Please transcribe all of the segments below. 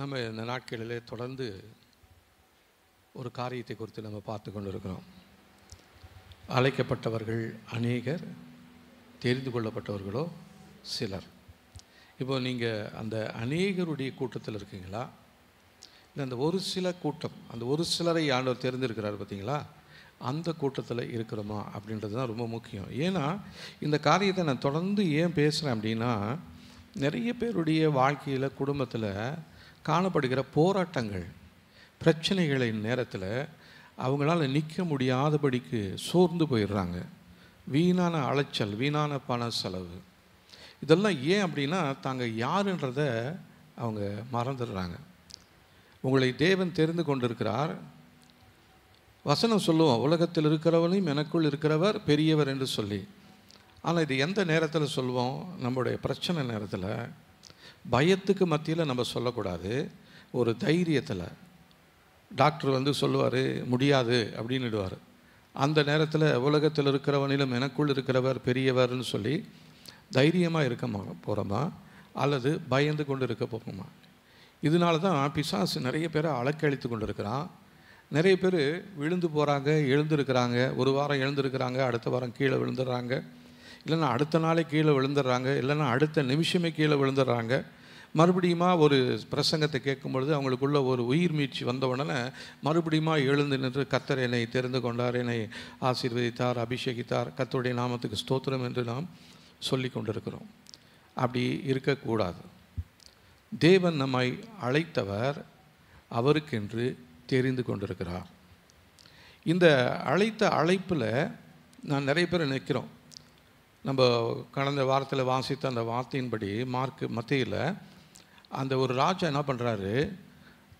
நம்ம இந்த நாட்களிலே தொடர்ந்து ஒரு காரியத்தை குறித்து நம்ம பார்த்து கொண்டு இருக்கிறோம். அழைக்கப்பட்டவர்கள் அநேகர், தெரிந்து கொள்ளப்பட்டவர்களோ சிலர். இப்போ நீங்கள் அந்த அநேகருடைய கூட்டத்தில் இருக்கீங்களா, இல்லை அந்த ஒரு சில கூட்டம், அந்த ஒரு சிலரை ஆண்டவர் தெரிந்திருக்கிறார் பார்த்தீங்களா, அந்த கூட்டத்தில் இருக்கிறோமா அப்படின்றது தான் ரொம்ப முக்கியம். ஏன்னா இந்த காரியத்தை நான் தொடர்ந்து ஏன் பேசுகிறேன் அப்படின்னா, நிறைய பேருடைய வாழ்க்கையில், குடும்பத்தில் காணப்படுகிற போராட்டங்கள், பிரச்சனைகளின் நேரத்தில் அவங்களால நிற்க முடியாதபடிக்கு சோர்ந்து போயிடுறாங்க. வீணான அலைச்சல், வீணான பண செலவு, இதெல்லாம் ஏன் அப்படின்னா தாங்க யாருன்றதை அவங்க மறந்துடுறாங்க. உங்களை தேவன் தெரிந்து கொண்டிருக்கிறார். வசனம் சொல்லுவோம், உலகத்தில் இருக்கிறவனையும் எனக்குள் இருக்கிறவர் பெரியவர் என்று சொல்லி. ஆனால் இது எந்த நேரத்தில் சொல்லுவோம்? நம்முடைய பிரச்சனை நேரத்தில், பயத்துக்கு மத்தியில் நம்ம சொல்லக்கூடாது. ஒரு தைரியத்தில் டாக்டர் சொல்லுவார் முடியாது அப்படின்னுடுவார். அந்த நேரத்தில் உலகத்தில் இருக்கிறவனிலும் எனக்குள் இருக்கிறவர் பெரியவர்னு சொல்லி தைரியமாக இருக்க போகிறோமா, அல்லது பயந்து கொண்டு இருக்க போகிறோமா? இதனால தான் பிசாசு நிறைய பேரை அலக்கழித்து கொண்டு இருக்கிறான். நிறைய பேர் விழுந்து போகிறாங்க, எழுந்திருக்கிறாங்க. ஒரு வாரம் எழுந்திருக்கிறாங்க, அடுத்த வாரம் கீழே விழுந்துடுறாங்க, இல்லைன்னா அடுத்த நாளே கீழே விழுந்துடுறாங்க, இல்லைன்னா அடுத்த நிமிஷமே கீழே விழுந்துடுறாங்க. மறுபடியுமா ஒரு பிரசங்கத்தை கேட்கும் பொழுது அவங்களுக்குள்ள ஒரு உயிர் மீட்சி வந்த உடனே மறுபடியுமா எழுந்து நின்று கர்த்தர் என்னை தெரிந்து கொண்டார், என்னை ஆசீர்வதித்தார், அபிஷேகித்தார், கர்த்தருடைய நாமத்துக்கு ஸ்தோத்திரம் என்று நாம் சொல்லி கொண்டிருக்கிறோம். அப்படி இருக்கக்கூடாது. தேவன் நம்மை அழைத்தவர், அவருக்கென்று தெரிந்து கொண்டிருக்கிறார். இந்த அழைப்பில் நான் நிறைய பேர் நிற்கிறோம். நம்ம கடந்த வாரத்தில் வாசித்த அந்த வார்த்தையின்படி மத்தியில் அந்த ஒரு ராஜா என்ன பண்ணுறாரு,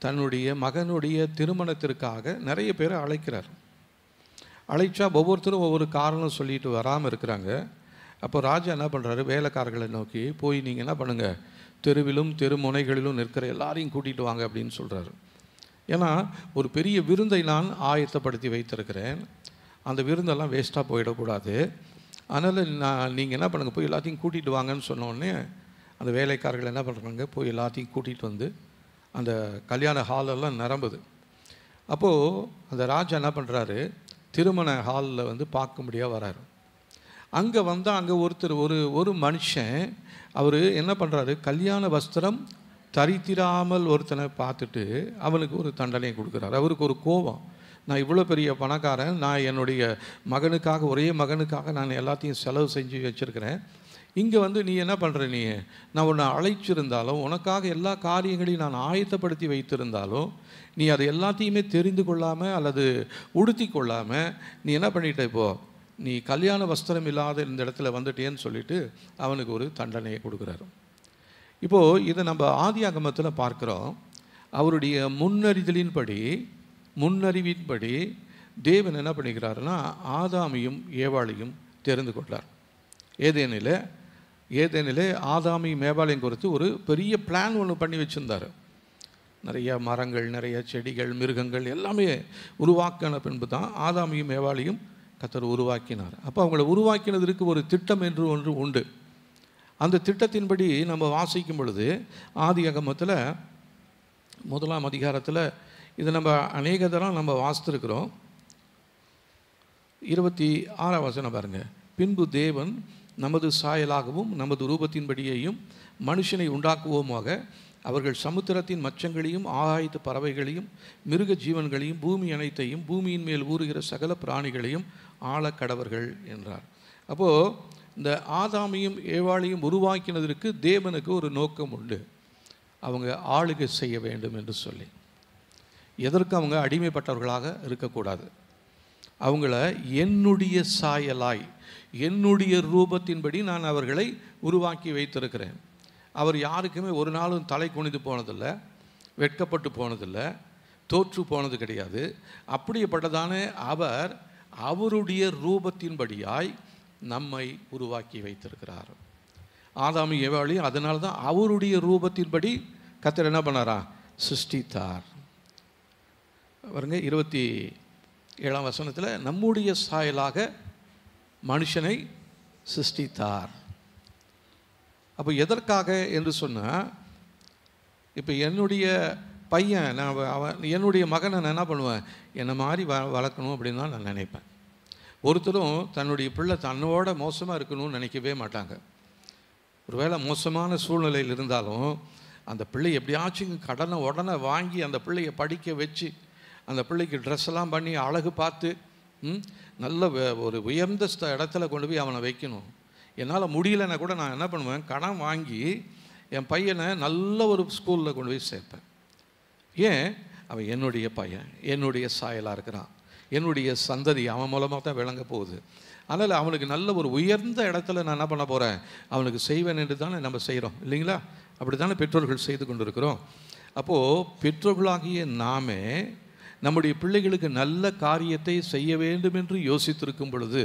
தன்னுடைய மகனுடைய திருமணத்திற்காக நிறைய பேரை அழைக்கிறார். அழைச்சா ஒவ்வொருத்தரும் ஒவ்வொரு காரணம் சொல்லிட்டு வராமல் இருக்கிறாங்க. அப்போ ராஜா என்ன பண்ணுறாரு, வேலைக்காரர்களை நோக்கி போய் நீங்கள் என்ன பண்ணுங்கள், தெருவிலும் தெருமுனைகளிலும் நிற்கிற எல்லாரையும் கூட்டிகிட்டு வாங்க அப்படின்னு சொல்கிறாரு. ஏன்னா ஒரு பெரிய விருந்தை நான் ஆயத்தப்படுத்தி வைத்திருக்கிறேன், அந்த விருந்தெல்லாம் வேஸ்ட்டாக போயிடக்கூடாது. அதனால் நீங்கள் என்ன பண்ணுங்கள், போய் எல்லாத்தையும் கூட்டிகிட்டு வாங்கன்னு சொன்னோடனே அந்த வேலைக்காரர்கள் என்ன பண்ணுறாங்க, போய் எல்லாத்தையும் கூட்டிகிட்டு வந்து அந்த கல்யாண ஹாலெல்லாம் நிரம்புது. அப்போது அந்த ராஜா என்ன பண்ணுறாரு, திருமண ஹாலில் பார்க்கும்படியாக வராரு. அங்கே வந்தால் அங்கே ஒரு மனுஷன் அவர் என்ன பண்ணுறாரு, கல்யாண வஸ்திரம் தரித்திராமல் ஒருத்தனை பார்த்துட்டு அவனுக்கு ஒரு தண்டனை கொடுக்குறாரு. அவருக்கு ஒரு கோபம், நான் இவ்வளோ பெரிய பணக்காரன், நான் என்னுடைய மகனுக்காக, ஒரே மகனுக்காக நான் எல்லாத்தையும் செலவு செஞ்சு வச்சுருக்கிறேன். இங்கே நீ என்ன பண்ணுற, நான் உன்னை அழைச்சிருந்தாலும், உனக்காக எல்லா காரியங்களையும் நான் ஆயத்தப்படுத்தி வைத்திருந்தாலும், நீ அதை எல்லாத்தையுமே தெரிந்து கொள்ளாமல் அல்லது உடுத்தி கொள்ளாமல் நீ என்ன பண்ணிட்ட, இப்போது நீ கல்யாண வஸ்திரம் இல்லாத இந்த இடத்துல வந்துட்டேன்னு சொல்லிட்டு அவனுக்கு ஒரு தண்டனையை கொடுக்குறாரு. இப்போது இதை நம்ம ஆதியாகமத்தில் பார்க்குறோம். அவருடைய முன்னறிவின்படி தேவன் என்ன பண்ணிக்கிறாருன்னா, ஆதாமையும் ஏவாளையும் தெரிந்து கொண்டார். ஏதேனிலே ஆதாமையும் ஏவாளையும் குறித்து ஒரு பெரிய பிளான் ஒன்று பண்ணி வச்சுருந்தார். நிறைய மரங்கள், நிறைய செடிகள், மிருகங்கள் எல்லாமே உருவாக்கின பின்பு தான் ஆதாமையும் ஏவாளையும் கர்த்தர் உருவாக்கினார். அப்போ அவங்களை உருவாக்கினதற்கு ஒரு திட்டம் என்று ஒன்று உண்டு. அந்த திட்டத்தின்படி நம்ம வாசிக்கும் பொழுது ஆதியாகமத்தில் 1ஆம் அதிகாரத்தில் இதை நம்ம அநேக தரம் நம்ம வாசித்திருக்கிறோம். 26ஆம் வசனம் பாருங்கள். பின்பு தேவன் நமது சாயலாகவும் நமது ரூபத்தின்படியையும் மனுஷனை உண்டாக்குவோமாக, அவர்கள் சமுத்திரத்தின் மச்சங்களையும் ஆகாயத்து பறவைகளையும் மிருக ஜீவன்களையும் பூமி அனைத்தையும் பூமியின் மேல் ஊறுகிற சகல பிராணிகளையும் ஆளக்கடவர்கள் என்றார். அப்போது இந்த ஆதாமையும் ஏவாளையும் உருவாக்கினதற்கு தேவனுக்கு ஒரு நோக்கம் உண்டு. அவங்க ஆளுகை செய்ய வேண்டும் என்று சொல்லி. எதற்கு அவங்க அடிமைப்பட்டவர்களாக இருக்கக்கூடாது. அவங்கள என்னுடைய சாயலாய், என்னுடைய ரூபத்தின்படி நான் அவர்களை உருவாக்கி வைத்திருக்கிறேன். அவர் யாருக்குமே ஒரு நாளும் தலை குனிந்து போனதில்லை, வெட்கப்பட்டு போனதில்லை, தோற்று போனது கிடையாது. அப்படிப்பட்டதான அவர் அவருடைய ரூபத்தின்படியாய் நம்மை உருவாக்கி வைத்திருக்கிறார். ஆதாமி ஏவாளி அதனால தான் அவருடைய ரூபத்தின்படி கர்த்தர் என்ன பண்ணாரா, சிருஷ்டித்தார். பாருங்க 27ஆம் வசனத்தில், நம்முடைய சாயலாக மனுஷனை சிருஷ்டித்தார். அப்போ எதற்காக என்று சொன்னால், இப்போ என்னுடைய பையன் என்னுடைய மகனை நான் என்ன பண்ணுவேன், என்னை மாதிரி வளர்க்கணும் அப்படின்னு தான் நான் நினைப்பேன். ஒருத்தரும் தன்னுடைய பிள்ளை தன்னோட மோசமாக இருக்கணும்னு நினைக்கவே மாட்டாங்க. ஒருவேளை மோசமான சூழ்நிலையில் இருந்தாலும் அந்த பிள்ளை எப்படியாச்சும் கடனை உடனே வாங்கி அந்த பிள்ளையை படிக்க வச்சு அந்த பிள்ளைக்கு ட்ரெஸ் எல்லாம் பண்ணி அழகு பார்த்து நல்ல ஒரு உயர்ந்த இடத்துல கொண்டு போய் அவனை வைக்கணும். என்னால் முடியலைன்னா கூட நான் என்ன பண்ணுவேன், கடன் வாங்கி என் பையனை நல்ல ஒரு ஸ்கூலில் கொண்டு போய் சேர்ப்பேன். ஏன், அவன் என்னுடைய பையன், என்னுடைய சாயலாக இருக்கிறான், என்னுடைய சந்ததி அவன் மூலமாக தான் விளங்க போகுது. அதனால் அவனுக்கு நல்ல ஒரு உயர்ந்த இடத்துல நான் என்ன பண்ண போகிறேன், அவனுக்கு செய்வேன் என்று தானே நம்ம செய்கிறோம் இல்லைங்களா? அப்படி தானே பெற்றோர்கள் செய்து கொண்டு இருக்கிறோம். அப்போது பெற்றோர்களாகிய நாமே நம்முடைய பிள்ளைகளுக்கு நல்ல காரியத்தை செய்ய வேண்டும் என்று யோசித்திருக்கும் பொழுது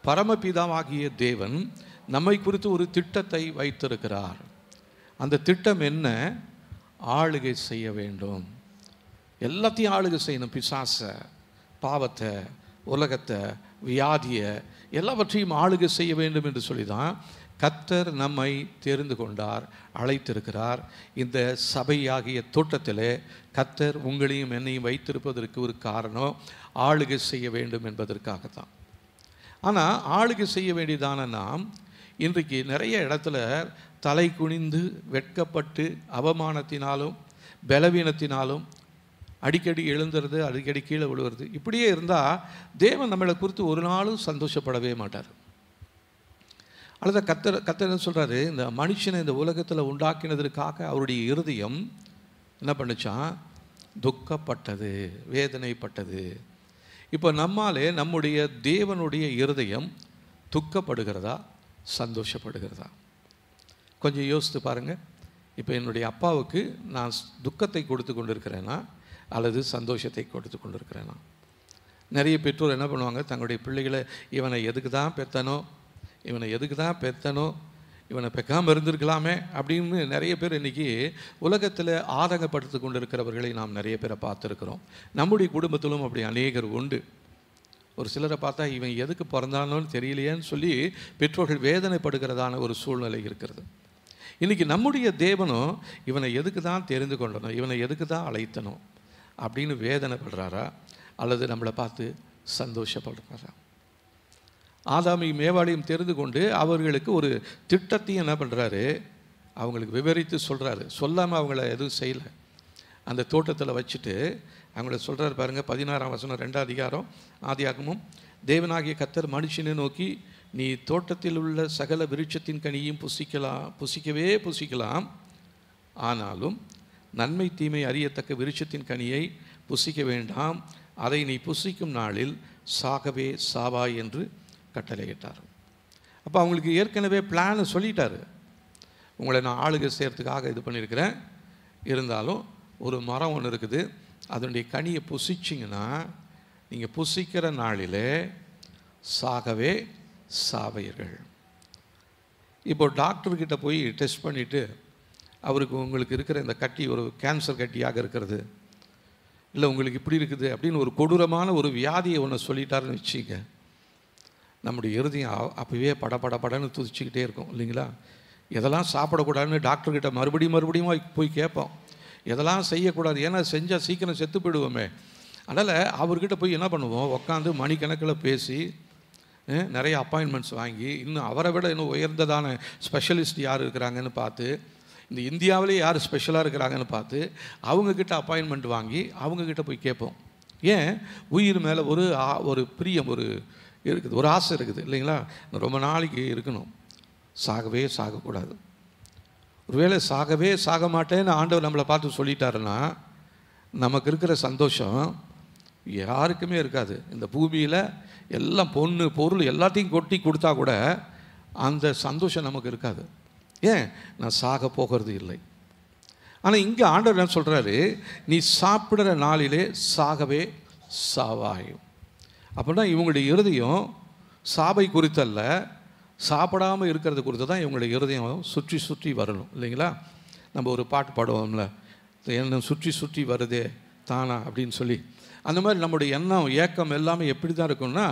பரமபிதாவாகிய தேவன் நம்மை குறித்து ஒரு திட்டத்தை வைத்திருக்கிறார். அந்த திட்டம் என்ன? ஆளுகை செய்ய வேண்டும். எல்லாத்தையும் ஆளுகை செய்யணும். பிசாசை, பாவத்தை, உலகத்தை, வியாதியை எல்லாவற்றையும் ஆளுகை செய்ய வேண்டும் என்று சொல்லி தான் கர்த்தர் நம்மை தெரிந்து கொண்டார், அழைத்திருக்கிறார். இந்த சபையாகிய தோட்டத்திலே கர்த்தர் உங்களையும் என்னையும் வைத்திருப்பதற்கு ஒரு காரணம் ஆளுகை செய்ய வேண்டும் என்பதற்காகத்தான். ஆனால் ஆளுகை செய்ய வேண்டியதான நாம் இன்றைக்கு நிறைய இடத்துல தலை குனிந்து வெட்கப்பட்டு அவமானத்தினாலும் பலவீனத்தினாலும் அடிக்கடி எழுந்துறது, அடிக்கடி கீழே விழுவது, இப்படியே இருந்தால் தேவன் நம்மளை குறித்து ஒரு நாளும் சந்தோஷப்படவே மாட்டார். அல்லது கர்த்தர் என்ன சொல்கிறாரு, இந்த மனுஷனை இந்த உலகத்தில் உண்டாக்கினதற்காக அவருடைய இருதயம் என்ன பண்ணுச்சான், துக்கப்பட்டது, வேதனைப்பட்டது. இப்போ நம்மாலே நம்முடைய தேவனுடைய இருதயம் துக்கப்படுகிறதா, சந்தோஷப்படுகிறதா? கொஞ்சம் யோசித்து பாருங்கள். இப்போ என்னுடைய அப்பாவுக்கு நான் துக்கத்தை கொடுத்து கொண்டு இருக்கிறேன்னா அல்லது சந்தோஷத்தை கொடுத்து கொண்டு இருக்கிறேன்னா? நிறைய பெற்றோர் என்ன பண்ணுவாங்க, தங்களுடைய பிள்ளைகளை இவனை எதுக்கு தான் பெற்றனோ, இவனை எதுக்கு தான் பெற்றனோ, இவனை பெக்காமல் இருந்திருக்கலாமே அப்படின்னு நிறைய பேர் இன்றைக்கி உலகத்தில் ஆதங்கப்படுத்தி கொண்டு இருக்கிறவர்களை நாம் நிறைய பேரை பார்த்துருக்குறோம். நம்முடைய குடும்பத்திலும் அப்படி அநேகர் உண்டு. ஒரு சிலரை பார்த்தா இவன் எதுக்கு பிறந்தானோன்னு தெரியலையேன்னு சொல்லி பெற்றோர்கள் வேதனைப்படுகிறதான ஒரு சூழ்நிலை இருக்கிறது. இன்றைக்கி நம்முடைய தேவனும் இவனை எதுக்கு தான் தெரிந்து கொண்டனோ, இவனை எதுக்கு தான் அழைத்தனோ அப்படின்னு வேதனைப்படுறாரா அல்லது நம்மளை பார்த்து சந்தோஷப்படுறாரா? ஆதாமையும் மேவாளையும் தெரிந்து கொண்டு அவர்களுக்கு ஒரு திட்டத்தையும் என்ன பண்ணுறாரு, அவங்களுக்கு விவரித்து சொல்கிறாரு. சொல்லாமல் அவங்கள எதுவும் செய்யலை. அந்த தோட்டத்தில் வச்சுட்டு அவங்கள சொல்கிறாரு பாருங்கள், 16ஆம் வசனம் 2ஆம் அதிகாரம் ஆதியாகமம். தேவனாகிய கர்த்தர் மனுஷனை நோக்கி, நீ தோட்டத்தில் உள்ள சகல விருட்சத்தின் கனியும் புசிக்கலாம், ஆனாலும் நன்மை தீமை அறியத்தக்க விருட்சத்தின் கனியை புசிக்க வேண்டாம், அதை நீ புசிக்கும் நாளில் சாகவே சாவாய் என்று கட்டளையிட்டார். அப்போ அவங்களுக்கு ஏற்கனவே பிளானை சொல்லிட்டாரு. உங்களை நான் ஆளுகை செய்கிறதுக்காக இது பண்ணியிருக்கிறேன், இருந்தாலும் ஒரு மரம் ஒன்று இருக்குது, அதனுடைய கனியை புசிச்சிங்கன்னா நீங்கள் புசிக்கிற நாளிலே சாகவே சாவீர்கள். இப்போ டாக்டர்கிட்ட போய் டெஸ்ட் பண்ணிவிட்டு அவருக்கு உங்களுக்கு இருக்கிற இந்த கட்டி ஒரு கேன்சர் கட்டியாக இருக்கிறது, இல்லை உங்களுக்கு இப்படி இருக்குது அப்படின்னு ஒரு கொடூரமான ஒரு வியாதியை ஒன்று சொல்லிட்டாருன்னு வச்சுக்க, நம்முடைய இருதயம் அப்போவே படன்னு துதிச்சிக்கிட்டே இருக்கும் இல்லைங்களா? எதெல்லாம் சாப்பிடக்கூடாதுன்னு டாக்டர்கிட்ட மறுபடியும் போய் கேட்போம். எதெல்லாம் செய்யக்கூடாது, ஏன்னா செஞ்சால் சீக்கிரம் செத்து போயிடுவோமே. அதனால் அவர்கிட்ட போய் என்ன பண்ணுவோம், உட்காந்து மணிக்கணக்கில் பேசி நிறைய அப்பாயின்மெண்ட்ஸ் வாங்கி, இன்னும் அவரை விட இன்னும் உயர்ந்ததான ஸ்பெஷலிஸ்ட் யார் இருக்கிறாங்கன்னு பார்த்து, இந்த இந்தியாவிலே யார் ஸ்பெஷலாக இருக்கிறாங்கன்னு பார்த்து அவங்கக்கிட்ட அப்பாயின்மெண்ட் வாங்கி அவங்கக்கிட்ட போய் கேட்போம். ஏன், உயிர் மேலே ஒரு பிரியம் இருக்குது, ஒரு ஆசை இருக்குது இல்லைங்களா? ரொம்ப நாளைக்கு இருக்கணும், சாகவே சாகக்கூடாது. ஒருவேளை சாகவே சாக மாட்டேன்னு ஆண்டவர் நம்மளை பார்த்து சொல்லிட்டாருன்னா நமக்கு இருக்கிற சந்தோஷம் யாருக்குமே இருக்காது. இந்த பூமியில் எல்லாம் பொண்ணு பொருள் எல்லாத்தையும் கொட்டி கொடுத்தா கூட அந்த சந்தோஷம் நமக்கு இருக்காது. ஏன், நான் சாக போகிறது இல்லை. ஆனால் இங்கே ஆண்டவர் என்ன சொல்கிறாரு, நீ சாப்பிட்ற நாளிலே சாகவே சாவாய். அப்படின்னா இவங்களுடைய இருதயம் சாவை குறித்தல்ல, சாப்பிடாமல் இருக்கிறது குறித்து தான் இவங்களுடைய இருதயம் சுற்றி சுற்றி வரணும் இல்லைங்களா? நம்ம ஒரு பாட்டு பாடுவோம்ல, என்ன சுற்றி சுற்றி வருதே தானா அப்படின்னு சொல்லி, அந்த மாதிரி நம்முடைய எண்ணம் ஏக்கம் எல்லாமே எப்படி தான் இருக்கும்னா,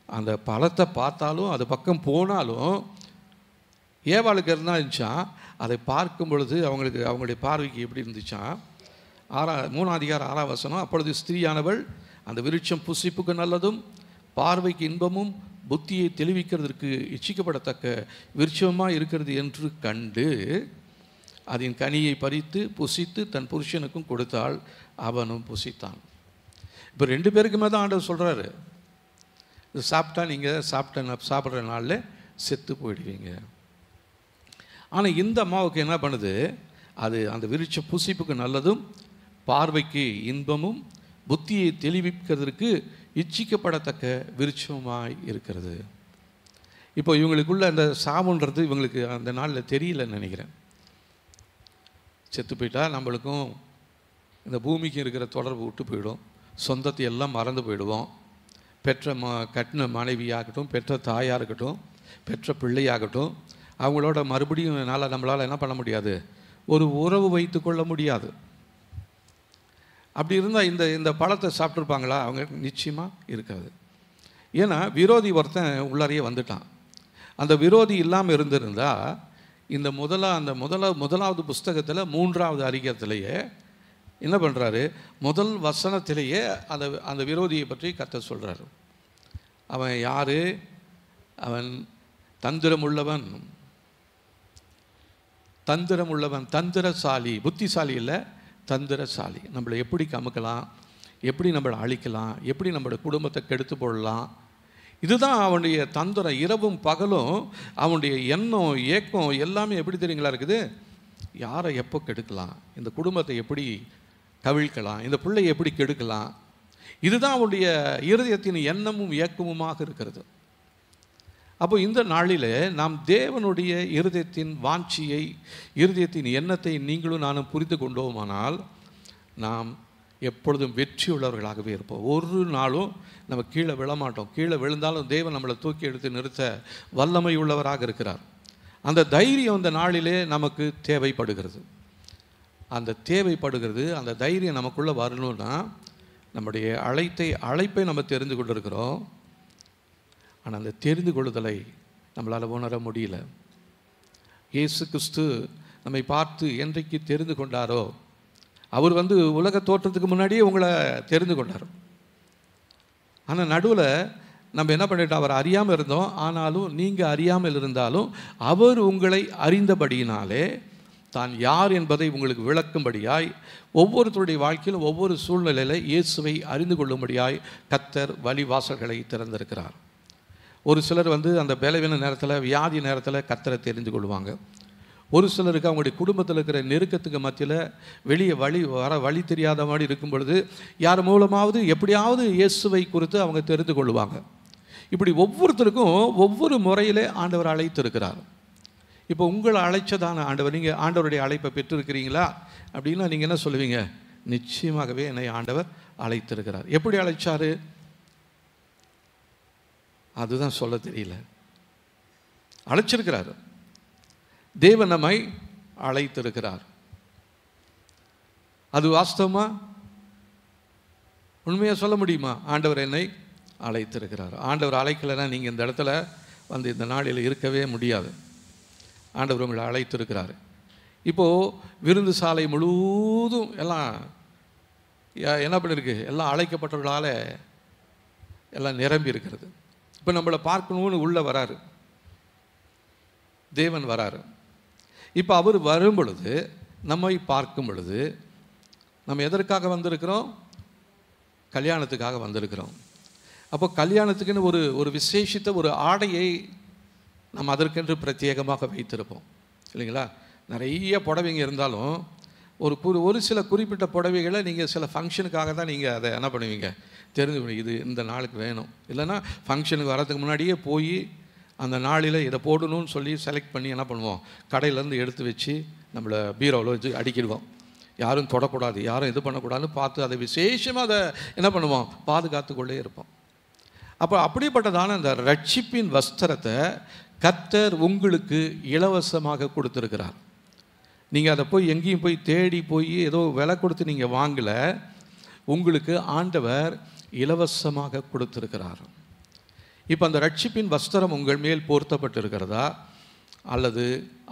அந்த பழத்தை பார்த்தாலும் அது பக்கம் போனாலும் ஏவாளுக்கு இருந்தால் இருந்துச்சா அதை பார்க்கும் பொழுது அவங்களுடைய பார்வைக்கு எப்படி இருந்துச்சா, 3ஆம் அதிகாரம் 6ஆம் வசனம், அப்பொழுது ஸ்திரீயானவள் அந்த விருட்சம் புசிப்புக்கு நல்லதும் பார்வைக்கு இன்பமும் புத்தியை தெளிவிக்கிறதற்கு இச்சிக்கப்படத்தக்க விருட்சமாக இருக்கிறது என்று கண்டு அதன் கனியை பறித்து புசித்து தன் புருஷனுக்கும் கொடுத்தாள், அவனும் புசித்தான். இப்போ 2 பேருக்குமே தான் ஆண்டவர் சொல்கிறாரு, இது சாப்பிட்டா நீங்கள் சாப்பிட்ற நாளில் செத்து போயிடுவீங்க. ஆனால் இந்த அம்மாவுக்கு என்ன பண்ணுது, அது அந்த விருட்ச புசிப்புக்கு நல்லதும் பார்வைக்கு இன்பமும் புத்தியை தெளிவிக்கிறதுக்கு இச்சிக்கப்படத்தக்க விருட்சமாய் இருக்கிறது. இப்போ இவங்களுக்குள்ள அந்த சாவுன்றது இவங்களுக்கு அந்த நாளில் தெரியலன்னு நினைக்கிறேன். செத்து போயிட்டா நம்மளுக்கும் இந்த பூமிக்கு இருக்கிற தொடர்பு விட்டு போயிடும், சொந்தத்தை எல்லாம் மறந்து போயிடுவோம். கட்டின மனைவியாகட்டும், பெற்ற தாயாக இருக்கட்டும், பெற்ற பிள்ளையாகட்டும், அவங்களோட மறுபடியும் நம்மளால் என்ன பண்ண முடியாது, ஒரு உறவு வைத்து கொள்ள முடியாது. அப்படி இருந்தால் இந்த பழத்தை சாப்பிட்ருப்பாங்களா? அவங்க நிச்சயமாக இருக்காது. ஏன்னா விரோதி ஒருத்தன் உள்ளாரையே வந்துட்டான். அந்த விரோதி இல்லாமல் இருந்திருந்தால் இந்த முதலாவது புஸ்தகத்தில் 3ஆவது அதிகாரத்திலேயே என்ன பண்ணுறாரு, முதல் வசனத்திலேயே அந்த விரோதியை பற்றி கர்த்தர் சொல்கிறார். அவன் யார்? அவன் தந்திரமுள்ளவன், தந்திரசாலி, புத்திசாலி இல்லை, தந்திரசாலி. நம்மளை எப்படி கமுக்கலாம், எப்படி நம்மளை அழிக்கலாம், எப்படி நம்மளோட குடும்பத்தை கெடுத்து போடலாம், இதுதான் அவனுடைய தந்திரம். இரவும் பகலும் அவனுடைய எண்ணம் ஏக்கம் எல்லாமே எப்படி தெரியுங்களா இருக்குது, யாரை எப்போ கெடுக்கலாம், இந்த குடும்பத்தை எப்படி கவிழ்க்கலாம், இந்த பிள்ளையை எப்படி கெடுக்கலாம், இதுதான் அவனுடைய இருதயத்தின் எண்ணமும் ஏக்கமுமாக இருக்கிறது. அப்போ இந்த நாளில் நாம் தேவனுடைய இருதயத்தின் வாஞ்சியை, இருதயத்தின் எண்ணத்தை நீங்களும் நானும் புரிந்து கொண்டோமானால் நாம் எப்பொழுதும் வெற்றி உள்ளவர்களாகவே இருப்போம். ஒரு நாளும் நம்ம கீழே விழமாட்டோம். கீழே விழுந்தாலும் தேவன் நம்மளை தூக்கி எடுத்து நிறுத்த வல்லமை உள்ளவராக இருக்கிறார். அந்த தைரியம் அந்த நாளிலே நமக்கு தேவைப்படுகிறது. அந்த தைரியம் நமக்குள்ளே வரணும்னா நம்முடைய அழைப்பை நம்ம தெரிந்து கொண்டிருக்கிறோம். ஆனால் அந்த தெரிந்து கொள்ளுதலை நம்மளால் உணர முடியல. இயேசு கிறிஸ்து நம்மை பார்த்து என்றைக்கு தெரிந்து கொண்டாரோ, அவர் உலக தோற்றத்துக்கு முன்னாடியே உங்களை தெரிந்து கொண்டார். ஆனால் நடுவில் நம்ம என்ன பண்ணிட்டோம், அவர் அறியாமல் இருந்தோம். ஆனாலும் நீங்கள் அறியாமல் இருந்தாலும் அவர் உங்களை அறிந்தபடியினாலே தான் யார் என்பதை உங்களுக்கு விளக்கும்படியாய் ஒவ்வொருத்தருடைய வாழ்க்கையிலும் ஒவ்வொரு சூழ்நிலையில் இயேசுவை அறிந்து கொள்ளும்படியாய் கர்த்தர் வழிவாசல்களை திறந்திருக்கிறார். ஒரு சிலர் அந்த பலவீன நேரத்தில், வியாதி நேரத்தில் கர்த்தரை தெரிந்து கொள்வாங்க. ஒரு சிலருக்கு அவங்களுடைய குடும்பத்தில் இருக்கிற நெருக்கத்துக்கு மத்தியில் வெளியே வழி தெரியாத மாதிரி இருக்கும் பொழுது யார் மூலமாவது எப்படியாவது இயேசுவை குறித்து அவங்க தெரிந்து கொள்வாங்க. இப்படி ஒவ்வொருத்தருக்கும் ஒவ்வொரு முறையிலே ஆண்டவர் அழைத்திருக்கிறார். இப்போ உங்களை அழைச்சதான ஆண்டவர், நீங்கள் ஆண்டவருடைய அழைப்பை பெற்றிருக்கிறீங்களா அப்படின்னா நீங்கள் என்ன சொல்லுவீங்க? நிச்சயமாகவே என்னை ஆண்டவர் அழைத்திருக்கிறார். எப்படி அழைச்சாரு? அதுதான் சொல்ல தெரியல. அழைச்சிருக்கிறார். தேவன் நம்மை அழைத்திருக்கிறார். அது வாஸ்தவமா? உண்மையாக சொல்ல முடியுமா? ஆண்டவர் என்னை அழைத்திருக்கிறார். ஆண்டவர் அழைக்கலைன்னா நீங்கள் இந்த இடத்துல இந்த நாளில் இருக்கவே முடியாது. ஆண்டவர் உங்களை அழைத்திருக்கிறார். இப்போது விருந்து சாலை முழுவதும் எல்லாம் என்ன பண்ணியிருக்கு, எல்லாம் அழைக்கப்பட்டவர்களால் எல்லாம் நிரம்பி இருக்கிறது. இப்போ நம்மளை பார்க்கணும்னு உள்ளே வராரு, தேவன் வராரு. இப்போ அவர் வரும் பொழுது, நம்மை பார்க்கும் பொழுது நம்ம எதற்காக வந்திருக்கிறோம்? கல்யாணத்துக்காக வந்திருக்கிறோம். அப்போ கல்யாணத்துக்குன்னு ஒரு விசேஷித்த ஒரு ஆடையை நம்ம அதற்கென்று பிரத்யேகமாக வைத்திருப்போம் இல்லைங்களா? நிறைய புடவைங்க இருந்தாலும் ஒரு சில குறிப்பிட்ட புடவைகளை நீங்கள் சில ஃபங்க்ஷனுக்காக தான் நீங்கள் அதை என்ன பண்ணுவீங்க, தெரிஞ்சு இது இந்த நாளுக்கு வேணும். இல்லைன்னா ஃபங்க்ஷனுக்கு வரதுக்கு முன்னாடியே போய் அந்த நாளில் இதை போடணும்னு சொல்லி செலக்ட் பண்ணி என்ன பண்ணுவோம், கடையிலேருந்து எடுத்து வச்சு நம்மளை பீரோவில் வச்சு அடிக்கிடுவோம். யாரும் தொடக்கூடாது, யாரும் இது பண்ணக்கூடாதுன்னு பார்த்து அதை விசேஷமாக அதை என்ன பண்ணுவோம், பாதுகாத்து கொண்டே இருப்போம். அப்போ அப்படிப்பட்டதான அந்த ரட்சிப்பின் வஸ்திரத்தை கர்த்தர் உங்களுக்கு இலவசமாக கொடுத்துருக்கிறார். நீங்கள் அதை போய் எங்கேயும் போய் தேடி போய் ஏதோ விலை கொடுத்து நீங்கள் வாங்கலை. உங்களுக்கு ஆண்டவர் இலவசமாக கொடுத்துருக்கிறார். இப்போ அந்த ரட்சிப்பின் வஸ்திரம் உங்கள் மேல் போர்த்தப்பட்டிருக்கிறதா அல்லது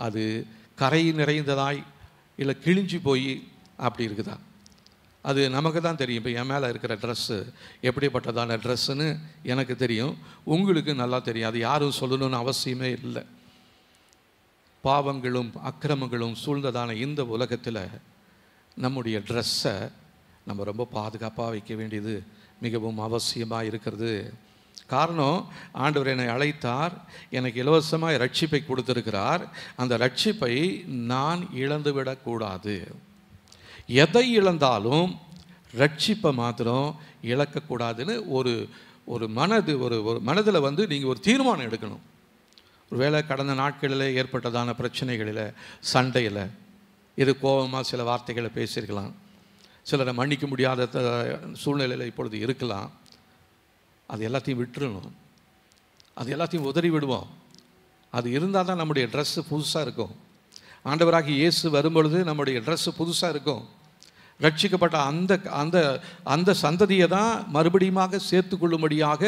அது கரை நிறைந்ததாய் இல்லை கிழிஞ்சி போய் அப்படி இருக்குதா? அது நமக்கு தான் தெரியும். இப்போ என் மேலே இருக்கிற ட்ரெஸ்ஸு எப்படிப்பட்டதான ட்ரெஸ்ஸுன்னு எனக்கு தெரியும், உங்களுக்கு நல்லா தெரியும். அது யாரும் சொல்லணும்னு அவசியமே இல்லை. பாவங்களும் அக்கிரமங்களும் சூழ்ந்ததான இந்த உலகத்தில் நம்முடைய ட்ரெஸ்ஸை நம்ம ரொம்ப பாதுகாப்பாக வைக்க வேண்டியது மிகவும் அவசியமாக இருக்கிறது. காரணம், ஆண்டவர் என்னை அழைத்தார், எனக்கு இலவசமாக ரட்சிப்பை கொடுத்திருக்கிறார். அந்த ரட்சிப்பை நான் இழந்துவிடக்கூடாது. எதை இழந்தாலும் ரட்சிப்பை மாத்திரம் இழக்கக்கூடாதுன்னு ஒரு மனதில் வந்து நீங்கள் ஒரு தீர்மானம் எடுக்கணும். ஒருவேளை கடந்த நாட்களில் ஏற்பட்டதான பிரச்சனைகளில், சண்டையில், இது கோபமாக சில வார்த்தைகளை பேசியிருக்கலாம், சிலரை மன்னிக்க முடியாத சூழ்நிலையில் இப்பொழுது இருக்கலாம். அது எல்லாத்தையும் விட்டுறணும், அது எல்லாத்தையும் உதறி விடுவோம். அது இருந்தால் தான் நம்முடைய ட்ரெஸ்ஸு புதுசாக இருக்கும். ஆண்டவராகி இயேசு வரும்பொழுது நம்முடைய ட்ரெஸ்ஸு புதுசாக இருக்கும். ரட்சிக்கப்பட்ட அந்த அந்த அந்த சந்ததியை தான் மறுபடியுமாக சேர்த்து கொள்ளும்படியாக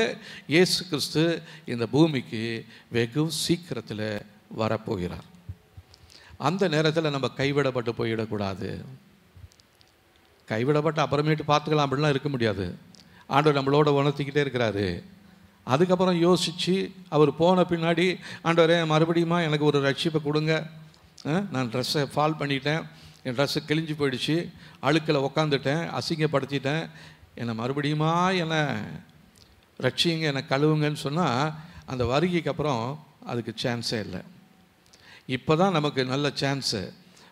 இயேசு கிறிஸ்து இந்த பூமிக்கு வெகு சீக்கிரத்தில் வரப்போகிறார். அந்த நேரத்தில் நம்ம கைவிடப்பட்டு போயிடக்கூடாது. கைவிடப்பட்டு அப்புறமேட்டு பார்த்துக்கலாம் அப்படிலாம் இருக்க முடியாது. ஆண்டவர் நம்மளோட உணர்த்திக்கிட்டே இருக்கிறாரு. அதுக்கப்புறம் யோசித்து அவர் போன பின்னாடி, ஆண்டவரே மறுபடியுமா எனக்கு ஒரு ரட்சிப்பை கொடுங்க, நான் ட்ரெஸ்ஸை ஃபால் பண்ணிட்டேன், என் ட்ரெஸ்ஸு கிழிஞ்சு போயிடுச்சு, அழுக்கில் உக்காந்துட்டேன், அசிங்கப்படுத்திட்டேன், என்னை மறுபடியுமா என்னை ரட்சிங்க, என்னை கழுவுங்கன்னு சொன்னால் அந்த வருகைக்கு அப்புறம் அதுக்கு சான்ஸே இல்லை. இப்போ தான் நமக்கு நல்ல சான்ஸு.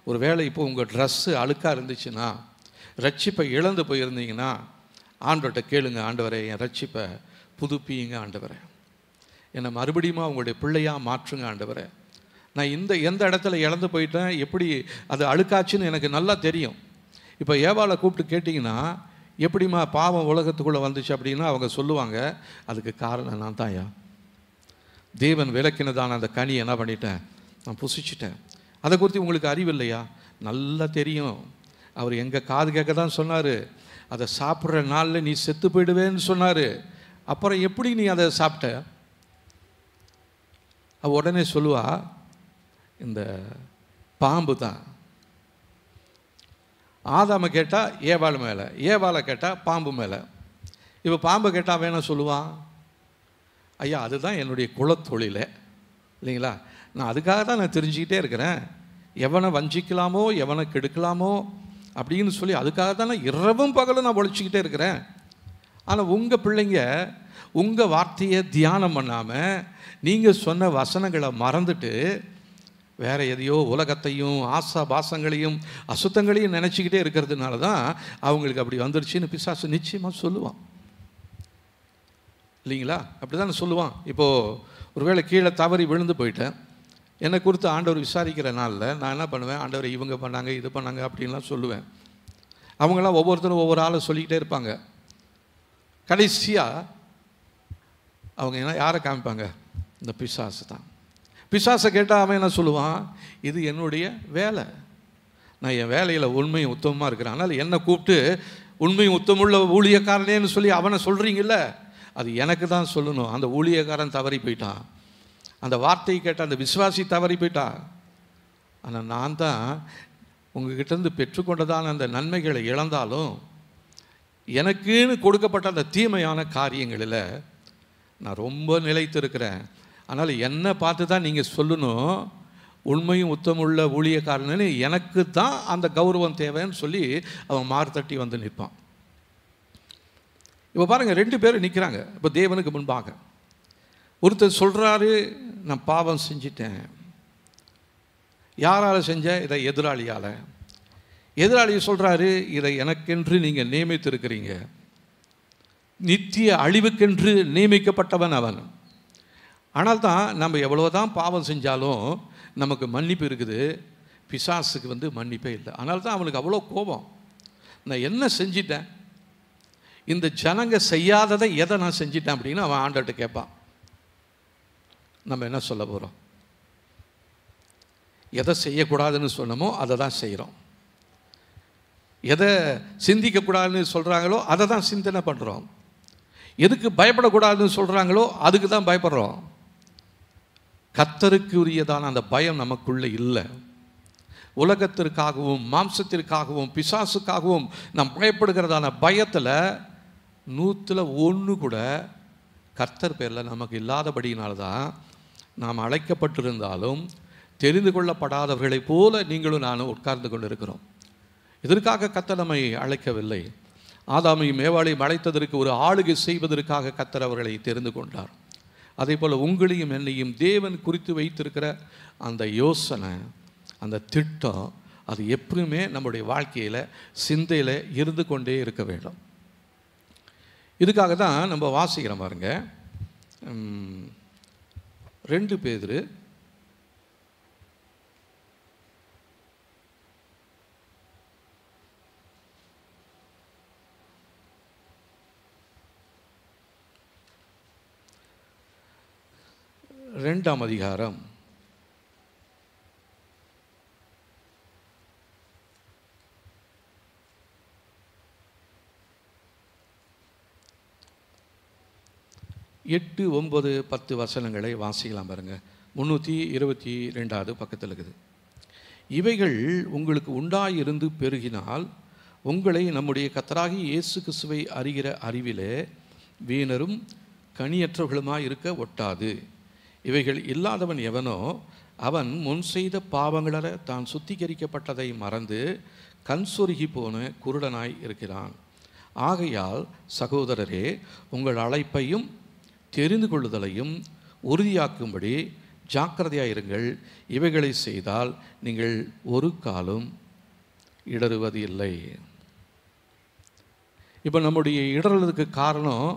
ஒரு வேளை இப்போ உங்கள் ட்ரெஸ்ஸு அழுக்காக இருந்துச்சுன்னா, ரட்சிப்பை இழந்து போயிருந்தீங்கன்னா, ஆண்டவர்கிட்ட கேளுங்க, ஆண்டவரே என் ரட்சிப்பை புதுப்பியுங்க, ஆண்டவரே என்னை மறுபடியுமா உங்களுடைய பிள்ளையாக மாற்றுங்க, ஆண்டவரே நான் எந்த இடத்துல இழந்து போயிட்டேன், எப்படி அது அழுக்காச்சுன்னு எனக்கு நல்லா தெரியும். இப்போ ஏவாளை கூப்பிட்டு கேட்டிங்கன்னா, எப்படிம்மா பாவம் உலகத்துக்குள்ளே வந்துச்சு அப்படின்னா அவங்க சொல்லுவாங்க, அதுக்கு காரணம் நான் தான்யா, தேவன் விலக்கினதான அந்த கனி என்ன பண்ணிட்டேன், நான் புசிச்சிட்டேன். அதை குறித்து உங்களுக்கு அறிவு இல்லையா? நல்லா தெரியும். அவர் எங்கள் காது கேட்க தான் சொன்னார், அதை சாப்பிட்ற நாளில் நீ செத்து போயிடுவேன்னு சொன்னார். அப்புறம் எப்படி நீ அதை சாப்பிட்ட? அவ உடனே சொல்லுவா, இந்த பாம்பு தான். ஆதாமை கேட்டால் ஏவாள் மேலே, ஏவாளை கேட்டால் பாம்பு மேலே. இப்போ பாம்பை கேட்டால் வேணாம் சொல்லுவான், ஐயா அதுதான் என்னுடைய குலத்தொழிலே இல்லைங்களா, நான் அதுக்காக தான் நான் தெரிஞ்சுக்கிட்டே இருக்கிறேன், எவனை வஞ்சிக்கலாமோ எவனை கெடுக்கலாமோ அப்படின்னு சொல்லி அதுக்காக தான் நான் இரவும் பகலும் நான் ஒழிச்சிக்கிட்டே இருக்கிறேன். ஆனால் உங்கள் பிள்ளைங்க உங்கள் வார்த்தையை தியானம் பண்ணாமல் நீங்கள் சொன்ன வசனங்களை மறந்துட்டு வேறு எதையோ உலகத்தையும் ஆசா பாசங்களையும் அசுத்தங்களையும் நினச்சிக்கிட்டே இருக்கிறதுனால தான் அவங்களுக்கு அப்படி வந்துடுச்சின்னு பிசாசு நிச்சயமாக சொல்லுவான் இல்லைங்களா? அப்படி தானே சொல்லுவான். இப்போது ஒருவேளை கீழே தவறி விழுந்து போயிட்டேன், என்னை குறித்து ஆண்டவர் விசாரிக்கிற நாளில் நான் என்ன பண்ணுவேன், ஆண்டவர் இவங்க பண்ணாங்க இது பண்ணாங்க அப்படின்லாம் சொல்லுவேன். அவங்களாம் ஒவ்வொருத்தரும் ஒவ்வொரு ஆளை சொல்லிக்கிட்டே இருப்பாங்க. கடைசியாக அவங்க என்ன யாரை காமிப்பாங்க, இந்த பிசாசு தான். பிசாசை கேட்டால் அவன் என்ன சொல்லுவான், இது என்னுடைய வேலை, நான் என் வேலையில் உண்மையும் உத்தமமாக இருக்கிறேன், அதனால் என்னை கூப்பிட்டு உண்மையும் உத்தமுள்ள ஊழியக்காரனேன்னு சொல்லி அவனை சொல்கிறீங்கல்ல, அது எனக்கு தான் சொல்லணும். அந்த ஊழியக்காரன் தவறி போயிட்டான், அந்த வார்த்தையை கேட்ட அந்த விசுவாசி தவறி போயிட்டான். ஆனால் நான் தான் உங்ககிட்டேருந்து பெற்றுக்கொண்டதான அந்த நன்மைகளை இழந்தாலும் எனக்குன்னு கொடுக்கப்பட்ட அந்த தீமையான காரியங்களில் நான் ரொம்ப நிலைத்திருக்கிறேன். அதனால் என்னை பார்த்து தான் நீங்கள் சொல்லணும், உண்மையும் உத்தமுள்ள ஊழியக்காரன்னு எனக்கு தான் அந்த கௌரவம் தேவைன்னு சொல்லி அவன் மார்த்தட்டி வந்து நிற்பான். இப்போ பாருங்கள், 2 பேர் நிற்கிறாங்க இப்போ தேவனுக்கு முன்பாக. ஒருத்தர் சொல்கிறாரு, நான் பாவம் செஞ்சிட்டேன். யாரால் செஞ்ச? இதை எதிராளியால். எதிராளி சொல்கிறாரு, இதை எனக்கென்று நீங்கள் நியமித்திருக்கிறீங்க, நித்திய அழிவுக்கென்று நியமிக்கப்பட்டவன் அவன். ஆனால் தான் நம்ம எவ்வளோதான் பாவம் செஞ்சாலும் நமக்கு மன்னிப்பு இருக்குது, பிசாசுக்கு மன்னிப்பே இல்லை. அதனால தான் அவனுக்கு அவ்வளோ கோபம். நான் என்ன செஞ்சிட்டேன், இந்த ஜனங்க செய்யாததை எதை நான் செஞ்சிட்டேன் அப்படின்னு அவன் ஆண்டவர்கிட்ட கேட்பான். நம்ம என்ன சொல்ல போகிறோம்? எதை செய்யக்கூடாதுன்னு சொன்னமோ அதை தான் செய்கிறோம். எதை சிந்திக்கக்கூடாதுன்னு சொல்கிறாங்களோ அதை தான் சிந்தனை பண்ணுறோம். எதுக்கு பயப்படக்கூடாதுன்னு சொல்கிறாங்களோ அதுக்கு தான் பயப்படுறோம். கர்த்தருக்கு உரியதான அந்த பயம் நமக்குள்ளே இல்லை. உலகத்திற்காகவும் மாம்சத்திற்காகவும் பிசாசுக்காகவும் நாம் பயப்படுகிறதான பயத்தில் 100 கூட கர்த்தர் பேரில் நமக்கு இல்லாதபடியினால்தான் நாம் அழைக்கப்பட்டிருந்தாலும் தெரிந்து கொள்ளப்படாதவர்களைப் போல நீங்களும் நானும் உட்கார்ந்து கொண்டு இருக்கிறோம். இதற்காக கர்த்தர் நம்மை அழைக்கவில்லை. ஆதாமையும் ஏவாளையும் அழைத்ததற்கு ஒரு ஆளுகை செய்வதற்காக கர்த்தர் அவர்களை தெரிந்து கொண்டார். அதே போல் உங்களையும் என்னையும் தேவன் குறித்து வைத்திருக்கிற அந்த யோசனை, அந்த திட்டம், அது எப்பவுமே நம்முடைய வாழ்க்கையில் சிந்தையில் இருந்து கொண்டே இருக்க வேண்டும். இதுக்காக தான் நம்ம வாசிக்கிறோம் பாருங்க, 2 பேதுரு 2ஆம் அதிகாரம் 8, 9, 10 வசனங்களை வாசிக்கலாம் பாருங்க. 322வது பக்கத்தில் இருக்குது. இவைகள் உங்களுக்கு உண்டாயிருந்து பெருகினால் உங்களை நம்முடைய கர்த்தராகிய இயேசு கிறிஸ்துவை அறிகிற அறிவிலே வீணரும் கனியற்றவர்களுமாய் இருக்க ஒட்டாது. இவைகள் இல்லாதவன் எவனோ அவன் முன் செய்த பாவங்கள தான் சுத்திகரிக்கப்பட்டதை மறந்து கண் சொருகி போன குருடனாய் இருக்கிறான். ஆகையால் சகோதரரே, உங்கள் அழைப்பையும் தெரிந்து கொள்ளுதலையும் உறுதியாக்கும்படி ஜாக்கிரதையாயிருங்கள். இவைகளை செய்தால் நீங்கள் ஒரு காலும் இடறுவது இல்லை. இப்போ நம்முடைய இடறுவதற்கு காரணம்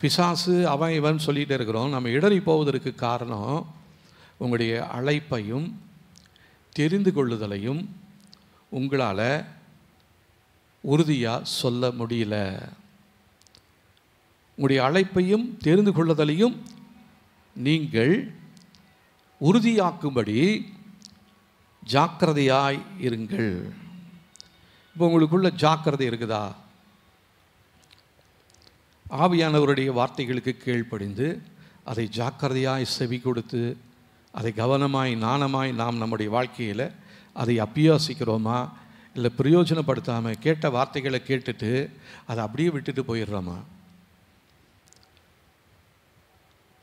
பிசாசு, அவன் இவன் சொல்லிகிட்டே இருக்கிறோம். நம்ம இடறி போவதற்கு காரணம் உங்களுடைய அழைப்பையும் தெரிந்து கொள்ளுதலையும் உங்களால் உறுதியாக சொல்ல முடியல. உங்களுடைய அழைப்பையும் தெரிந்து கொள்ளுதலையும் நீங்கள் உறுதியாக்கும்படி ஜாக்கிரதையாய் இருங்கள். இப்போ உங்களுக்குள்ள ஜாக்கிரதை இருக்குதா? ஆவியானவருடைய வார்த்தைகளுக்கு கீழ்ப்படிந்து அதை ஜாக்கிரதையாய் செவி கொடுத்து அதை கவனமாய் நாணமாய் நாம் நம்முடைய வாழ்க்கையில் அதை அபியாசிக்கிறோமா, இல்லை பிரயோஜனப்படுத்தாமல் கேட்ட வார்த்தைகளை கேட்டுட்டு அதை அப்படியே விட்டுட்டு போயிடுறோமா?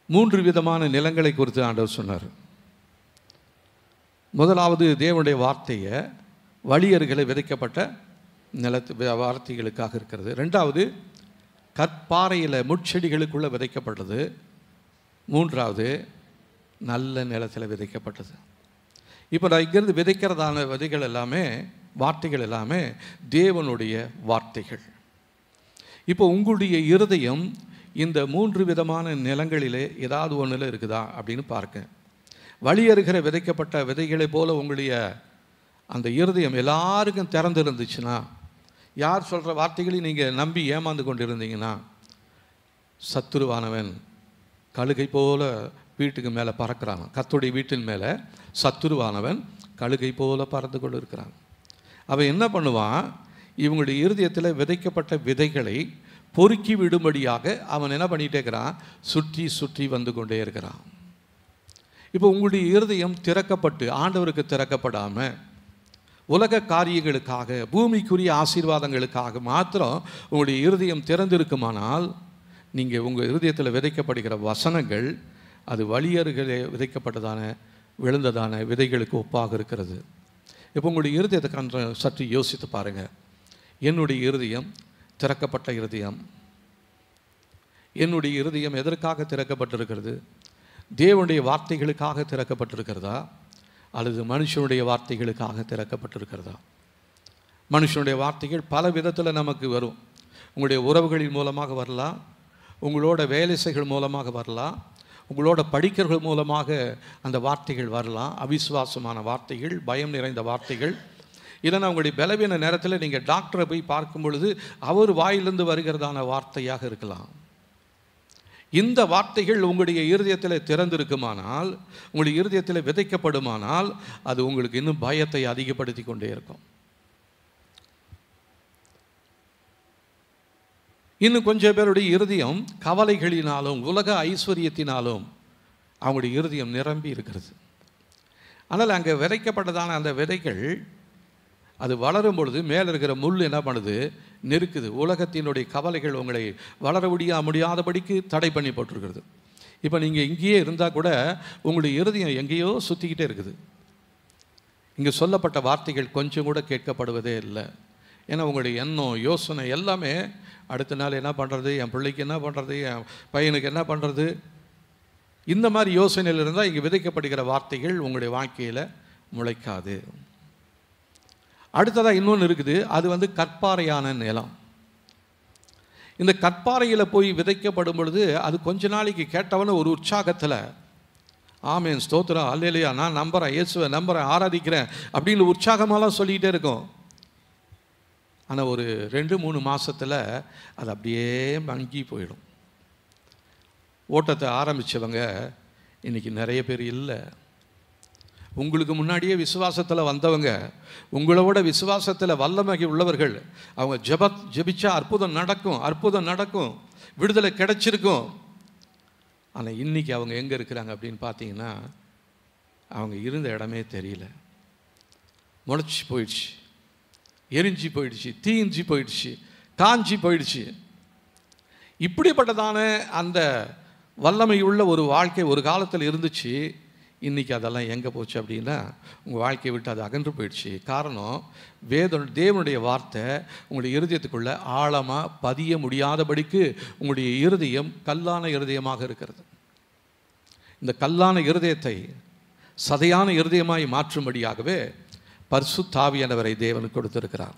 3 விதமான நிலங்களை குறித்து ஆண்டவர் சொன்னார். முதலாவது தேவனுடைய வார்த்தையை வழியருகளை விதைக்கப்பட்ட நிலத்து வார்த்தைகளுக்காக இருக்கிறது. 2வது கற்பாறையில் முட்செடிகளுக்குள்ளே விதைக்கப்பட்டது. 3வது நல்ல நிலத்தில் விதைக்கப்பட்டது. இப்போ நான் இங்கேருந்து விதைக்கிறதான விதைகள் எல்லாமே, வார்த்தைகள் எல்லாமே தேவனுடைய வார்த்தைகள். இப்போ உங்களுடைய இருதயம் இந்த 3 விதமான நிலங்களிலே ஏதாவது ஒன்றில் இருக்குதா அப்படின்னு பார்க்க. வழியருகிற விதைக்கப்பட்ட விதைகளை போல உங்களுடைய அந்த இருதயம் எல்லாருக்கும் திறந்து இருந்துச்சுன்னா, யார் சொல்கிற வார்த்தைகளையும் நீங்கள் நம்பி ஏமாந்து கொண்டு இருந்தீங்கன்னா, சத்துருவானவன் கழுகை போல வீட்டுக்கு மேலே பறக்கிறான். கர்த்தருடைய வீட்டின் மேலே சத்துருவானவன் கழுகை போல பறந்து கொண்டு இருக்கிறான். அவன் என்ன பண்ணுவான்? இவங்களுடைய இருதயத்தில் விதைக்கப்பட்ட விதைகளை பொறுக்கி விடும்படியாக அவன் என்ன பண்ணிகிட்டே இருக்கிறான்? சுற்றி சுற்றி வந்து கொண்டே இருக்கிறான். இப்போ உங்களுடைய இருதயம் திறக்கப்பட்டு, ஆண்டவருக்கு திறக்கப்படாமல் உலக காரியங்களுக்காக, பூமிக்குரிய ஆசீர்வாதங்களுக்காக மாத்திரம் உங்களுடைய இருதயம் திறந்திருக்குமானால், நீங்கள் உங்கள் இருதயத்தில் விதைக்கப்படுகிற வசனங்கள் அது வழியருகளே விதைக்கப்பட்டதான விழுந்ததான விதைகளுக்கு ஒப்பாக இருக்கிறது. இப்போ உங்களுடைய இருதயத்தை சற்று யோசித்து பாருங்கள். என்னுடைய இருதயம் திறக்கப்பட்ட இருதயம். என்னுடைய இருதயம் எதற்காக திறக்கப்பட்டிருக்கிறது? தேவனுடைய வார்த்தைகளுக்காக திறக்கப்பட்டிருக்கிறதா, அல்லது மனுஷனுடைய வார்த்தைகளுக்காக திறக்கப்பட்டிருக்கிறதா? மனுஷனுடைய வார்த்தைகள் பல விதத்தில் நமக்கு வரும். உங்களுடைய உறவுகளின் மூலமாக வரலாம், உங்களோட வேலை செய்கள் மூலமாக வரலாம், உங்களோட படிக்கிறவர்கள் மூலமாக அந்த வார்த்தைகள் வரலாம். அவிசுவாசமான வார்த்தைகள், பயம் நிறைந்த வார்த்தைகள். இல்லைன்னா உங்களுடைய பலவீன நேரத்தில் நீங்கள் டாக்டரை போய் பார்க்கும் பொழுது அவர் வாயிலிருந்து வருகிறதான வார்த்தையாக இருக்கலாம். இந்த வார்த்தைகள் உங்களுடைய இருதயத்தில் திறந்திருக்குமானால், உங்களுடைய இருதயத்தில் விதைக்கப்படுமானால், அது உங்களுக்கு இன்னும் பயத்தை அதிகப்படுத்தி கொண்டே இருக்கும். இன்னும் கொஞ்சம் பேருடைய இருதயம் கவலைகளினாலும் உலக ஐஸ்வர்யத்தினாலும் அவங்களுடைய இருதயம் நிரம்பி இருக்கிறது. ஆனால் அங்கே விதைக்கப்பட்டதான அந்த விதைகள் அது வளரும் பொழுது மேலே இருக்கிற முள் என்ன பண்ணுது, நெருக்குது. உலகத்தினுடைய கவலைகள் உங்களை வளர முடியாதபடிக்கு தடை பண்ணி போட்டிருக்கிறது. இப்போ நீங்கள் இங்கேயே இருந்தால் கூட உங்களுடைய இருதயம் எங்கேயோ சுற்றிக்கிட்டே இருக்குது. இங்கே சொல்லப்பட்ட வார்த்தைகள் கொஞ்சம் கூட கேட்கப்படுவதே இல்லை. ஏன்னா உங்களுடைய எண்ணம், யோசனை எல்லாமே அடுத்த நாள் என்ன பண்ணுறது, என் பிள்ளைக்கு என்ன பண்ணுறது, என் பையனுக்கு என்ன பண்ணுறது, இந்த மாதிரி யோசனையில் இருந்தால் இங்கே விதைக்கப்படுகிற வார்த்தைகள் உங்களுடைய வாழ்க்கையில் முளைக்காது. அடுத்ததாக இன்னொன்று இருக்குது, அது கற்பாறையான நிலம். இந்த கற்பாறையில் போய் விதைக்கப்படும் பொழுது அது கொஞ்ச நாளைக்கு கேட்டவன ஒரு உற்சாகத்தில், ஆமேன், ஸ்தோத்திரம், அல்லேலூயா, நான் நம்புகிறேன், இயேசுவை நம்புகிறேன், ஆராதிக்கிறேன் அப்படின்னு உற்சாகமாலாம் சொல்லிக்கிட்டே இருக்கும். ஆனால் ஒரு 2-3 மாதத்தில் அது அப்படியே மங்கி போயிடும். ஓட்டத்தை ஆரம்பித்தவங்க இன்றைக்கி நிறைய பேர் இல்லை. உங்களுக்கு முன்னாடியே விசுவாசத்தில் வந்தவங்க, உங்களோட விசுவாசத்தில் வல்லமை உள்ளவர்கள், அவங்க ஜெபிச்சா அற்புதம் நடக்கும், விடுதலை கிடைச்சிருக்கும். ஆனால் இன்றைக்கி அவங்க எங்கே இருக்கிறாங்க அப்படின்னு பார்த்தீங்கன்னா, அவங்க இருந்த இடமே தெரியல. முளைச்சி போயிடுச்சு, எரிஞ்சி போயிடுச்சு, தீஞ்சி போயிடுச்சு, காஞ்சி போயிடுச்சு. இப்படிப்பட்டதான அந்த வல்லமையுள்ள ஒரு வாழ்க்கை ஒரு காலத்தில் இருந்துச்சு. இன்றைக்கி அதெல்லாம் எங்கே போச்சு அப்படின்னா, உங்கள் வாழ்க்கையை விட்டு அது அகன்று போயிடுச்சு. காரணம், தேவனுடைய வார்த்தை உங்களுடைய இருதயத்துக்குள்ளே ஆழமாக பதிய முடியாதபடிக்கு உங்களுடைய இருதயம் கல்லான இருதயமாக இருக்கிறது. இந்த கல்லான இருதயத்தை சதையான இருதயமாய் மாற்றும்படியாகவே பரிசுத்த ஆவியானவரை தேவனுக்கு கொடுத்திருக்கிறார்.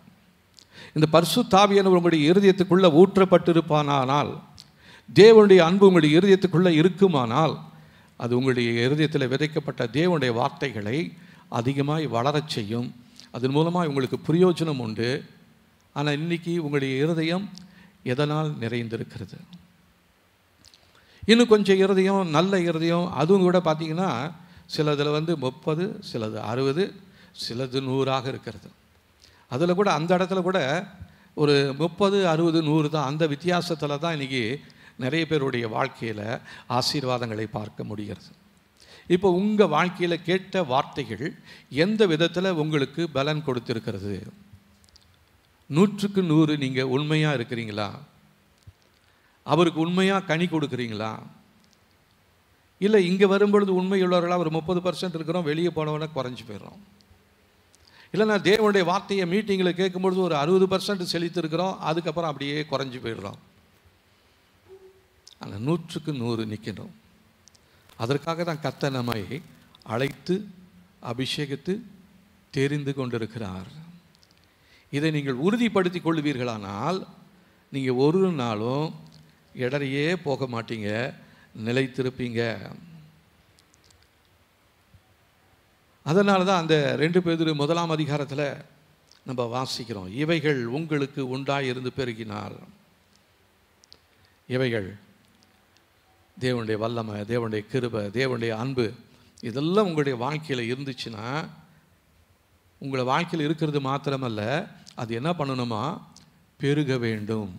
இந்த பரிசுத்த ஆவியானவர் உங்களுடைய இருதயத்துக்குள்ளே ஊற்றப்பட்டிருப்பானால், தேவனுடைய அன்பு உங்களுடைய இருதயத்துக்குள்ளே இருக்குமானால், அது உங்களுடைய இருதயத்தில் விதைக்கப்பட்ட தேவனுடைய வார்த்தைகளை அதிகமாய் வளரச் செய்யும். அதன் மூலமாக உங்களுக்கு பிரயோஜனம் உண்டு. ஆனால் இன்றைக்கி உங்களுடைய இருதயம் எதனால் நிறைந்திருக்கிறது? இன்னும் கொஞ்சம் இருதயம், நல்ல இருதயம், அதுவும் கூட பார்த்திங்கன்னா சிலதில் 30, சிலது 60, சிலது 100 இருக்கிறது. அதில் கூட அந்த இடத்துல கூட ஒரு 30, 60, 100 தான். அந்த வித்தியாசத்தில் தான் இன்றைக்கி நிறைய பேருடைய வாழ்க்கையில் ஆசீர்வாதங்களை பார்க்க முடிகிறது. இப்போ உங்கள் வாழ்க்கையில் கேட்ட வார்த்தைகள் எந்த விதத்தில் உங்களுக்கு பலன் கொடுத்திருக்கிறது? 100க்கு 100 நீங்கள் உண்மையாக இருக்கிறீங்களா? அவருக்கு உண்மையாக கனி கொடுக்குறீங்களா? இல்லை இங்கே வரும்பொழுது உண்மையுள்ளவர்களாக ஒரு 30% இருக்கிறோம், வெளியே போனவொன்னே குறைஞ்சி போயிடுறோம். இல்லைன்னா தேவனுடைய வார்த்தையை மீட்டிங்கில் கேட்கும்பொழுது ஒரு 60% செலுத்திருக்கிறோம், அதுக்கப்புறம் அப்படியே குறைஞ்சி போயிடுறோம். ஆனால் 100க்கு 100 நிற்கணும். அதற்காக தான் கர்த்தர் நம்மை அழைத்து அபிஷேகித்து தெரிந்து கொண்டிருக்கிறார். இதை நீங்கள் உறுதிப்படுத்தி கொள்வீர்களானால் நீங்கள் ஒரு நாளும் இடரையே போக மாட்டீங்க, நிலைத்திருப்பீங்க. அதனால தான் அந்த 2 பேதுரு 1ஆம் அதிகாரத்தில் நம்ம வாசிக்கிறோம், இவைகள் உங்களுக்கு உண்டாயிருந்து பெருகினால். இவைகள் தேவனுடைய வல்லமை, தேவனுடைய கிருபை, தேவனுடைய அன்பு, இதெல்லாம் உங்களுடைய வாழ்க்கையில் இருந்துச்சுன்னா, உங்களை வாழ்க்கையில் இருக்கிறது மாத்திரமல்ல, அது என்ன பண்ணணுமா, பெருக வேண்டும்.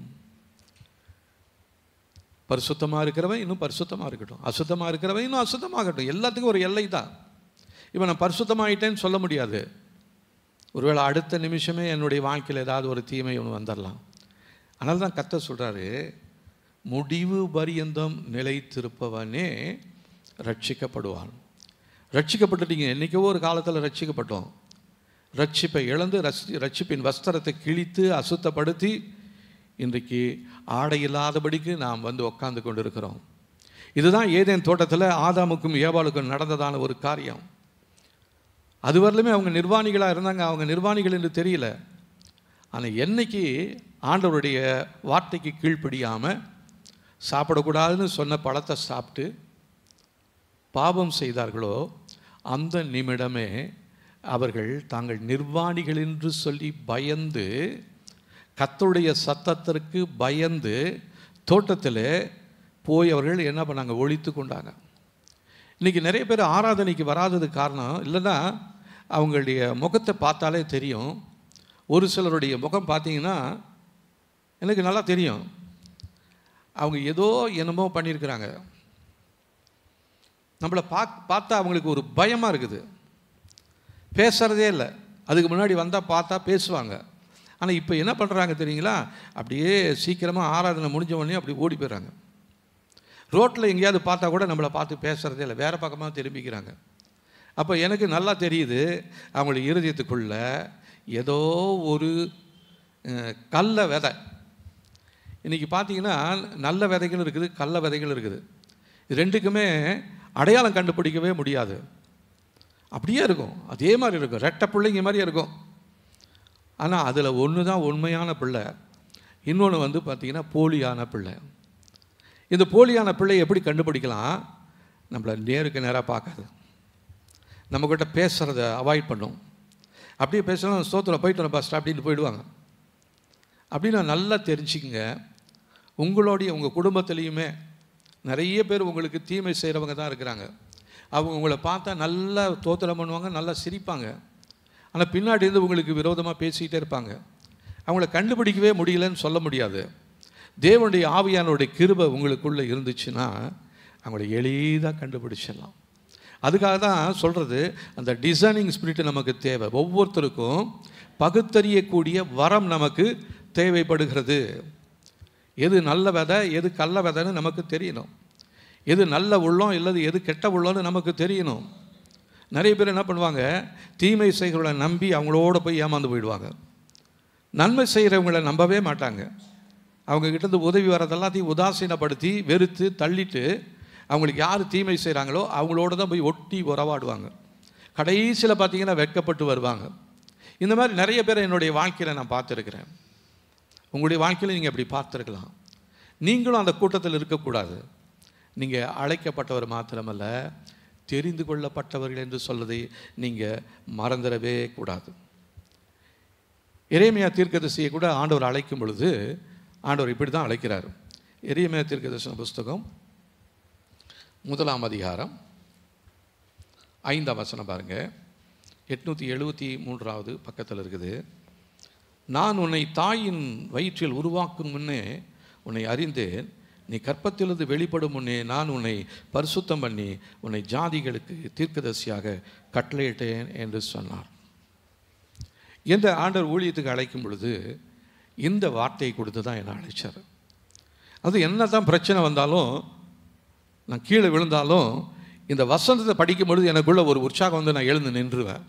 பரிசுத்தமாக இருக்கிறவன் இன்னும் பரிசுத்தமாக இருக்கட்டும், அசுத்தமாக இருக்கிறவன் இன்னும் அசுத்தமாகட்டும். எல்லாத்துக்கும் ஒரு எல்லை தான். இப்போ நான் பரிசுத்தமாகிட்டேன்னு சொல்ல முடியாது. ஒருவேளை அடுத்த நிமிஷமே என்னுடைய வாழ்க்கையில் ஏதாவது ஒரு தீமை ஒன்று வந்துடலாம். அதனால தான் கர்த்தர் சொல்கிறாரு, முடிவு பரியந்தம் நிலைத்திருப்பவனே ரட்சிக்கப்படுவான். ரட்சிக்கப்பட்டுட்டீங்க, என்றைக்கோ ஒரு காலத்தில் ரட்சிக்கப்பட்டோம். ரட்சிப்பை இழந்து ரட்சிப்பின் வஸ்திரத்தை கிழித்து அசுத்தப்படுத்தி இன்றைக்கு ஆடை இல்லாதபடிக்கு நாம் உட்கார்ந்து கொண்டு இருக்கிறோம். இதுதான் ஏதேன் தோட்டத்தில் ஆதாமுக்கும் ஏவாளுக்கும் நடந்ததான ஒரு காரியம். அதுவரையிலுமே அவங்க நிர்வாணிகளாக இருந்தாங்க, அவங்க நிர்வாணிகள் என்று தெரியல. ஆனால் என்னைக்கு ஆண்டவருடைய வார்த்தைக்கு கீழ்ப்படியாமல் சாப்பிடக்கூடாதுன்னு சொன்ன பழத்தை சாப்பிட்டு பாவம் செய்தார்களோ, அந்த நிமிடமே அவர்கள் தாங்கள் நிர்வாணிகள் என்று சொல்லி பயந்து, கர்த்தருடைய சத்தத்திற்கு பயந்து தோட்டத்தில் போய் அவர்கள் என்ன பண்ணாங்க, ஒழித்து கொண்டாங்க. இன்றைக்கி நிறைய பேர் ஆராதனைக்கு வராததுக்கு காரணம், இல்லைன்னா அவங்களுடைய முகத்தை பார்த்தாலே தெரியும். ஒரு சிலருடைய முகம் பார்த்தீங்கன்னா எனக்கு நல்லா தெரியும், அவங்க ஏதோ என்னமோ பண்ணியிருக்கிறாங்க. நம்மளை பார்த்தா அவங்களுக்கு ஒரு பயமாக இருக்குது. பேசுகிறதே இல்லை. அதுக்கு முன்னாடி வந்தால் பார்த்தா பேசுவாங்க. ஆனால் இப்போ என்ன பண்ணுறாங்க தெரியுங்களா? அப்படியே சீக்கிரமாக ஆராதனை முடிஞ்ச உடனே அப்படி ஓடி போயிடுறாங்க. ரோட்டில் எங்கேயாவது பார்த்தா கூட நம்மளை பார்த்து பேசுகிறதே இல்லை, வேறு பக்கமாக திரும்பிக்கிறாங்க. அப்போ எனக்கு நல்லா தெரியுது, அவங்களுடைய இருதயத்துக்குள்ள ஏதோ ஒரு கள்ள விதை. இன்றைக்கி பார்த்தீங்கன்னா நல்ல விதைகள் இருக்குது, கள்ள விதைகள் இருக்குது. இது ரெண்டுக்குமே அடையாளம் கண்டுபிடிக்கவே முடியாது. அப்படியே இருக்கும், அதே மாதிரி இருக்கும், ரெட்டை பிள்ளைங்க மாதிரியே இருக்கும். ஆனால் அதில் ஒன்று தான் உண்மையான பிள்ளை, இன்னொன்று வந்து பார்த்திங்கன்னா போலியான பிள்ளை. இந்த போலியான பிள்ளையை எப்படி கண்டுபிடிக்கலாம்? நம்மளை நேருக்கு நேராக பார்க்காது, நம்மக்கிட்ட பேசுகிறத அவாய்ட் பண்ணும். அப்படியே பேசலாம், ஸ்தோத்திரம் போயிட்டு வரேன் பாஸ்டர் அப்படின்னு போயிடுவாங்க. அப்படின்னு நல்லா தெரிஞ்சுக்கங்க, உங்கள் குடும்பத்துலேயுமே நிறைய பேர் உங்களுக்கு தீமை செய்கிறவங்க தான் இருக்கிறாங்க. அவங்க உங்களை பார்த்தா நல்லா தோத்திரம் பண்ணுவாங்க, நல்லா சிரிப்பாங்க. ஆனால் பின்னாடி இருந்து உங்களுக்கு விரோதமாக பேசிக்கிட்டே இருப்பாங்க. அவங்கள கண்டுபிடிக்கவே முடியலன்னு சொல்ல முடியாது. தேவனுடைய ஆவியானுடைய கிருபை உங்களுக்குள்ளே இருந்துச்சுன்னா அவங்கள எளிதாக கண்டுபிடிச்சிடலாம். அதுக்காக தான் சொல்கிறது, அந்த டிசைனிங் ஸ்பிரிட் நமக்கு தேவை. ஒவ்வொருத்தருக்கும் பகுத்தறியக்கூடிய வரம் நமக்கு தேவைப்படுகிறது. எது நல்ல விதை, எது கள்ள விதைன்னு நமக்கு தெரியணும். எது நல்ல உள்ளம் இல்லது எது கெட்ட உள்ளம்னு நமக்கு தெரியணும். நிறைய பேர் என்ன பண்ணுவாங்க, தீமை செய்கிறவங்களை நம்பி அவங்களோட போய் ஏமாந்து போயிடுவாங்க. நன்மை செய்கிறவங்களை நம்பவே மாட்டாங்க. அவங்கக்கிட்டேருந்து உதவி வரதெல்லாத்தையும் உதாசீனப்படுத்தி வெறுத்து தள்ளிட்டு அவங்களுக்கு யார் தீமை செய்கிறாங்களோ அவங்களோட தான் போய் ஒட்டி உறவாடுவாங்க. கடைசியில் பார்த்திங்கன்னா வெட்கப்பட்டு வருவாங்க. இந்த மாதிரி நிறைய பேர் என்னுடைய வாழ்க்கையில் நான் பார்த்துருக்கிறேன். உங்களுடைய வாழ்க்கையில் நீங்கள் அப்படி பார்த்துருக்கலாம். நீங்களும் அந்த கூட்டத்தில் இருக்கக்கூடாது. நீங்கள் அழைக்கப்பட்டவர் மாத்திரமல்ல, தெரிந்து கொள்ளப்பட்டவர்கள் என்று சொல்வதை நீங்கள் மறந்துடவே கூடாது. எரேமியா தீர்க்கதரிசியை கூட ஆண்டவர் அழைக்கும் பொழுது ஆண்டவர் இப்படி தான் அழைக்கிறார். எரேமியா தீர்க்கதரிசன புஸ்தகம் 1ஆம் அதிகாரம் 5ஆம் வசனம் பாருங்கள். 873வது பக்கத்தில் இருக்குது. நான் உன்னை தாயின் வயிற்றில் உருவாக்கும் முன்னே உன்னை அறிந்தேன், நீ கற்பத்திலிருந்து வெளிப்படும் முன்னே நான் உன்னை பரிசுத்தம் பண்ணி உன்னை ஜாதிகளுக்கு தீர்க்கதரிசியாக கட்டளையிட்டேன் என்று சொன்னார். என்ற ஆண்டவர் ஊழியத்துக்கு அழைக்கும் பொழுது இந்த வார்த்தையை கொடுத்து தான் என்னை அழைச்சார். அது என்ன தான் பிரச்சனை வந்தாலும், நான் கீழே விழுந்தாலும் இந்த வசனத்தை படிக்கும் பொழுது எனக்குள்ள ஒரு உற்சாகம் வந்து நான் எழுந்து நின்றுவேன்.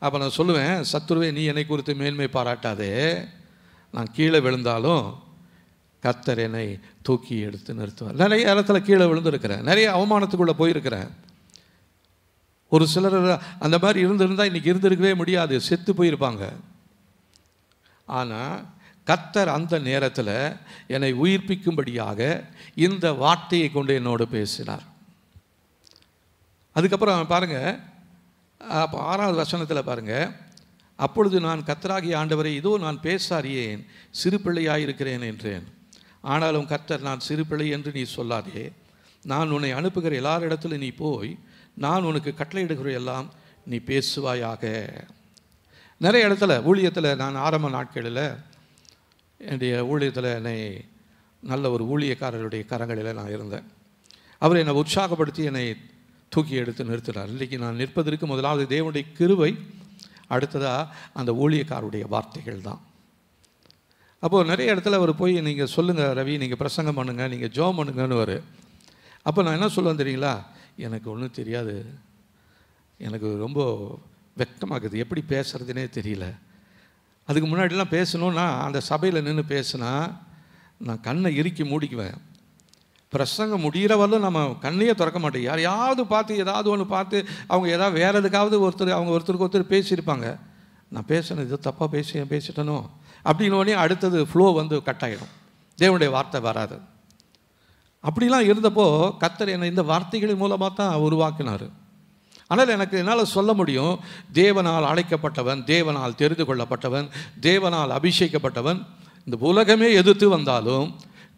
அப்போ நான் சொல்லுவேன், சத்துருவே நீ என்னை குறித்து மேன்மை பாராட்டாதே, நான் கீழே விழுந்தாலும் கர்த்தர் என்னை தூக்கி எடுத்து நிறுத்துவார். நிறைய இடத்துல கீழே விழுந்துருக்கிறேன், நிறைய அவமானத்துக்குள்ளே போயிருக்கிறேன். ஒரு சிலர் அந்த மாதிரி இருந்திருந்தால் இன்றைக்கி இருந்திருக்கவே முடியாது, செத்து போயிருப்பாங்க. ஆனால் கர்த்தர் அந்த நேரத்தில் என்னை உயிர்ப்பிக்கும்படியாக இந்த வார்த்தையை கொண்டு என்னோடு பேசினார். அதுக்கப்புறம் பாருங்கள், அப்போ 6வது வசனத்தில் பாருங்கள், அப்பொழுது நான் கர்த்தராகிய ஆண்டவரை இதோ நான் பேச அறியேன், சிறு பிள்ளையாயிருக்கிறேன் என்றேன். ஆனாலும் கர்த்தர், நான் சிறு பிள்ளை என்று நீ சொல்லாதே, நான் உன்னை அனுப்புகிற எல்லாரிடத்துல நீ போய் நான் உனக்கு கட்டளையிடுகிற எல்லாம் நீ பேசுவாயாக. நிறைய இடத்துல ஊழியத்தில் நான் ஆரம்ப நாட்களில் என்னுடைய ஊழியத்தில் என்னை நல்ல ஒரு ஊழியக்காரருடைய கரங்களில் நான் இருந்தேன். அவர் என்னை உற்சாகப்படுத்தி என்னை தூக்கி எடுத்து நிறுத்தினார். இன்றைக்கி நான் நிற்பதற்கு முதலாவது தேவனுடைய கிருபை, அடுத்ததாக அந்த ஊழியக்காரருடைய வார்த்தைகள் தான். அப்போது நிறைய இடத்துல அவர் போய் நீங்கள் சொல்லுங்கள் ரவி, நீங்கள் பிரசங்கம் பண்ணுங்கள், நீங்கள் ஜெபம் பண்ணுங்கன்னு வரு. அப்போ நான் என்ன சொல்லுவேன் தெரியுங்களா, எனக்கு ஒன்றும் தெரியாது, எனக்கு ரொம்ப வெட்கமாகுது, எப்படி பேசுகிறதுனே தெரியல. அதுக்கு முன்னாடிலாம் பேசணுன்னா அந்த சபையில் நின்று பேசுனா நான் கண்ணை இறுக்கி மூடிக்குவேன். பிரசங்கம் முடிகிறவரையும் நம்ம கண்ணையே திறக்க மாட்டோம். யாரையாவது பார்த்து ஏதாவது ஒன்று பார்த்து அவங்க ஏதாவது வேறு எதுக்காவது ஒருத்தருக்கு ஒருத்தர் பேசியிருப்பாங்க. நான் பேசினது இது தப்பாக பேசிட்டனோ அப்படின்னோடனே அடுத்தது ஃப்ளோ வந்து கட் ஆகிடும், தேவனுடைய வார்த்தை வராது. அப்படிலாம் இருந்தப்போ கர்த்தர் என்னை இந்த வார்த்தைகளின் மூலமாக தான் உருவாக்கினார். ஆனால் என்னால் சொல்ல முடியும், தேவனால் அழைக்கப்பட்டவன், தேவனால் தெரிந்து கொள்ளப்பட்டவன், தேவனால் அபிஷேகப்பட்டவன், இந்த உலகமே எதிர்த்து வந்தாலும்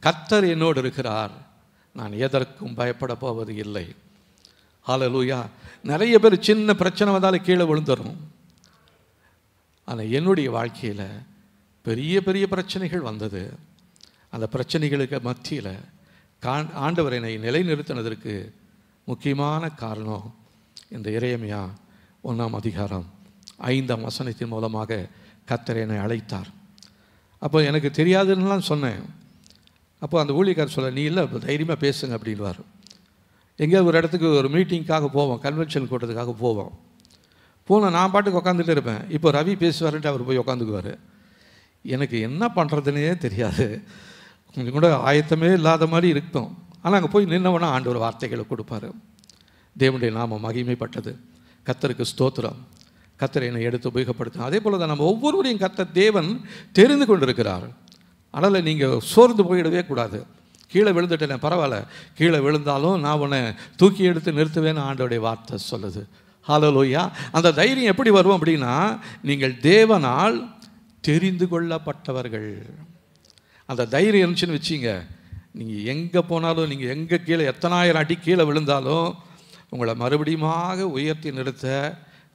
கர்த்தர் என்னோடு இருக்கிறார், நான் எதற்கும் பயப்பட போவது இல்லை. ஹல்லேலூயா. நிறைய பேர் சின்ன பிரச்சனை வந்தாலும் கீழே விழுந்துடும். ஆனால் என்னுடைய வாழ்க்கையில் பெரிய பெரிய பிரச்சனைகள் வந்தது. அந்த பிரச்சனைகளுக்கு மத்தியில் ஆண்டவர் என்னை நிலைநிறுத்தினதற்கு முக்கியமான காரணம் இந்த எரேமியா 1ஆம் அதிகாரம் 5ஆம் வசனத்தின் மூலமாக கர்த்தர் என்னை அழைத்தார். அப்போ எனக்கு தெரியாதுன்னுலாம் சொன்னேன். அப்போ அந்த ஊழியக்காரர் சொல்ல, நீ இல்லை தைரியமாக பேசுங்க அப்படின்வார். எங்கேயாவது ஒரு இடத்துக்கு ஒரு மீட்டிங்காக போவோம், கன்வென்ஷன் கூட்டத்துக்காக போவோம். போனால் நான் பாட்டுக்கு உட்காந்துட்டு இருப்பேன். இப்போ ரவி பேசுவார்ன்ட்டு அவர் போய் உட்காந்துக்குவார். எனக்கு என்ன பண்ணுறதுனே தெரியாது, கொஞ்சம் கூட ஆயத்தமே இல்லாத மாதிரி இருக்கும். ஆனால் அங்கே போய் நின்னவனா ஆண்டவர் வார்த்தைகளை கொடுப்பார். தேவனுடைய நாமம் மகிமைப்பட்டது. கர்த்தருக்கு ஸ்தோத்திரம். கர்த்தர் என்னை எடுத்து உபயோகப்படுத்தும். அதே போல் தான் நம்ம ஒவ்வொருவரையும் கர்த்தர் தேவன் தெரிந்து கொண்டிருக்கிறார். அதனால் நீங்கள் சோர்ந்து போயிடவே கூடாது. கீழே விழுந்துட்டேன், பரவாயில்ல, கீழே விழுந்தாலும் நான் உன்னை தூக்கி எடுத்து நிறுத்துவேன்னு ஆண்டவருடைய வார்த்தை சொல்லுது. ஹல்லேலூயா. அந்த தைரியம் எப்படி வரும் அப்படின்னா, நீங்கள் தேவனால் தெரிந்து கொள்ளப்பட்டவர்கள். அந்த தைரியம் இருந்துச்சுன்னு வச்சிங்க, நீங்கள் எங்கே போனாலும், நீங்கள் எங்கே கீழே எத்தனாயிரம் அடி கீழே விழுந்தாலும் உங்களை மறுபடியுமாக உயர்த்தி நிறுத்த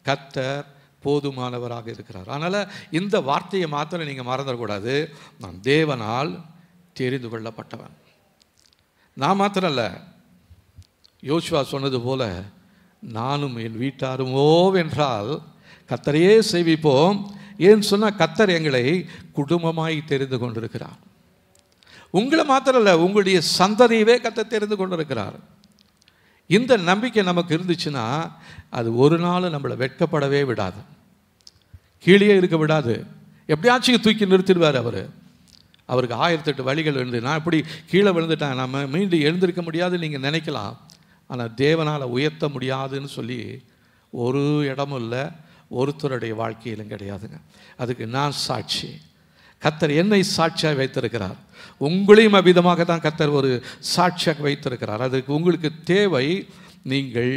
கர்த்தர் போதுமானவராக இருக்கிறார். அதனால் இந்த வார்த்தையை மாத்திரம் நீங்கள் மறந்துடக்கூடாது. நான் தேவனால் தெரிந்து கொள்ளப்பட்டவன். நான் மாத்திரம் இல்லை, யோசுவா சொன்னது போல நானும் என் வீட்டாருமோ என்றால் கர்த்தரையே சேவிப்போம். ஏன்னு சொன்னால் கர்த்தர் எங்களை குடும்பமாய் தெரிந்து கொண்டிருக்கிறார். உங்களை மாத்திரம் இல்லை, உங்களுடைய சந்ததியவே கர்த்தர் தெரிந்து கொண்டிருக்கிறார். இந்த நம்பிக்கை நமக்கு இருந்துச்சுன்னா அது ஒரு நாள் நம்மளை வெட்கப்படவே விடாது, கீழே இருக்க விடாது. எப்படியாச்சும் தூக்கி நிறுத்திடுவார் அவர். அவருக்கு 1008 வழிகள் இருந்து, நான் இப்படி கீழே விழுந்துட்டேன், நம்ம மீண்டும் எழுந்திருக்க முடியாதுன்னு நீங்கள் நினைக்கலாம். ஆனால் தேவனால் உயர்த்த முடியாதுன்னு சொல்லி ஒரு இடமும் இல்லை, ஒருத்தருடைய வாழ்க்கையிலும் கிடையாதுங்க. அதுக்கு நான் சாட்சி. கர்த்தர் என்னை சாட்சியாக வைத்திருக்கிறார். உங்களையும் அவ்விதமாக தான் கர்த்தர் ஒரு சாட்சியாக வைத்திருக்கிறார். அதுக்கு உங்களுக்கு தேவை, நீங்கள்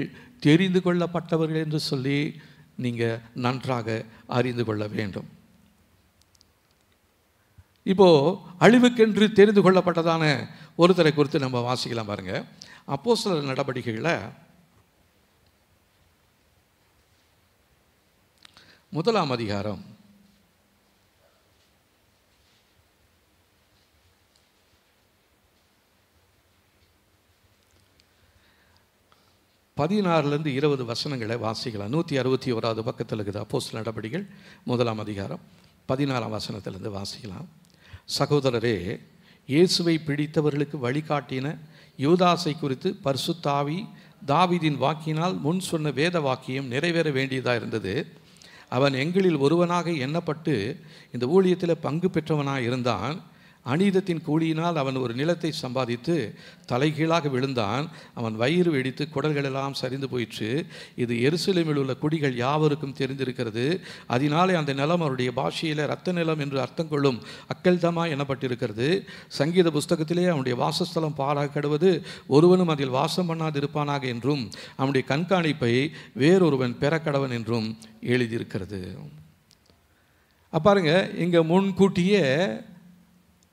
தெரிந்து கொள்ளப்பட்டவர்கள் என்று சொல்லி நீங்கள் நன்றாக அறிந்து கொள்ள வேண்டும். இப்போது அழிவுக்கென்று தெரிந்து கொள்ளப்பட்டதான ஒருத்தரை குறித்து நம்ம வாசிக்கலாம் பாருங்க. அப்போஸ்தலர் நடவடிக்கைகளில் 1ஆம் அதிகாரம் 16 20 வசனங்களை வாசிக்கலாம். 161வது பக்கத்தில் இருக்குது அப்போஸ்தலர் நடவடிக்கைகள் 1ஆம் அதிகாரம் 14ஆம் வசனத்திலிருந்து வாசிக்கலாம். சகோதரரே, இயேசுவை பிடித்தவர்களுக்கு வழிகாட்டின யூதாசை குறித்து பரிசுத்த ஆவி தாவீதின் வாக்கினால் முன் சொன்ன வேத வாக்கியம் நிறைவேற வேண்டியதாக இருந்தது. அவன் எங்களில் ஒருவனாக எண்ணப்பட்டு இந்த ஊழியத்தில் பங்கு பெற்றவனாக இருந்தான். அநீதத்தின் கூலியினால் அவன் ஒரு நிலத்தை சம்பாதித்து தலைகீழாக விழுந்தான். அவன் வயிறு வெடித்து குடல்களெல்லாம் சரிந்து போயிற்று. இது எருசலேமில் உள்ள குடிகள் யாவருக்கும் தெரிந்திருக்கிறது. அதனாலே அந்த நிலம் அவருடைய பாஷையில் இரத்த நிலம் என்று அர்த்தம் கொள்ளும் அக்கல்தமா எனப்பட்டிருக்கிறது. சங்கீத புஸ்தகத்திலே அவனுடைய வாசஸ்தலம் பாழாக்கடுவது, ஒருவனும் அதில் வாசம் பண்ணாதிருப்பானாக என்றும் அவனுடைய கண்காணிப்பை வேறொருவன் பெறக்கடவன் என்றும் எழுதியிருக்கிறது. பாருங்க, இங்கே முன்கூட்டியே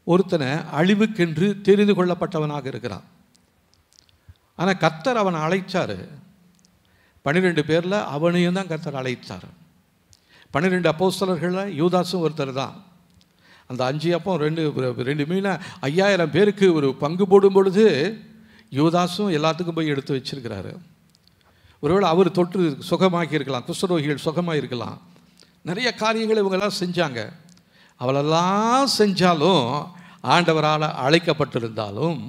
ஒருத்தனை அழிவுக்கென்று தெரிந்து கொள்ளப்பட்டவனாக இருக்கிறான். ஆனால் கர்த்தர் அவனை அழைச்சார். 12 பேரில் அவனையும் தான் கர்த்தர் அழைத்தார். 12 அப்போஸ்தலர்களில் யூதாசும் ஒருத்தர் தான். அந்த 5 அப்பம் 2 மீனை 5000 பேருக்கு ஒரு பங்கு போடும் பொழுது யூதாசும் எல்லாத்துக்கும் போய் எடுத்து வச்சிருக்கிறாரு. ஒருவேளை அவர் தொற்று சுகமாக்கி இருக்கலாம், குஷ்டரோகிகள் சுகமாக இருக்கலாம், நிறைய காரியங்களை இவங்கெல்லாம் செஞ்சாங்க. அவளெல்லாம் செஞ்சாலும், ஆண்டவரால் அழைக்கப்பட்டிருந்தாலும்,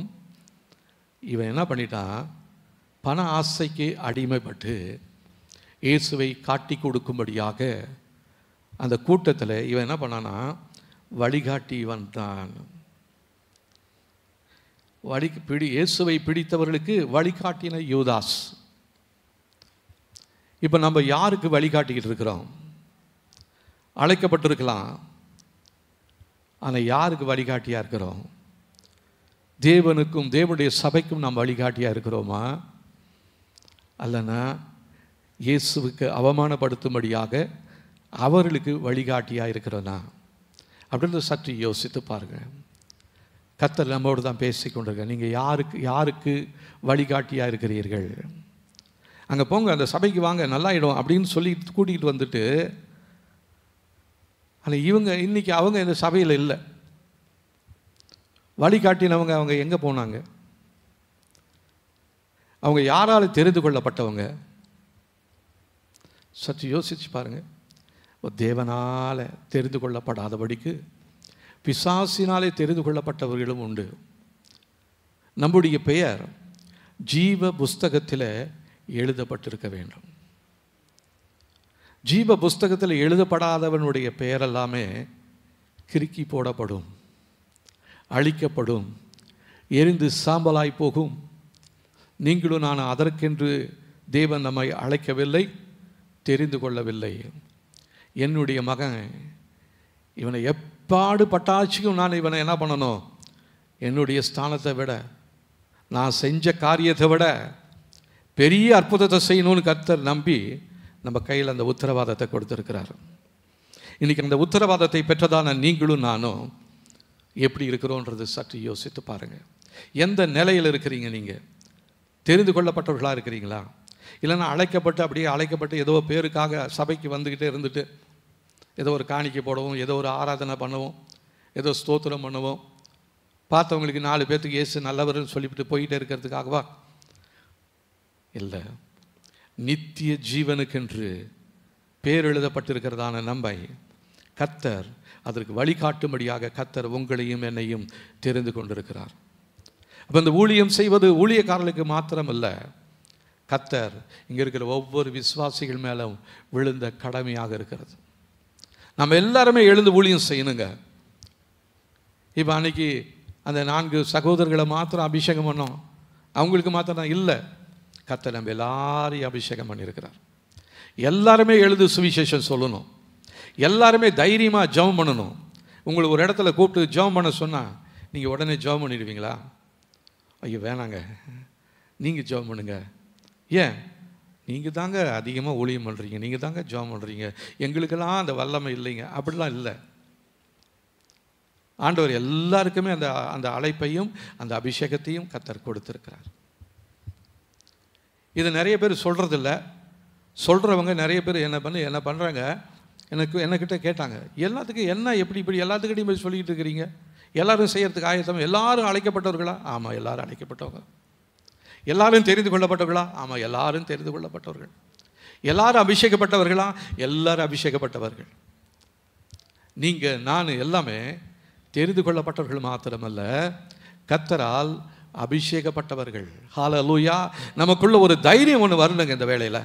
இவன் என்ன பண்ணிட்டான், பண ஆசைக்கு அடிமைப்பட்டு இயேசுவை காட்டி கொடுக்கும்படியாக அந்த கூட்டத்தில் இவன் என்ன பண்ணானா, வழிகாட்டி வந்தான். இயேசுவை பிடித்தவர்களுக்கு வழிகாட்டின யூதாஸ். இப்போ நம்ம யாருக்கு வழிகாட்டிக்கிட்டு இருக்கிறோம்? அழைக்கப்பட்டிருக்கலாம், ஆனால் யாருக்கு வழிகாட்டியாக இருக்கிறோம்? தேவனுக்கும் தேவனுடைய சபைக்கும் நாம் வழிகாட்டியாக இருக்கிறோமா? அல்லனா இயேசுவுக்கு அவமானப்படுத்தும்படியாக அவர்களுக்கு வழிகாட்டியாக இருக்கிறோன்னா அப்படின்னு சற்று யோசித்து பாருங்கள். கர்த்தர் நம்மோடு தான் பேசிக்கொண்டிருக்க. நீங்கள் யாருக்கு வழிகாட்டியாக இருக்கிறீர்கள்? அங்கே போங்க, அந்த சபைக்கு வாங்க, நல்லாயிடும் அப்படின்னு சொல்லி கூட்டிகிட்டு வந்துட்டு, ஆனால் இவங்க இன்றைக்கி அவங்க இந்த சபையில் இல்லை. வழிகாட்டினவங்க அவங்க எங்கே போனாங்க? அவங்க யாரால் தெரிந்து கொள்ளப்பட்டவங்க? சற்று யோசிச்சு பாருங்கள். தேவனால் தெரிந்து கொள்ளப்படாதபடிக்கு பிசாசினாலே தெரிந்து கொள்ளப்பட்டவர்களும் உண்டு. நம்முடைய பெயர் ஜீவ புஸ்தகத்தில் எழுதப்பட்டிருக்க வேண்டும். ஜீவ புஸ்தகத்தில் எழுதப்படாதவனுடைய பெயர் எல்லாமே கிறுக்கி போடப்படும், அழிக்கப்படும், எரிந்து சாம்பலாய் போகும். நீங்களும் நான் அதற்கென்று தேவன் நம்மை அழைக்கவில்லை, தெரிந்து கொள்ளவில்லை. என்னுடைய மகன் இவனை எப்பாடு பட்டாச்சுக்கும் நான் இவனை என்ன பண்ணணும், என்னுடைய ஸ்தானத்தை விட, நான் செஞ்ச காரியத்தை விட பெரிய அற்புதத்தை செய்யணும்னு கர்த்தர் நம்பி நம்ம கையில் அந்த உத்தரவாதத்தை கொடுத்துருக்கிறார். இன்றைக்கி அந்த உத்தரவாதத்தை பெற்றதான நீங்களும் நானும் எப்படி இருக்கிறோன்றது சற்று யோசித்து பாருங்கள். எந்த நிலையில் இருக்கிறீங்க? நீங்கள் தெரிந்து கொள்ளப்பட்டவர்களாக இருக்கிறீங்களா? இல்லைன்னா அழைக்கப்பட்டு ஏதோ பேருக்காக சபைக்கு வந்துக்கிட்டே இருந்துட்டு ஏதோ ஒரு காணிக்கை போடவும், ஏதோ ஒரு ஆராதனை பண்ணவும், ஏதோ ஸ்தோத்திரம் பண்ணவும், பார்த்தவங்களுக்கு 4 பேர்த்துக்கு இயேசு நல்லவர்னு சொல்லிவிட்டு போயிட்டே இருக்கிறதுக்காகவா? இல்லை, நித்திய ஜீவனுக்கென்று பேர் எழுதப்பட்டிருக்கிறதான நம்மை கர்த்தர் அதற்கு வழிகாட்டும்படியாக கர்த்தர் உங்களையும் என்னையும் தெரிந்து கொண்டிருக்கிறார். அப்போ இந்த ஊழியம் செய்வது ஊழியக்காரர்களுக்கு மாத்திரமல்ல, கர்த்தர் இங்கே இருக்கிற ஒவ்வொரு விசுவாசிகள் மேலும் விழுந்த கடமையாக இருக்கிறது. நம்ம எல்லாருமே எழுந்து ஊழியம் செய்யணுங்க. இப்போ அன்னைக்கு அந்த 4 சகோதரர்களை மாத்திரம் அபிஷேகம் பண்ணோம், அவங்களுக்கு மாத்திரம் இல்லை, கர்த்தர் நம்ம எல்லாரையும் அபிஷேகம் பண்ணியிருக்கிறார். எல்லாருமே எழுந்து சுவிசேஷம் சொல்லணும், எல்லாருமே தைரியமாக ஜெபம் பண்ணணும். உங்களுக்கு ஒரு இடத்துல கூப்பிட்டு ஜெபம் பண்ண சொன்னால் நீங்கள் உடனே ஜெபம் பண்ணிடுவீங்களா? ஐயோ வேணாங்க, நீங்கள் ஜெபம் பண்ணுங்க. ஏன்? நீங்கள் தாங்க அதிகமாக ஊழியம் பண்ணுறீங்க, நீங்கள் தாங்க ஜெபம் பண்ணுறீங்க, எங்களுக்கெல்லாம் அந்த வல்லமை இல்லைங்க. அப்படிலாம் இல்லை. ஆண்டவர் எல்லாருக்குமே அந்த அந்த அழைப்பையும் அந்த அபிஷேகத்தையும் கர்த்தர் கொடுத்துருக்கிறார். இது நிறைய பேர் சொல்கிறதில்ல. சொல்கிறவங்க நிறைய பேர் என்ன பண்ணுறாங்க, என்னக்கிட்ட கேட்டாங்க, எல்லாத்துக்கும் என்ன இப்படி எல்லாத்துக்கிட்டையும் போய் சொல்லிக்கிட்டு இருக்கிறீங்க, எல்லோரும் செய்கிறதுக்கு ஆயத்தம், எல்லாரும் அழைக்கப்பட்டவர்களா? ஆமாம், எல்லாரும் அழைக்கப்பட்டவங்க. எல்லாரும் தெரிந்து கொள்ளப்பட்டவர்களா? ஆமாம், எல்லாரும் தெரிந்து கொள்ளப்பட்டவர்கள். எல்லாரும் அபிஷேகப்பட்டவர்களா? எல்லாரும் அபிஷேகப்பட்டவர்கள். நீங்கள் நான் எல்லாமே தெரிந்து கொள்ளப்பட்டவர்கள் மாத்திரமல்ல, கர்த்தரால் அபிஷேகப்பட்டவர்கள். ஹல்லேலூயா. நமக்குள்ள ஒரு தைரியம் ஒன்று வரணுங்க. இந்த வேளையில்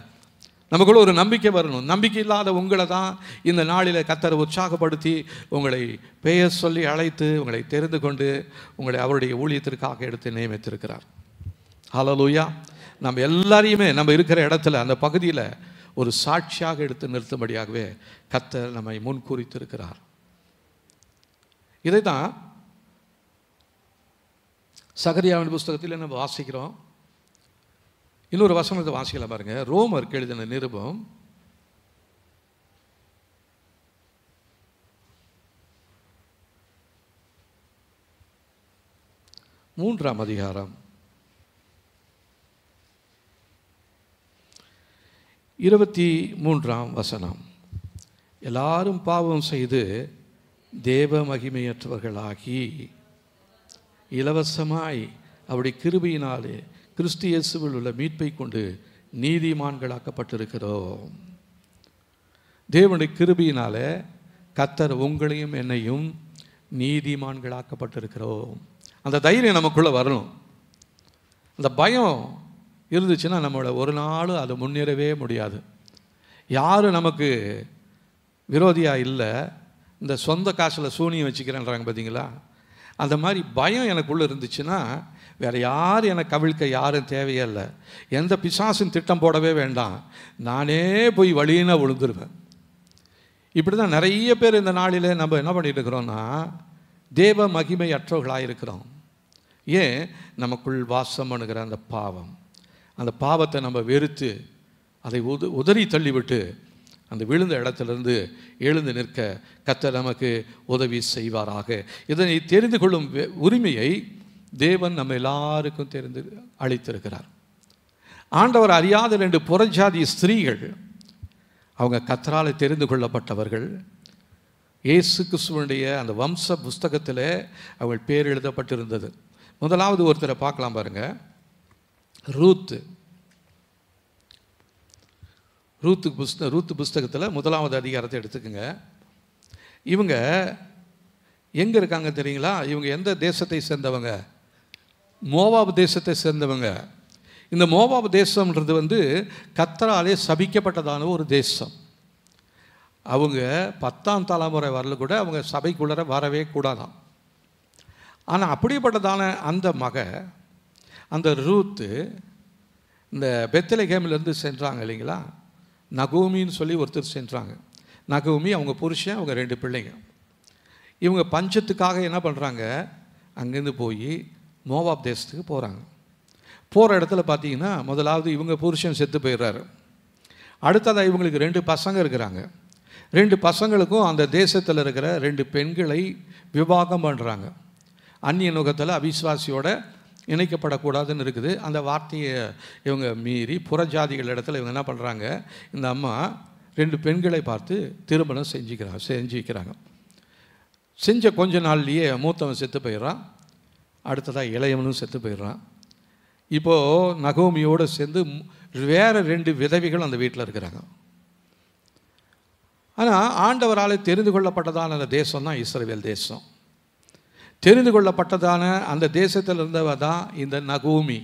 நமக்குள்ள ஒரு நம்பிக்கை வரணும். நம்பிக்கை இல்லாத உங்களை தான் இந்த நாளில் கர்த்தர் உற்சாகப்படுத்தி உங்களை பெயர் சொல்லி அழைத்து உங்களை தெரிந்து கொண்டு உங்களை அவருடைய ஊழியத்திற்காக எடுத்து நியமித்திருக்கிறார். ஹல்லேலூயா. நம்ம எல்லாரையுமே நம்ம இருக்கிற இடத்துல அந்த பகுதியில் ஒரு சாட்சியாக எடுத்து நிறுத்தும்படியாகவே கர்த்தர் நம்மை முன்குறித்திருக்கிறார். இதை தான் சகரியாவின் புஸ்தகத்தில் நம்ம வாசிக்கிறோம். இன்னொரு வசனத்தை வாசிக்கலாம் பாருங்க. ரோமருக்கு எழுதின நிருபம் 3ஆம் அதிகாரம் 23ஆம் வசனம். எல்லாரும் பாவம் செய்து தேவ மகிமையற்றவர்களாகி இலவசமாய் அவருடைய கிருபையினாலே கிறிஸ்து இயேசுவில் உள்ள மீட்பை கொண்டு நீதிமான்களாக்கப்பட்டிருக்கிறோம். தேவனுடைய கிருபையினாலே கர்த்தர் உங்களையும் என்னையும் நீதிமான்களாக்கப்பட்டிருக்கிறோம். அந்த தைரியம் நமக்குள்ளே வரணும். அந்த பயம் இருந்துச்சுன்னா நம்மளோட ஒரு நாளும் அது முன்னேறவே முடியாது. யாரும் நமக்கு விரோதியாக இல்லை. இந்த சொந்த காசில் சூனியம் வச்சுக்கிறேன்றாங்க பார்த்தீங்களா? அந்த மாதிரி பயம் எனக்குள்ளே இருந்துச்சுன்னா வேறு யார் எனக்கு கவிழ்க்க யாரும் தேவையே இல்லை. எந்த பிசாசும் திட்டம் போடவே வேண்டாம், நானே போய் வழியினா விழுந்துருவேன். இப்படி தான் நிறைய பேர் இந்த நாளில் நம்ம என்ன பண்ணிட்டு இருக்கிறோன்னா தேவ மகிமை அற்றவர்களாக இருக்கிறோம். ஏன்? நமக்குள் வாசம் பண்ணுகிற அந்த பாவம், அந்த பாவத்தை நம்ம வெறுத்து அதை உதறி தள்ளிவிட்டு அந்த விழுந்த இடத்திலிருந்து எழுந்து நிற்க கர்த்தர் நமக்கு உதவி செய்வாராக. இதனை தெரிந்து கொள்ளும் உரிமையை தேவன் நம்ம எல்லாருக்கும் தெரிந்து அளித்திருக்கிறார். ஆண்டவர் அறியாத 2 புறஜாதி ஸ்திரீகள், அவங்க கர்த்தரால் தெரிந்து கொள்ளப்பட்டவர்கள். இயேசு கிறிஸ்துவனுடைய அந்த வம்ச புஸ்தகத்தில் அவள் பேர் எழுதப்பட்டிருந்தது. முதலாவது ஒருத்தரை பார்க்கலாம் பாருங்க. ரூத்து புஸ்தகத்தில் 1வது அதிகாரத்தை எடுத்துக்கோங்க. இவங்க எங்கே இருக்காங்க தெரியுங்களா? இவங்க எந்த தேசத்தை சேர்ந்தவங்க? மோவாபு தேசத்தை சேர்ந்தவங்க. இந்த மோவாபு தேசம்ன்றது கர்த்தராலே சபிக்கப்பட்டதான ஒரு தேசம். அவங்க 10ஆம் தலைமுறை வரல கூட அவங்க சபைக்குள்ளே வரவே கூடாதான். ஆனால் அப்படிப்பட்டதான அந்த அந்த ரூத்து இந்த பெத்லெகேமிலேருந்து சென்றாங்க இல்லைங்களா? நகோமின்னு சொல்லி ஒருத்தர் சென்றாங்க. நகோமி, அவங்க புருஷன், அவங்க 2 பிள்ளைங்க. இவங்க பஞ்சத்துக்காக என்ன பண்ணுறாங்க, அங்கேருந்து போய் மோவாப் தேசத்துக்கு போகிறாங்க. போகிற இடத்துல பார்த்தீங்கன்னா, முதலாவது இவங்க புருஷன் செத்து போயிடுறாரு. அடுத்ததாக இவங்களுக்கு 2 பசங்க இருக்கிறாங்க. 2 பசங்களுக்கும் அந்த தேசத்தில் இருக்கிற 2 பெண்களை விவாகம் பண்ணுறாங்க. அந்நிய நுகத்தில் அவிஸ்வாசியோட இணைக்கப்படக்கூடாதுன்னு இருக்குது. அந்த வார்த்தையை இவங்க மீறி புறஜாதிகள் இடத்துல இவங்க என்ன பண்ணுறாங்க, இந்த அம்மா 2 பெண்களை பார்த்து திருமணம் செஞ்சுக்கிறாங்க. செஞ்ச கொஞ்ச நாள்லேயே மூத்தவன் செத்து போயிடுறான். அடுத்ததாக இளையவனும் செத்து போயிடுறான். இப்போது நகோமியோடு சேர்ந்து வேறு 2 விதவைகள் அந்த வீட்டில் இருக்கிறாங்க. ஆனால் ஆண்டவரால் தெரிந்து கொள்ளப்பட்டதான அந்த தேசம் தான் இஸ்ரவேல் தேசம். தெரிந்து கொள்ளப்பட்டதான அந்த தேசத்தில் இருந்தவ தான் இந்த நகோமி.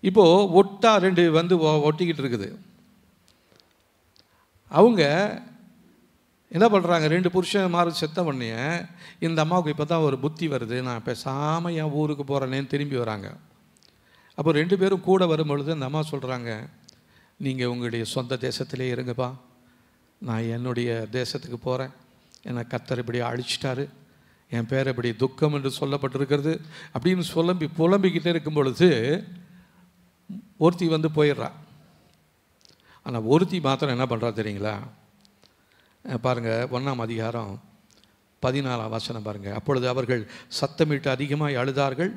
இப்போது ஒட்டா 2 ஒட்டிக்கிட்டு இருக்குது. அவங்க என்ன பண்ணுறாங்க, 2 புருஷன்மார் செத்த பண்ணி இந்த அம்மாவுக்கு இப்போ தான் ஒரு புத்தி வருது, நான் பேசாமல் என் ஊருக்கு போகிறேனேன்னு திரும்பி வராங்க. அப்போ 2 பேரும் கூட வரும்பொழுது அந்த அம்மா சொல்கிறாங்க, நீங்கள் உங்களுடைய சொந்த தேசத்திலே இருங்கப்பா, நான் என்னுடைய தேசத்துக்கு போகிறேன், என்னை கர்த்தர் இப்படி அழிச்சிட்டாரு, என் பேர் இப்படி துக்கம் என்று சொல்லப்பட்டிருக்கிறது அப்படின்னு புலம்பிக்கிட்டே இருக்கும் பொழுது ஒருத்தி போயிடுறா. ஆனால் ஒருத்தி மாத்திரம் என்ன பண்ணுறா தெரியுங்களா? பாருங்கள், 1ஆம் அதிகாரம் 14ஆம் வசனம் பாருங்கள். அப்பொழுது அவர்கள் சத்தமிட்டு அதிகமாய் அழுதார்கள்.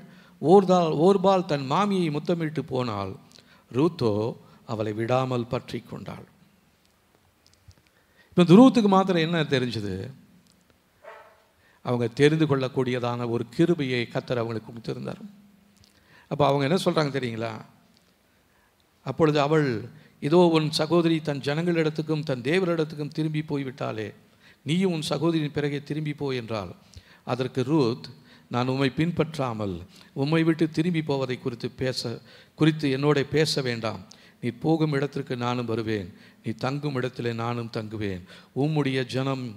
ஓர்பால் தன் மாமியை முத்தமிட்டு போனால் ரூத்தோ அவளை விடாமல் பற்றி கொண்டாள். இப்போ ரூத்துக்கு மாத்திரம் என்ன தெரிஞ்சது? அவங்க தெரிந்து கொள்ளக்கூடியதான ஒரு கிருபையை கர்த்தர் அவங்களுக்கு கொடுத்திருந்தார். அப்போ அவங்க என்ன சொல்கிறாங்க தெரியுங்களா? அப்பொழுது அவள், இதோ உன் சகோதரி தன் ஜனங்களிடத்துக்கும் தன் தேவரிடத்துக்கும் திரும்பி போய்விட்டாலே, நீயும் உன் சகோதரியின் பிறகே திரும்பி போய் என்றால், அதற்கு ரூத், நான் உம்மை பின்பற்றாமல் உம்மை விட்டு திரும்பி போவதை குறித்து என்னோட பேச வேண்டாம். நீ போகும் இடத்திற்கு நானும் வருவேன், நீ தங்கும் இடத்திலே நானும் தங்குவேன். உம்முடைய ஜனம்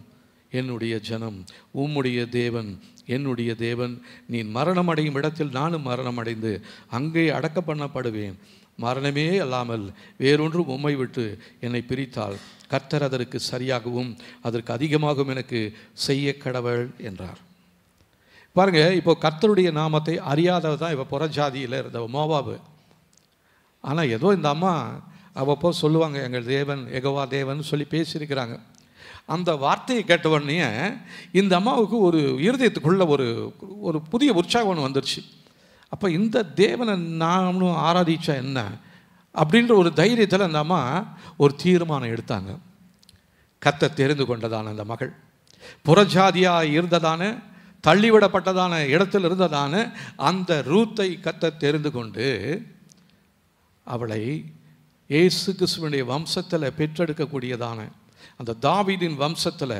என்னுடைய ஜனம், உம்முடைய தேவன் என்னுடைய தேவன். நீ மரணமடையும் இடத்தில் நானும் மரணமடைந்து அங்கே அடக்க பண்ணப்படுவேன். மரணமே அல்லாமல் வேறொன்றும் உம்மை விட்டு என்னை பிரித்தால் கர்த்தர் அதற்கு சரியாகவும் அதற்கு அதிகமாகவும் எனக்கு செய்ய கடவுள் என்றார். பாருங்கள், இப்போ கர்த்தருடைய நாமத்தை அறியாதவ தான் இப்போ புறஜாதியில் இருந்த மோவாபு. ஆனால் ஏதோ இந்த அம்மா அவ்வப்போ சொல்லுவாங்க, எங்கள் தேவன் யெகோவா தேவன் சொல்லி பேசியிருக்கிறாங்க. அந்த வார்த்தையை கேட்டவுடனே இந்த அம்மாவுக்கு ஒரு இருதயத்துக்குள்ள ஒரு புதிய உற்சாகம் ஒன்று வந்துருச்சு. அப்போ இந்த தேவனை நானும் ஆராதிச்சா என்ன அப்படின்ற ஒரு தைரியத்தில் அந்த அம்மா ஒரு தீர்மானம் எடுத்தாங்க. கர்த்தர் தெரிந்து கொண்டதான அந்த மகள், புறஜாதியாக இருந்ததான தள்ளிவிடப்பட்டதான இடத்தில் இருந்ததான அந்த ரூத்தை கர்த்தர் தெரிந்து கொண்டு அவளை இயேசு கிறிஸ்துவினுடைய வம்சத்தில் பெற்றெடுக்கக்கூடியதான அந்த தாவீதின் வம்சத்தில்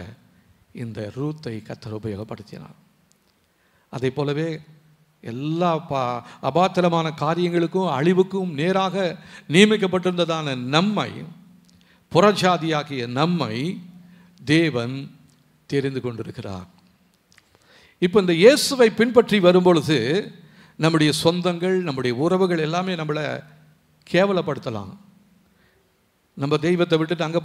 இந்த ரூத்தை கர்த்தர் உபயோகப்படுத்தினார். அதே போலவே எல்லா அபாத்திரமான காரியங்களுக்கும் அழிவுக்கும் நேராக நியமிக்கப்பட்டிருந்ததான நம்மை, புறஜாதியாகிய நம்மை தேவன் தெரிந்து கொண்டிருக்கிறார். இப்போ இந்த இயேசுவை பின்பற்றி வரும்பொழுது நம்முடைய சொந்தங்கள், நம்முடைய உறவுகள் எல்லாமே நம்மளை கேவலப்படுத்தலாம். நம்ம தெய்வத்தை விட்டுட்டு அங்கே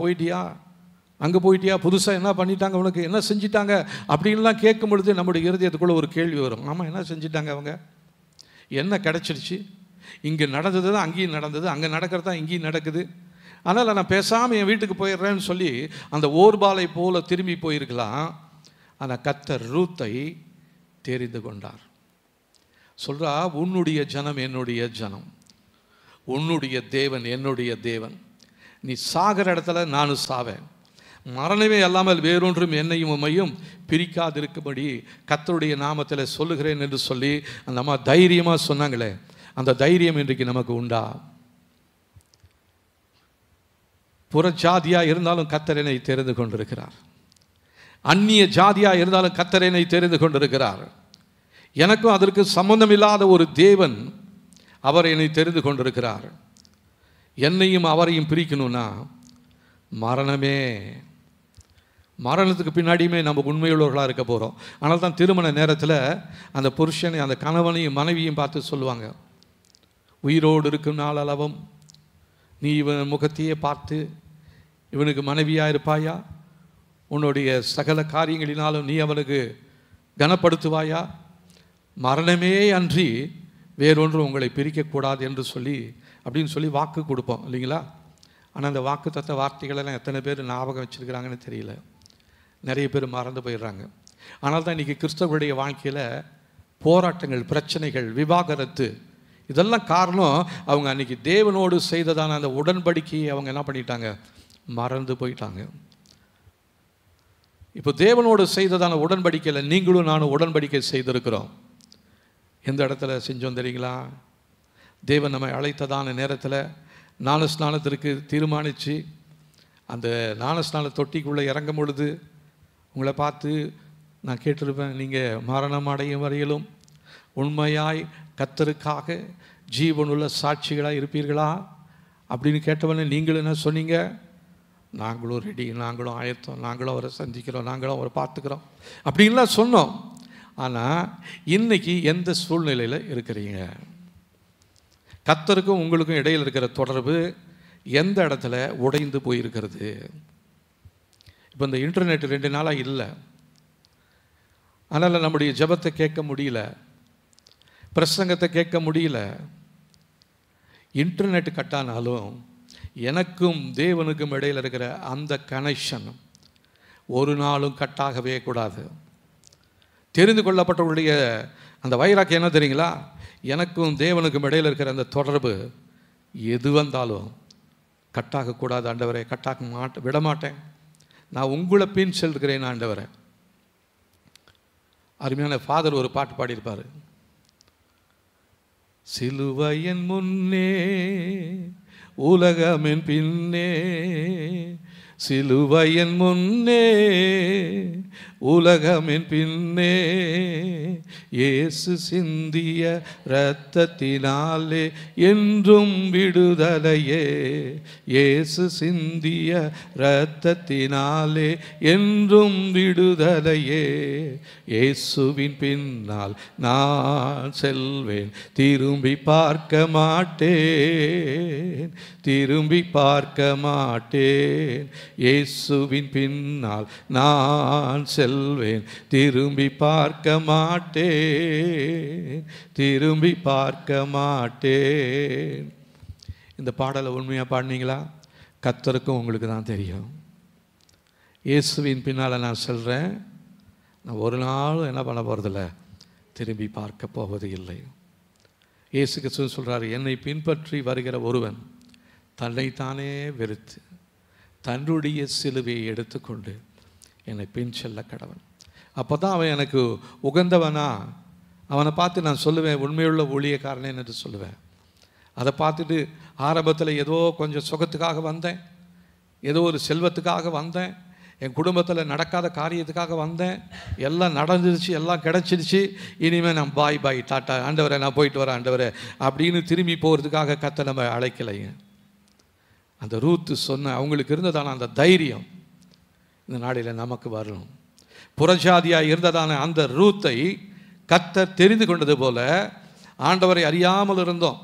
போயிட்டியா, புதுசாக என்ன பண்ணிட்டாங்க, உனக்கு என்ன செஞ்சிட்டாங்க அப்படின்லாம் கேட்கும் பொழுது நம்முடைய இருதயத்துக்குள்ளே ஒரு கேள்வி வரும். ஆமாம், என்ன செஞ்சிட்டாங்க அவங்க, என்ன கிடச்சிருச்சு, இங்கே நடந்தது தான் அங்கேயும் நடந்தது, அங்கே நடக்கிறது தான் இங்கேயும் நடக்குது, அதனால் நான் பேசாமல் என் வீட்டுக்கு போயிடுறேன்னு சொல்லி அந்த ஓர்பாலை போல திரும்பி போயிருக்கலாம். ஆனால் கர்த்தர் ரூத்தை தெரிந்து கொண்டார். சொல்கிறா, உன்னுடைய ஜனம் என்னுடைய ஜனம், உன்னுடைய தேவன் என்னுடைய தேவன். நீ சாகிற இடத்துல நானும் சாவேன், மரணமே அல்லாமல் வேறொன்றும் என்னையும் உம்மையும் பிரிக்காதிருக்கும்படி கர்த்தருடைய நாமத்தில் சொல்லுகிறேன் என்று சொல்லி அந்த அம்மா தைரியமாக சொன்னாங்களே, அந்த தைரியம் இன்றைக்கு நமக்கு உண்டா? புற ஜாதியாக இருந்தாலும் கர்த்தர் என்னை தெரிந்து கொண்டிருக்கிறார். அந்நிய ஜாதியாக இருந்தாலும் கர்த்தர் என்னை தெரிந்து கொண்டிருக்கிறார். எனக்கும் அதற்கு சம்பந்தமில்லாத ஒரு தேவன், அவர் என்னை தெரிந்து கொண்டிருக்கிறார். என்னையும் அவரையும் பிரிக்கணும்னா மரணமே, மரணத்துக்கு பின்னாடியுமே நம்ம உண்மையுள்ளவர்களாக இருக்க போகிறோம். ஆனால் தான் திருமண நேரத்தில் அந்த புருஷனை, அந்த கணவனையும் மனைவியும் பார்த்து சொல்லுவாங்க, உயிரோடு இருக்கும் நாள் அளவும் நீ இவன் முகத்தையே பார்த்து இவனுக்கு மனைவியாக இருப்பாயா? உன்னுடைய சகல காரியங்களினாலும் நீ அவனுக்கு கனப்படுத்துவாயா? மரணமே அன்றி வேறொன்று உங்களை பிரிக்கக்கூடாது என்று சொல்லி அப்படின்னு சொல்லி வாக்கு கொடுப்போம் இல்லைங்களா? ஆனால் அந்த வாக்கு தத்த வார்த்தைகளெல்லாம் எத்தனை பேர் ஞாபகம் வச்சுருக்கிறாங்கன்னு தெரியல. நிறைய பேர் மறந்து போயிடுறாங்க. ஆனால் தான் இன்றைக்கி கிறிஸ்தவருடைய வாழ்க்கையில் போராட்டங்கள், பிரச்சனைகள், விவாகரத்து, இதெல்லாம் காரணம் அவங்க அன்றைக்கி தேவனோடு செய்ததான அந்த உடன்படிக்கையை அவங்க என்ன பண்ணிட்டாங்க? மறந்து போயிட்டாங்க. இப்போ தேவனோடு செய்ததான உடன்படிக்கையில் நீங்களும் நானும் உடன்படிக்கை செய்திருக்கிறோம். எந்த இடத்துல செஞ்சோம் தெரியுங்களா? தேவன் நம்மை அழைத்ததான நேரத்தில் ஞானஸ்நானத்திற்கு தீர்மானித்து அந்த ஞானஸ்நான தொட்டிக்குள்ளே இறங்கும் பொழுது உங்களை பார்த்து நான் கேட்டிருப்பேன், நீங்கள் மரணம் அடையும் வரையிலும் உண்மையாய் கர்த்தருக்காக ஜீவனுள்ள சாட்சிகளாக இருப்பீர்களா அப்படின்னு கேட்டவொடனே நீங்களும் என்ன சொன்னீங்க? நாங்களும் ரெடி, நாங்களும் ஆயத்தம், நாங்களும் அவரை சந்திக்கிறோம், நாங்களும் அவரை பார்த்துக்கிறோம் அப்படின்லாம் சொன்னோம். ஆனால் இன்னைக்கு எந்த சூழ்நிலையில் இருக்கிறீங்க? கர்த்தருக்கும் உங்களுக்கும் இடையில் இருக்கிற தொடர்பு எந்த இடத்துல உடைந்து போயிருக்கிறது? இப்போ இந்த இன்டர்நெட் 2 நாளாக இல்லை, அதனால் நம்முடைய ஜெபத்தை கேட்க முடியல, பிரசங்கத்தை கேட்க முடியல. இன்டர்நெட் கட்டானாலும் எனக்கும் தேவனுக்கும் இடையில் இருக்கிற அந்த கனெக்ஷன் ஒரு நாளும் கட்டாகவே கூடாது. தெரிந்து கொள்ளப்பட்டவருடைய அந்த வைராக்கியம் என்ன தெரியுங்களா? எனக்கும் தேவனுக்கும் இடையில் இருக்கிற அந்த தொடர்பு எது வந்தாலும் கட்டாகக்கூடாது ஆண்டவரே, கட்டாக விடமாட்டேன், நான் உங்களை பின் செல்கிறேன் ஆண்டவரே. அருமையான ஃபாதர் ஒரு பாட்டு பாடியிருப்பார், சிலுவையின் முன்னே உலகமின் பின்னே, சிலுவையின் முன்னே உலகமின் பின்னே, இயேசு சிந்திய இரத்தத்தினாலே என்றும் விடுதலையே, இயேசு சிந்திய இரத்தத்தினாலே என்றும் விடுதலையே, இயேசுவின் பின்னால் நான் செல்வேன், திரும்பி பார்க்க மாட்டேன், திரும்பி பார்க்க மாட்டேன், இயேசுவின் பின்னால் நான் செல்வேன், திரும்பி பார்க்க மாட்டேன், திரும்பி பார்க்க மாட்டேன். இந்த பாடலை உண்மையாக பாடினீங்களா? கர்த்தருக்கும் உங்களுக்கு தான் தெரியும். இயேசுவின் பின்னால் நான் சொல்கிறேன், நான் ஒரு நாளும் என்ன பண்ண போகிறதில்ல, திரும்பி பார்க்க போவது இல்லை. இயேசு கிறிஸ்து சொல்கிறார், என்னை பின்பற்றி வருகிற ஒருவன் தன்னைத்தானே வெறுத்து தன்னுடைய சிலுவையை எடுத்துக்கொண்டு என்னை பின் செல்ல கடவன். அப்போ தான் அவன் எனக்கு உகந்தவனா, அவனை பார்த்து நான் சொல்லுவேன் உண்மையுள்ள ஊழியக்காரனே என்று சொல்லுவேன். அதை பார்த்துட்டு ஆரம்பத்தில் ஏதோ கொஞ்சம் சுகத்துக்காக வந்தேன், ஏதோ ஒரு செல்வத்துக்காக வந்தேன், என் குடும்பத்தில் நடக்காத காரியத்துக்காக வந்தேன், எல்லாம் நடந்துருச்சு, எல்லாம் கிடச்சிருச்சு, இனிமேல் நான் பாய் பாய் டாட்டா ஆண்டவரை நான் போயிட்டு வரேன் ஆண்டவரை அப்படின்னு திரும்பி போகிறதுக்காக கர்த்தர் நம்ம அழைக்கலைங்க. அந்த ரூத்து சொன்ன அவங்களுக்கு இருந்ததான அந்த தைரியம் இந்த நாளில் நமக்கு வரணும். புறஜாதியாக இருந்ததான அந்த ரூத்தை கர்த்தர் தெரிந்து கொண்டது போல ஆண்டவரை அறியாமல் இருந்தோம்,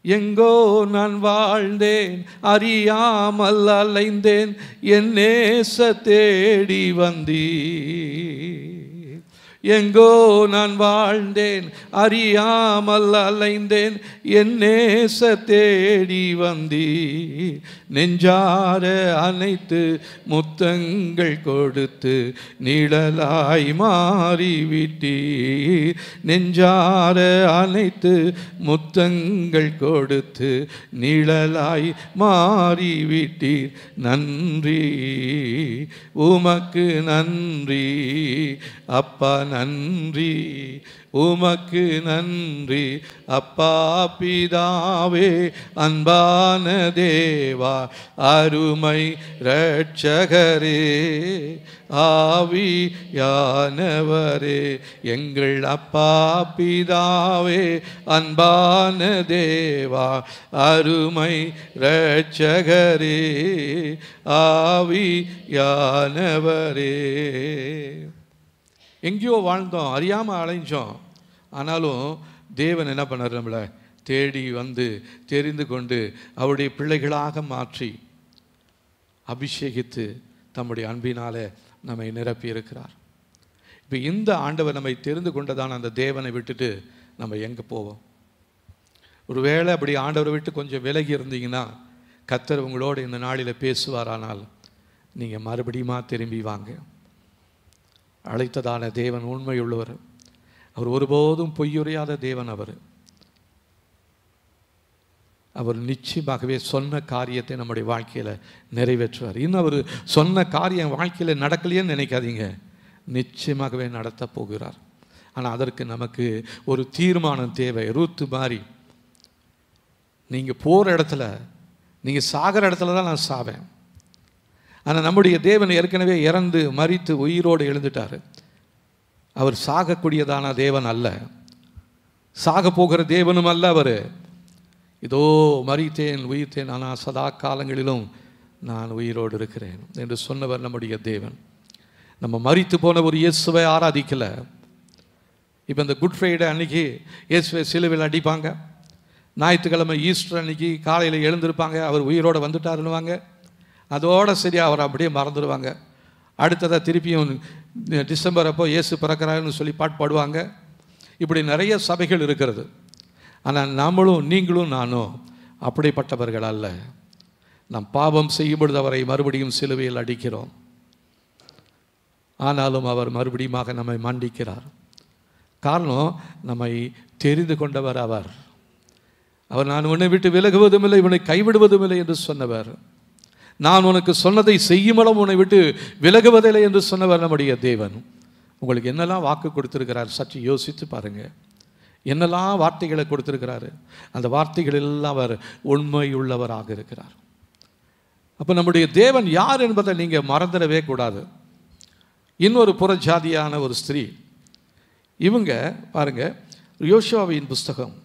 எங்கோ நான் வாழ்ந்தேன், அறியாமல் அலைந்தேன், என் நேச தேடி வந்தீர். எங்கோ நான் வாழ்ந்தேன், அறியாமல் அலைந்தேன், என் நேச தேடி வந்தீர். நெஞ்சார அனைத்து முத்தங்கள் கொடுத்து நிழலாய் மாறிவிட்டீர். நெஞ்சார அனைத்து முத்தங்கள் கொடுத்து நிழலாய் மாறிவிட்டீர். நன்றி உமக்கு நன்றி அப்பா, நன்றி, உமக்கு நன்றி அப்பா பிதாவே. அன்பான தேவா, அருமை இரட்சகரே, ஆவியானவரே, எங்கள் அப்பா பிதாவே, அன்பான தேவா, அருமை இரட்சகரே, ஆவியானவரே. எங்கேயோ வாழ்ந்தோம், அறியாமல் அலைஞ்சோம். ஆனாலும் தேவன் என்ன பண்ணார்? நம்மளை தேடி வந்து தெரிந்து கொண்டு அவருடைய பிள்ளைகளாக மாற்றி அபிஷேகித்து தம்முடைய அன்பினாலே நம்மை நிரப்பி இருக்கிறார். இப்போ இந்த ஆண்டவர் நம்மை தெரிந்து கொண்டதான அந்த தேவனை விட்டுட்டு நம்ம எங்கே போவோம்? ஒருவேளை அப்படி ஆண்டவரை விட்டு கொஞ்சம் விலகி இருந்தீங்கன்னா கர்த்தர் உங்களோடு இந்த நாளில் பேசுவாரானால் நீங்கள் மறுபடியுமா திரும்பி வாங்க. அழைத்ததான தேவன் உண்மையுள்ளவர். அவர் ஒருபோதும் பொய்யுரையாத தேவன். அவர் நிச்சயமாகவே சொன்ன காரியத்தை நம்முடைய வாழ்க்கையில் நிறைவேற்றுவார். இன்னும் அவர் சொன்ன காரியம் வாழ்க்கையில் நடக்கலையேன்னு நினைக்காதீங்க, நிச்சயமாகவே நடத்த போகிறார். ஆனால் அதற்கு நமக்கு ஒரு தீர்மானம் தேவை. ரூத்து மாதிரி, நீங்கள் போகிற இடத்துல, நீங்கள் சாகிற இடத்துல தான் நான் சாவேன். ஆனால் நம்முடைய தேவன் ஏற்கனவே இறந்து மரித்து உயிரோடு எழுந்துட்டார். அவர் சாகக்கூடியதான தேவன் அல்ல, சாக போகிற தேவனும் அல்ல. அவர் இதோ மரித்தேன் உயிர்த்தேன், ஆனால் சதா காலங்களிலும் நான் உயிரோடு இருக்கிறேன் என்று சொன்னவர் நம்முடைய தேவன். நம்ம மரித்து போன ஒரு இயேசுவை ஆராதிக்கலை. இப்போ இந்த குட் ஃப்ரைடே அன்னைக்கு இயேசுவை சிலுவையில் அடிப்பாங்க. ஞாயிற்றுக்கிழமை ஈஸ்டர் அன்னைக்கு காலையில் எழுந்திருப்பாங்க, அவர் உயிரோடு வந்துட்டாருன்னுவாங்க. அதோடு சரி அவர் அப்படியே மறந்துடுவாங்க. அடுத்ததாக திருப்பியும் டிசம்பர் அப்போ இயேசு பிறக்கிறாருன்னு சொல்லி பாட்டு பாடுவாங்க. இப்படி நிறைய சபைகள் இருக்கிறது. ஆனால் நம்மளும் நீங்களும் நானும் அப்படிப்பட்டவர்கள் அல்ல. நாம் பாவம் செய்யும் பொழுது அவரை மறுபடியும் சிலுவையில் அடிக்கிறோம். ஆனாலும் அவர் மறுபடியும் நம்மை மன்னிக்கிறார். காரணம், நம்மை தெரிந்து கொண்டவர் அவர். நான் உன்னை விட்டு விலகுவதும் இல்லை, உன்னை கைவிடுவதும் இல்லை என்று சொன்னவர். நான் உனக்கு சொன்னதை செய்யுமளவும் உன்னை விட்டு விலகுவதில்லை என்று சொன்னவர் நம்முடைய தேவன். உங்களுக்கு என்னெல்லாம் வாக்கு கொடுத்திருக்கிறார் சற்று யோசித்து பாருங்கள். என்னெல்லாம் வார்த்தைகளை கொடுத்திருக்கிறாரு. அந்த வார்த்தைகள் எல்லாம் அவர் உண்மையுள்ளவராக இருக்கிறார். அப்போ நம்முடைய தேவன் யார் என்பதை நீங்கள் மறந்துடவே கூடாது. இன்னொரு புறஜாதியான ஒரு ஸ்திரீ, இவங்க பாருங்க, யோசுவாவின் புஸ்தகம்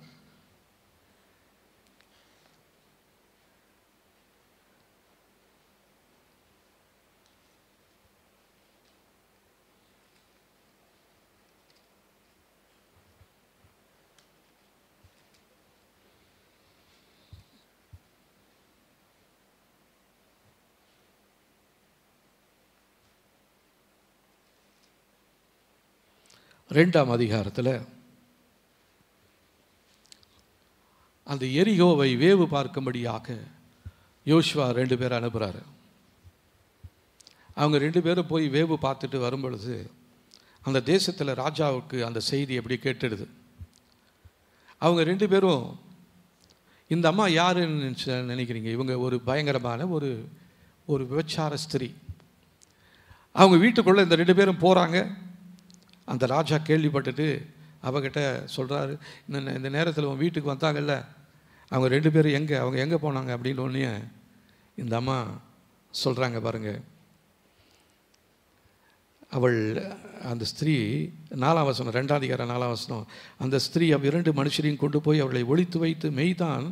2ஆம் அதிகாரத்தில் அந்த எரிகோவை வேவு பார்க்கும்படியாக யோசுவா 2 பேரை அனுப்புகிறாரு. அவங்க 2 பேரும் போய் வேவு பார்த்துட்டு வரும்பொழுது அந்த தேசத்தில் ராஜாவுக்கு அந்த செய்தி எப்படி கேட்டுடுது. அவங்க 2 பேரும், இந்த அம்மா யாருன்னு நினைக்கிறீங்க? இவங்க ஒரு பயங்கரமான ஒரு விபச்சார ஸ்திரீ. அவங்க வீட்டுக்குள்ளே இந்த 2 பேரும் போகிறாங்க. அந்த ராஜா கேள்விப்பட்டுட்டு அவகிட்ட சொல்கிறாரு, இந்த நேரத்தில் உன் வீட்டுக்கு வந்தாங்கல்ல, அவங்க 2 பேரும் அவங்க எங்கே போனாங்க அப்படின்னு ஒன்றே இந்த அம்மா சொல்கிறாங்க பாருங்கள். அவள் அந்த ஸ்திரீ 4ஆம் வசனம், 2ஆம் அதிகாரம் 4ஆம் வசனம், அந்த ஸ்திரீ அவ்விரண்டு மனுஷரையும் கொண்டு போய் அவர்களை ஒளித்து வைத்து, மெய்தான்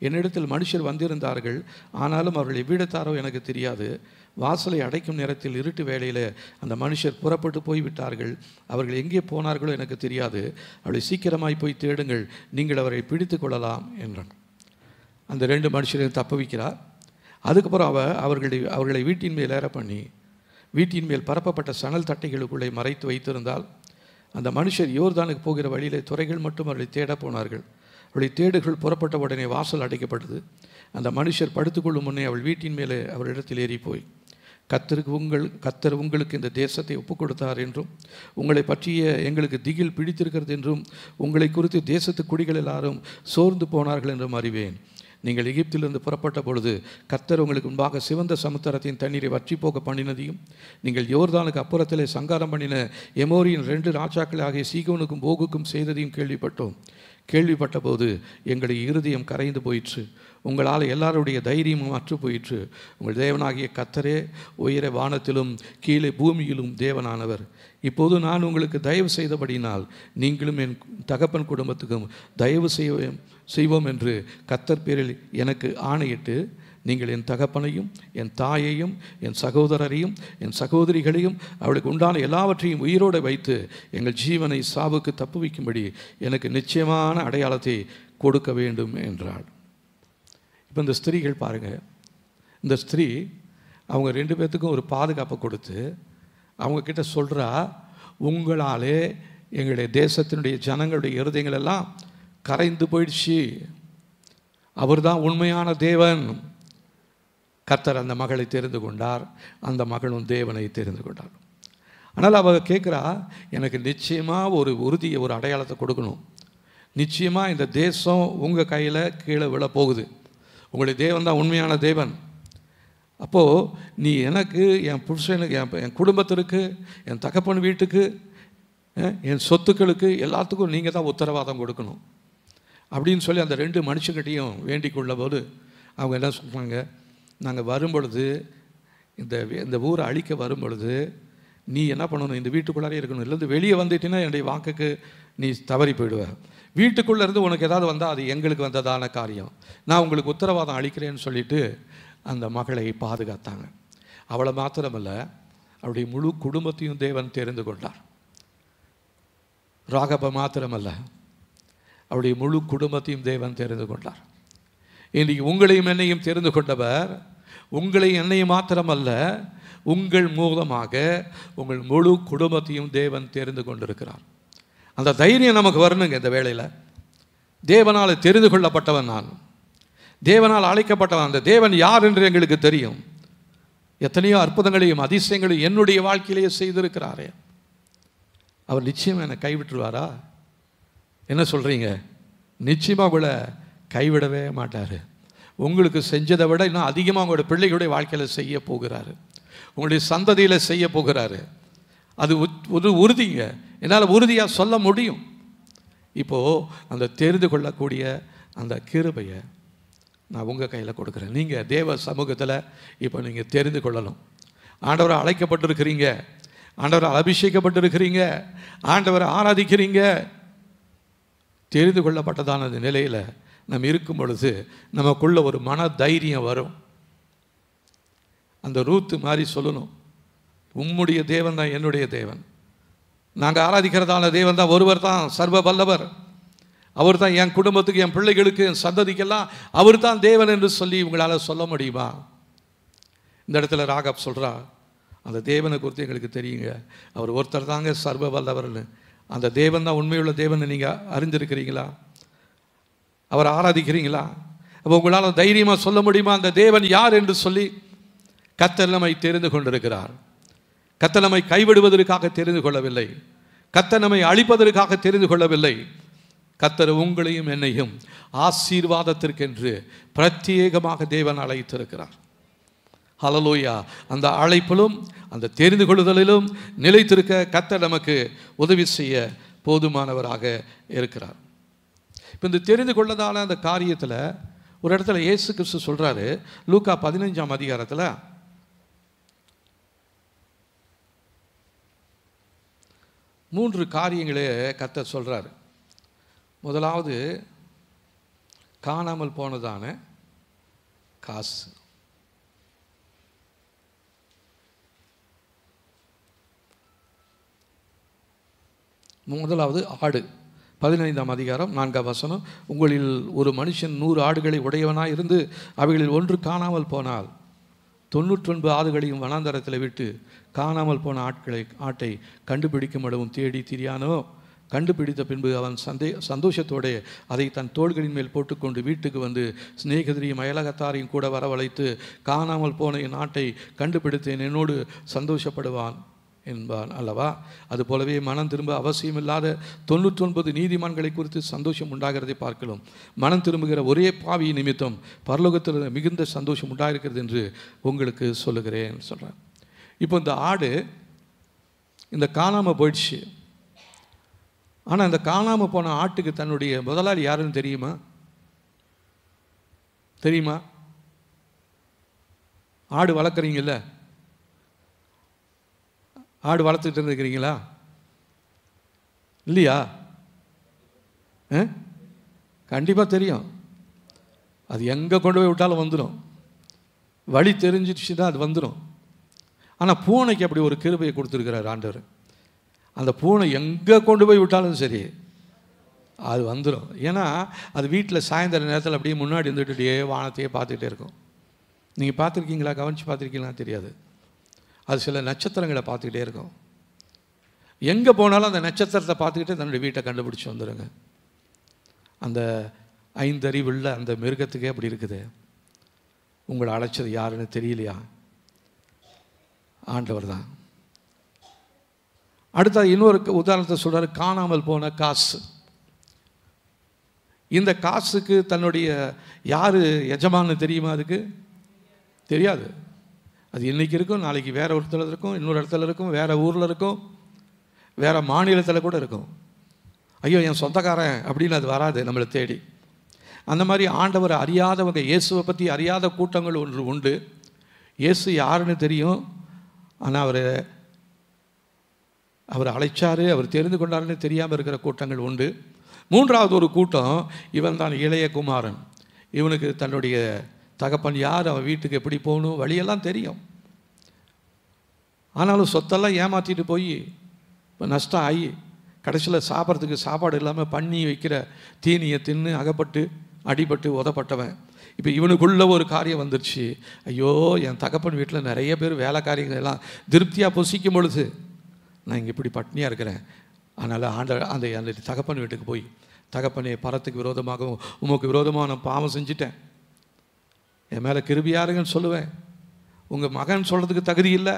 என்னிடத்தில் மனுஷர் வந்திருந்தார்கள், ஆனாலும் அவர்கள் எவ்விடத்தாரோ எனக்கு தெரியாது. வாசலை அடைக்கும் நேரத்தில் இருட்டு வேளையில் அந்த மனுஷர் புறப்பட்டு போய்விட்டார்கள். அவர்கள் எங்கே போனார்களோ எனக்கு தெரியாது. அவளை சீக்கிரமாய் போய் தேடுங்கள், நீங்கள் அவரை பிடித்து கொள்ளலாம் என்றான். அந்த 2 மனுஷரையும் தப்ப வைக்கிறார். அதுக்கப்புறம் அவர்களை வீட்டின் மேல் ஏற பண்ணி வீட்டின் மேல் பரப்பப்பட்ட சணல் தட்டைகளுக்குள்ளே மறைத்து வைத்திருந்தால், அந்த மனுஷர் யோர்தானுக்கு போகிற வழியிலே துறைகள் மட்டும் அவர்களை தேட போனார்கள். அவளை தேடுகள் புறப்பட்ட உடனே வாசல் அடைக்கப்பட்டது. அந்த மனுஷர் படுத்துக்கொள்ளும் முன்னே அவள் வீட்டின் மேலே அவரிடத்தில் ஏறி போய், கர்த்தர் உங்களுக்கு இந்த தேசத்தை ஒப்புக் கொடுத்தார் என்றும், உங்களை பற்றிய எங்களுக்கு திகில் பிடித்திருக்கிறது என்றும், உங்களை குறித்து தேசத்து குடிகள் எல்லாரும் சோர்ந்து போனார்கள் என்றும் அறிவேன். நீங்கள் எகிப்திலிருந்து புறப்பட்ட பொழுது கர்த்தர் உங்களுக்கு முன்பாக சிவந்த சமுத்திரத்தின் தண்ணீரை வற்றி போக பண்ணினதையும், நீங்கள் யோர்தானுக்கு அப்புறத்திலே சங்காரம் பண்ணின எமோரியின் 2 ராஜாக்கள் ஆகிய சீகோனுக்கும் ஓகுக்கும் செய்ததையும் கேள்விப்பட்டோம். கேள்விப்பட்ட போது எங்களுடைய இருதயம் கரைந்து போயிற்று. உங்களால் எல்லாருடைய தைரியமும் அற்று போயிற்று. உங்கள் தேவனாகிய கர்த்தரே உயர வானத்திலும் கீழே பூமியிலும் தேவனானவர். இப்போது நான் உங்களுக்கு தயவு செய்தபடினால் நீங்களும் என் தகப்பன் குடும்பத்துக்கும் தயவு செய்வோம் என்று கர்த்தர் பேரில் எனக்கு ஆணையிட்டு, நீங்கள் என் தகப்பனையும் என் தாயையும் என் சகோதரரையும் என் சகோதரிகளையும் அவளுக்கு உண்டான எல்லாவற்றையும் உயிரோடு வைத்து எங்கள் ஜீவனை சாவுக்கு தப்புவிக்கும்படி எனக்கு நிச்சயமான அடையாளத்தை கொடுக்க வேண்டும் என்றாள். இப்போ இந்த ஸ்திரீகள் பாருங்கள், இந்த ஸ்திரீ அவங்க 2 பேர்த்துக்கும் ஒரு பாதுகாப்பை கொடுத்து அவங்கக்கிட்ட சொல்கிறா, உங்களாலே எங்களுடைய தேசத்தினுடைய ஜனங்களுடைய இருதயங்கள் எல்லாம் கரைந்து போயிடுச்சு. அவர் தான் உண்மையான தேவன். கர்த்தர் அந்த மகளை தெரிந்து கொண்டார், அந்த மகளும் தேவனை தெரிந்து கொண்டார். ஆனால் அவள் கேட்குறா, எனக்கு நிச்சயமாக ஒரு உறுதியை, ஒரு அடையாளத்தை கொடுக்கணும். நிச்சயமாக இந்த தேசம் உங்கள் கையில் கீழே விழ போகுது. உங்களுடைய தேவன் தான் உண்மையான தேவன். அப்போது நீ எனக்கு, என் புருஷனுக்கு, என் குடும்பத்திற்கு, என் தகப்பன் வீட்டுக்கு, என் சொத்துக்களுக்கு எல்லாத்துக்கும் நீங்கள் தான் உத்தரவாதம் கொடுக்கணும் அப்படின்னு சொல்லி அந்த 2 மனுஷங்கிட்டையும் வேண்டிக் கொள்ள போது அவங்க என்ன சொல்கிறாங்க, நாங்கள் வரும்பொழுது இந்த ஊரை அழிக்க வரும்பொழுது நீ என்ன பண்ணணும், இந்த வீட்டுக்குள்ளாரே இருக்கணும். இல்லைந்து வெளியே வந்துட்டீங்கன்னா என்னுடைய வாக்குக்கு நீ தவறி போயிடுவ. வீட்டுக்குள்ளே இருந்து உனக்கு ஏதாவது வந்தால் அது எங்களுக்கு வந்ததான காரியம், நான் உங்களுக்கு உத்தரவாதம் அளிக்கிறேன்னு சொல்லிட்டு அந்த மகளை பாதுகாத்தாங்க. அவளை மாத்திரமல்ல, அவருடைய முழு குடும்பத்தையும் தேவன் தெரிந்து கொண்டார். ராகப மாத்திரமல்ல, அவருடைய முழு குடும்பத்தையும் தேவன் தெரிந்து கொண்டார். இன்றைக்கு உங்களையும் என்னையும் தெரிந்து கொண்டவர், உங்களையும் என்னையும் மாத்திரமல்ல, உங்கள் மூலமாக உங்கள் முழு குடும்பத்தையும் தேவன் தெரிந்து கொண்டிருக்கிறார். அந்த தைரியம் நமக்கு வரணுங்க. இந்த வேளையில் தேவனால் தெரிந்து கொள்ளப்பட்டவன் நான், தேவனால் அழைக்கப்பட்டவன். அந்த தேவன் யார் என்று எங்களுக்கு தெரியும். எத்தனையோ அற்புதங்களையும் அதிசயங்களையும் என்னுடைய வாழ்க்கையிலேயே செய்திருக்கிறாரே. அவர் நிச்சயம் என்னை கைவிட்டுருவாரா? என்ன சொல்கிறீங்க? நிச்சயமாக உங்களை கைவிடவே மாட்டார். உங்களுக்கு செஞ்சதை விட இன்னும் அதிகமாக உங்களோட பிள்ளைகளுடைய வாழ்க்கையில் செய்ய போகிறாரு, உங்களுடைய சந்ததியில் செய்ய போகிறாரு. அது ஒரு உறுதிங்க, என்னால் உறுதியாக சொல்ல முடியும். இப்போது அந்த தெரிந்து கொள்ளக்கூடிய அந்த கிருபையை நான் உங்கள் கையில் கொடுக்குறேன். நீங்கள் தேவ சமூகத்தில் இப்போ நீங்கள் தெரிந்து கொள்ளணும். ஆண்டவரை அழைக்கப்பட்டிருக்கிறீங்க, ஆண்டவரை அபிஷேகப்பட்டிருக்கிறீங்க, ஆண்டவரை ஆராதிக்கிறீங்க. தெரிந்து கொள்ளப்பட்டதான நிலையில் நம்ம இருக்கும் பொழுது நமக்குள்ள ஒரு மன தைரியம் வரும். அந்த ரூத்து மாதிரி சொல்லணும், உம்முடைய தேவன் தான் என்னுடைய தேவன். நாங்கள் ஆராதிக்கிறதான தேவன் தான் ஒருவர் தான் சர்வ வல்லவர். அவர் தான் என் குடும்பத்துக்கு, என் பிள்ளைகளுக்கு, என் சந்ததிக்கெல்லாம் அவர் தான் தேவன் என்று சொல்லி உங்களால் சொல்ல முடியுமா? இந்த இடத்துல ராகப் சொல்கிறா, அந்த தேவனை குறித்து எங்களுக்கு தெரியுங்க, அவர் ஒருத்தர் தாங்க சர்வ வல்லவர்னு. அந்த தேவன் தான் உண்மையுள்ள தேவனை நீங்கள் அறிந்திருக்கிறீங்களா? அவர் ஆராதிக்கிறீங்களா? அப்போ உங்களால் தைரியமாக சொல்ல முடியுமா அந்த தேவன் யார் என்று சொல்லி? கர்த்தர் நம்மை தெரிந்து கொண்டிருக்கிறார். கர்த்தர் நம்மை கைவிடுவதற்காக தெரிந்து கொள்ளவில்லை, கர்த்தர் நம்மை அழிப்பதற்காக தெரிந்து கொள்ளவில்லை. கர்த்தர் உங்களையும் என்னையும் ஆசீர்வாதத்திற்கென்று பிரத்யேகமாக தேவன் அழைத்திருக்கிறார். ஹல்லேலூயா. அந்த அழைப்பிலும் அந்த தெரிந்து கொள்ளுதலிலும் நிலைத்திருக்க கர்த்தர் நமக்கு உதவி செய்ய போதுமானவராக இருக்கிறார். இப்போ இந்த தெரிந்து கொள்ளதான அந்த காரியத்தில் ஒரு இடத்துல இயேசு கிறிஸ்து சொல்கிறாரு, லூக்கா 15ஆம் அதிகாரத்தில் 3 காரியங்களே கர்த்தர் சொல்கிறாரு. முதலாவது காணாமல் போனதான காசு. முதலாவது ஆடு. 15ஆம் அதிகாரம் 4ஆம் வசனம், உங்களில் ஒரு மனுஷன் 100 ஆடுகளை உடையவனாய் இருந்து அவைகளில் ஒன்று காணாமல் போனால் 99 ஆடுகளையும் வனாந்தரத்தில் விட்டு காணாமல் போன ஆட்டை கண்டுபிடிக்கும் அளவும் தேடி திரியானோ. கண்டுபிடித்த பின்பு அவன் சந்தோஷத்தோடு அதை தன் தோள்களின் மேல் போட்டுக்கொண்டு வீட்டுக்கு வந்து சிநேகிதரையும் அயலகத்தாரையும் கூட வரவழைத்து, காணாமல் போன என் ஆட்டை கண்டுபிடித்தேன், என்னோடு சந்தோஷப்படுவான் என்பான் அல்லவா? அதுபோலவே மனம் திரும்ப அவசியமில்லாத 99 நீதிமான்களை குறித்து சந்தோஷம் உண்டாகிறதை பார்க்கலாம். மனம் திரும்புகிற ஒரே பாவி நிமித்தம் பரலோகத்தில் மிகுந்த சந்தோஷம் உண்டாகிறது என்று உங்களுக்கு சொல்லுகிறேன் சொல்கிறேன். இப்போ இந்த ஆடு இந்த காணாமல் போயிடுச்சு. ஆனால் இந்த காணாமல் போன ஆட்டுக்கு தன்னுடைய முதலாளி யாருன்னு தெரியுமா? தெரியுமா? ஆடு வளர்க்குறீங்கல்ல, ஆடு வளர்த்துட்டு இருந்துக்கிறீங்களா? இல்லையா? கண்டிப்பாக தெரியும். அது எங்கே கொண்டு போய் விட்டாலும் வந்துடும். வழி தெரிஞ்சிடுச்சு தான் அது வந்துடும். ஆனால் பூனைக்கு அப்படி ஒரு கிருபையை கொடுத்துருக்கிறார் ஆண்டவர். அந்த பூனை எங்கே கொண்டு போய் விட்டாலும் சரி அது வந்துடும். ஏன்னா அது வீட்டில் சாயந்தர நேரத்தில் அப்படியே முன்னாடி இருந்துகிட்டே வானத்தையே பார்த்துக்கிட்டே இருக்கும். நீங்கள் பார்த்துருக்கீங்களா? கவனித்து பார்த்துருக்கீங்களா தெரியாது. அது சில நட்சத்திரங்களை பார்த்துக்கிட்டே இருக்கும். எங்கே போனாலும் அந்த நட்சத்திரத்தை பார்த்துக்கிட்டே தன்னுடைய வீட்டை கண்டுபிடிச்சி வந்துடுங்க. அந்த 5 அறிவுள்ள அந்த மிருகத்துக்கே அப்படி இருக்குது. உங்களை அழைச்சது யாருன்னு தெரியலையா? ஆண்டவர் தான். அடுத்த இன்னொரு உதாரணத்தை சொல்கிறார். காணாமல் போன காசு. இந்த காசுக்கு தன்னுடைய யார் எஜமானு தெரியுமா? அதுக்கு தெரியாது. அது இன்றைக்கி இருக்கும், நாளைக்கு வேறு இடத்துல இருக்கும், இன்னொரு இடத்துல இருக்கும், வேறு ஊரில் இருக்கும், வேறு மாநிலத்தில் கூட இருக்கும். ஐயோ என் சொந்தக்காரன் அப்படின்னு அது வராது நம்மளை தேடி. அந்த மாதிரி ஆண்டவரை அறியாதவங்க, இயேசுவை பற்றி அறியாத கூட்டங்கள் ஒன்று உண்டு. இயேசு யாருன்னு தெரியும், ஆனால் அவர் அழைச்சார், அவர் தெரிந்து கொண்டாருன்னு தெரியாமல் இருக்கிற கூட்டங்கள் உண்டு. மூன்றாவது ஒரு கூட்டம், இவன் தான் இளைய குமாரன். இவனுக்கு தன்னுடைய தகப்பன் யார், அவன் வீட்டுக்கு எப்படி போகணும், வழியெல்லாம் தெரியும். ஆனாலும் சொத்தெல்லாம் ஏமாற்றிட்டு போய் இப்போ நஷ்டம் ஆகி கடைசியில் சாப்பிட்றதுக்கு சாப்பாடு இல்லாமல் பண்ணி வைக்கிற தீனியை தின்னு அகப்பட்டு அடிபட்டு உதப்பட்டவன். இப்போ இவனுக்குள்ள ஒரு காரியம் வந்துருச்சு. ஐயோ என் தகப்பன் வீட்டில் நிறைய பேர் வேலைக்காரியங்கள் எல்லாம் திருப்தியாக பொசிக்கும் பொழுது நான் இங்கே இப்படி பட்னியாக இருக்கிறேன். அதனால் அந்த தகப்பன் வீட்டுக்கு போய், தகப்பனே பரத்துக்கு விரோதமாகவும் உமக்கு விரோதமாக நான் பாவம் செஞ்சிட்டேன், என் மேலே கிருபியாருங்கன்னு சொல்லுவேன். உங்கள் மகன் சொல்கிறதுக்கு தகுதி இல்லை,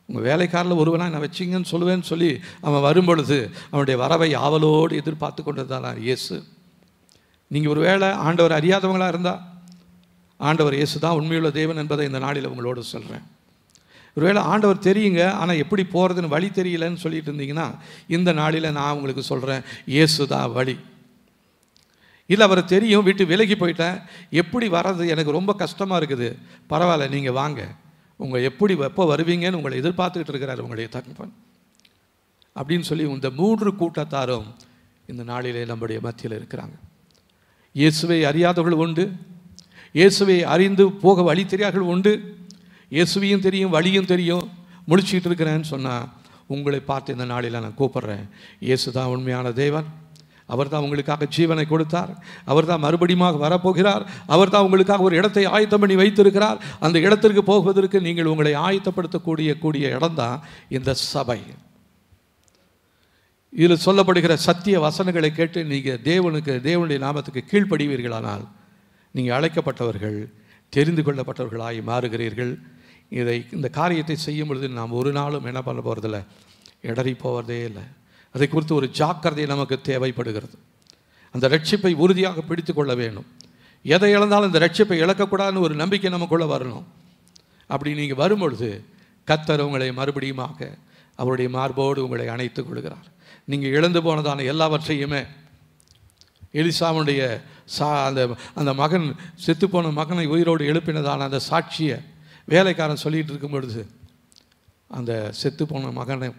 உங்கள் வேலைக்காரில் ஒருவனாக நான் வச்சிங்கன்னு சொல்லுவேன்னு சொல்லி அவன் வரும்பொழுது அவனுடைய வரவை ஆவலோடு எதிர்பார்த்து கொண்டது தான் இயேசு. நீங்கள் ஒரு வேளை ஆண்டவர் அறியாதவங்களாக இருந்தால், ஆண்டவர் இயேசு தான் உண்மையுள்ள தேவன் என்பதை இந்த நாளில் உங்களோடு சொல்கிறேன். ஒருவேளை ஆண்டவர் தெரியுங்க, ஆனால் எப்படி போகிறதுன்னு வழி தெரியலன்னு சொல்லிட்டு இருந்தீங்கன்னா, இந்த நாளில் நான் உங்களுக்கு சொல்கிறேன், இயேசு தான் வழி. இல்லை அவரை தெரியும், விட்டு விலகி போயிட்டேன், எப்படி வர்றது எனக்கு ரொம்ப கஷ்டமாக இருக்குது, பரவாயில்ல நீங்கள் வாங்க, உங்கள் எப்படி எப்போ வருவீங்கன்னு உங்களை எதிர்பார்த்துக்கிட்டு இருக்கிறார் உங்களுடைய தகப்பன் அப்படின்னு சொல்லி இந்த 3 கூட்டத்தாரும் இந்த நாளிலே நம்முடைய மத்தியில் இருக்கிறாங்க. இயேசுவை அறியாதவர்கள் உண்டு, இயேசுவை அறிந்து போக வழி தெரியாதவர்கள் உண்டு, இயேசுவையும் தெரியும் வழியும் தெரியும் முழிச்சிக்கிட்டு இருக்கிறேன்னு சொன்னால் உங்களை பார்த்து இந்த நாளில் நான் கூப்பிட்றேன். இயேசு தான் உண்மையான தேவன். அவர் தான் உங்களுக்காக ஜீவனை கொடுத்தார். அவர் தான் மறுபடியும் வரப்போகிறார். அவர் தான் உங்களுக்காக ஒரு இடத்தை ஆயத்தம் பண்ணி வைத்திருக்கிறார். அந்த இடத்திற்கு போவதற்கு நீங்கள் உங்களை ஆயத்தப்படுத்தக்கூடிய இடம் தான் இந்த சபை. இதில் சொல்லப்படுகிற சத்திய வசனங்களை கேட்டு நீங்கள் தேவனுடைய நாமத்துக்கு கீழ்ப்படிவீர்களானால் நீங்கள் அழைக்கப்பட்டவர்கள், தெரிந்து கொள்ளப்பட்டவர்களாய் மாறுகிறீர்கள். இந்த காரியத்தை செய்யும் பொழுது நாம் ஒரு நாளும் என்ன பண்ண போகிறதில்ல, இடறி போவதே இல்லை. அதை குறித்து ஒரு ஜாக்கிரதை நமக்கு தேவைப்படுகிறது. அந்த ரட்சிப்பை உறுதியாக பிடித்து கொள்ள வேண்டும். எதை இழந்தாலும் இந்த ரட்சிப்பை இழக்கக்கூடாதுன்னு ஒரு நம்பிக்கை நமக்குள்ளே வரணும். அப்படி நீங்கள் வரும்பொழுது கர்த்தர் உங்களை மறுபடியுமாக அவருடைய மார்போடு உங்களை அணைத்துக் கொள்கிறார். நீங்கள் இழந்து போனதான எல்லாவற்றையுமே, எலிசாவுடைய அந்த மகன் செத்துப்போன மகனை உயிரோடு எழுப்பினதான அந்த சாட்சியை வேலைக்காரன் சொல்லிகிட்டு இருக்கும் பொழுது, அந்த செத்துப்போன மகனை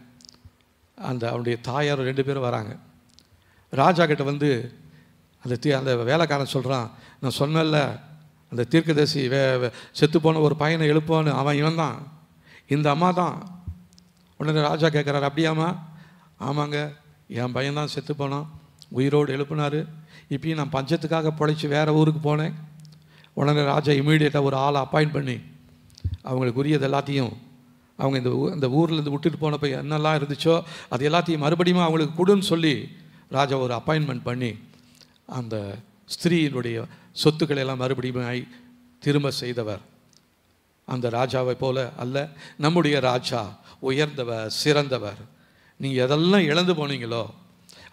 அவனுடைய தாயார் 2 பேரும் வராங்க. ராஜா கிட்ட வந்து அந்த வேலைக்காரன் சொல்கிறான், நான் சொன்னல அந்த தீர்க்கதரிசி செத்துப்போன ஒரு பையனை எழுப்பான்னு, அவன் இவன் தான், இந்த அம்மா தான். உடனே ராஜா கேட்குறாரு, அப்படியாம்மா? ஆமாங்க, என் பையன்தான் செத்து போனான், உயிரோடு எழுப்பினார். இப்பயும் நான் பஞ்சத்துக்காக பிழைச்சி வேறு ஊருக்கு போனேன். உடனே ராஜா இமீடியட்டாக ஒரு ஆளை அப்பாயிண்ட் பண்ணி அவங்களுக்கு உரியது எல்லாத்தையும், அவங்க இந்த ஊர்லேருந்து விட்டுட்டு போனப்போ என்னெல்லாம் இருந்துச்சோ அது எல்லாத்தையும் மறுபடியும் அவங்களுக்கு கொடுன்னு சொல்லி ராஜா ஒரு அப்பாயின்மெண்ட் பண்ணி அந்த ஸ்திரீயினுடைய சொத்துக்களை எல்லாம் மறுபடியும் திரும்ப செய்தவர். அந்த ராஜாவை போல அல்ல. நம்முடைய ராஜா உயர்ந்தவர், சிறந்தவர். நீங்கள் எதெல்லாம் இழந்து போனீங்களோ,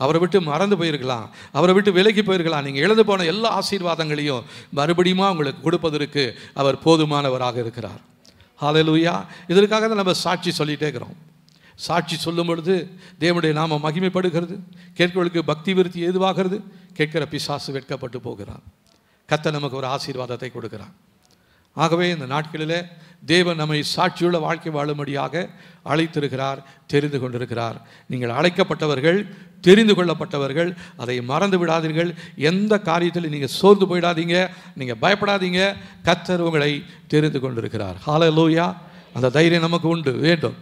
அவரை விட்டு மறந்து போயிருக்கலாம், அவரை விட்டு விலகி போயிருக்கலாம். நீங்கள் இழந்து போன எல்லா ஆசீர்வாதங்களையும் மறுபடியும் உங்களுக்கு கொடுப்பதற்கு அவர் போதுமானவராக இருக்கிறார். ஹல்லேலூயா. இதற்காக தான் நம்ம சாட்சி சொல்லிகிட்டே இருக்கிறோம். சாட்சி சொல்லும் பொழுது தேவனுடைய நாமம் மகிமைப்படுகிறது, கேட்கிறவர்களுக்கு பக்தி விருத்தி ஏதுவாகிறது, கேட்கிற பிசாசு வெட்கப்பட்டு போகிறார். கர்த்தர் நமக்கு ஒரு ஆசீர்வாதத்தை கொடுக்கிறார். ஆகவே இந்த நாட்களிலே தேவன் நம்மை சாட்சியுள்ள வாழ்க்கை வாழும்படியாக அழைத்திருக்கிறார், தெரிந்து கொண்டிருக்கிறார். நீங்கள் அழைக்கப்பட்டவர்கள், தெரிந்து கொள்ளப்பட்டவர்கள். அதை மறந்து விடாதீர்கள். எந்த காரியத்தில் நீங்கள் சோர்ந்து போயிடாதீங்க, நீங்கள் பயப்படாதீங்க. கர்த்தர் உங்களை தெரிந்து கொண்டிருக்கிறார். ஹல்லேலூயா. அந்த தைரியம் நமக்கு உண்டு, வேண்டும்.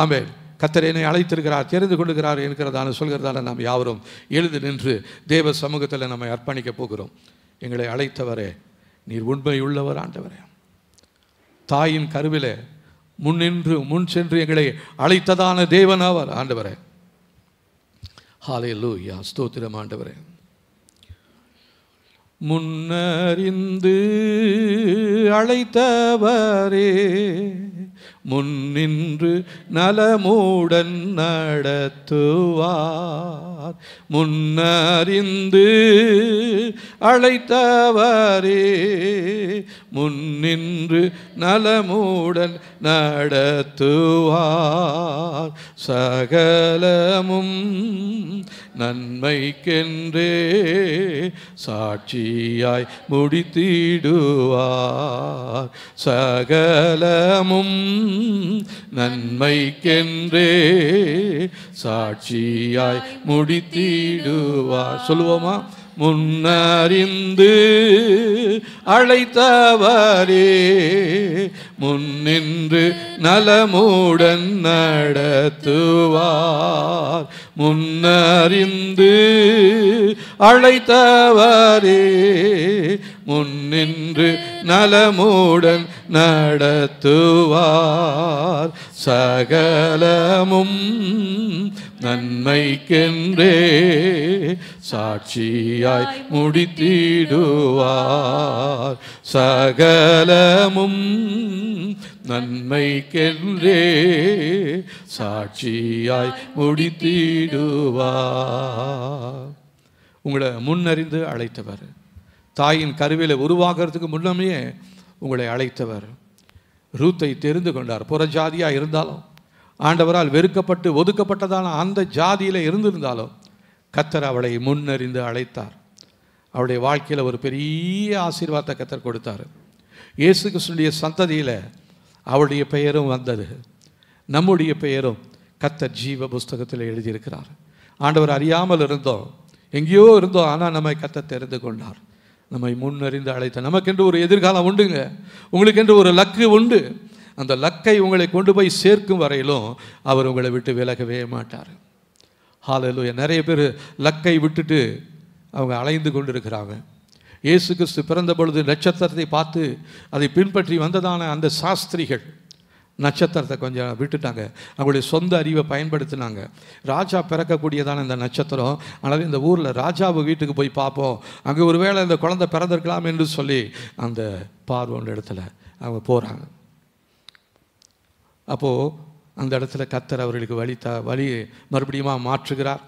ஆமென். கர்த்தர் என்னை அழைத்திருக்கிறார், தெரிந்து கொண்டிருக்கிறார் என்கிறதான சொல்கிறதான நாம் யாவரும் எழுந்து நின்று தேவ சமூகத்தில் நம்மை அர்ப்பணிக்க போகிறோம். எங்களை அழைத்தவரே, நீர் உண்மை உள்ளவர் ஆண்டவரே. தாயின் கருவிலே முன் சென்று எங்களை அழைத்ததான தேவன் அவர் ஆண்டவரே. ஹல்லேலூயா. ஸ்தோத்திரம் ஆண்டவரே. முன்னறிந்து அழைத்தவரே, முன்னின்று நலமுடன் நடத்துவார். முன்னறிந்து அழைத்தவரே, முன்னின்று நலமுடன் நடத்துவார். சகலமும் நன்மைக்கென்றே சாட்சியாய் முடித்திடுவார். சகலமும் நன்மைக்கென்றே சாட்சியாய் முடித்திடுவார். சொல்லுவோமா? முன்னறிந்து அழைத்தவரே, முன்னின்று நலமுடன் நடத்துவார். முன்னறிந்து அழைத்தவரே, முன்னின்று நலமுடன் நடத்துவார். சகலமும் நன்மைக்கென்றே சாட்சியாய் முடித்திடுவார். சகலமும் நன்மைக்கென்றே சாட்சியாய் முடித்திடுவார். உங்களை முன்னறிந்து அழைத்தவர், தாயின் கருவில உருவாகிறதுக்கு முன்னமே உங்களை அழைத்தவர். ரூத்தை தெரிந்து கொண்டார். புறஜாதியாக இருந்தாலும், ஆண்டவரால் வெறுக்கப்பட்டு ஒதுக்கப்பட்டதான அந்த ஜாதியில் இருந்திருந்தாலும் கர்த்தர் அவளை முன்னறிந்து அழைத்தார். அவளுடைய வாழ்க்கையில் ஒரு பெரிய ஆசீர்வாதத்தை கர்த்தர் கொடுத்தார். இயேசு கிறிஸ்துவினுடைய சந்ததியில் அவளுடைய பெயரும் வந்தது. நம்முடைய பெயரும் கர்த்தர் ஜீவ புஸ்தகத்தில் எழுதியிருக்கிறார். ஆண்டவர் அறியாமல் இருந்தோம், எங்கேயோ இருந்தோம், ஆனால் நம்மை கர்த்தர் தெரிந்து கொண்டார், நம்மை முன்னறிந்து அழைத்தார். நமக்கென்று ஒரு எதிர்காலம் உண்டுங்க, உங்களுக்கென்று ஒரு லக்கு உண்டு. அந்த லக்கை உங்களை கொண்டு போய் சேர்க்கும் வரையிலும் அவர் உங்களை விட்டு விலகவே மாட்டார். ஹல்லேலூயா. நிறைய பேர் லக்கை விட்டுட்டு அவங்க அலைந்து கொண்டு இருக்கிறாங்க. இயேசு கிறிஸ்து பிறந்த பொழுது நட்சத்திரத்தை பார்த்து அதை பின்பற்றி வந்ததான அந்த சாஸ்திரிகள் நட்சத்திரத்தை கொஞ்சம் விட்டுட்டாங்க, அவங்களுடைய சொந்த அறிவை பயன்படுத்தினாங்க. ராஜா பிறக்கக்கூடியதான இந்த நட்சத்திரம், ஆனால் இந்த ஊரில் ராஜாவை வீட்டுக்கு போய் பார்ப்போம், அங்கே ஒரு வேளை இந்த குழந்தை பிறந்திருக்கலாம் என்று சொல்லி அந்த பார்வோன் இடத்துல அவங்க போகிறாங்க. அப்போது அந்த இடத்துல கர்த்தர் அவர்களுக்கு வழி மறுபடியும் மாற்றுகிறார்.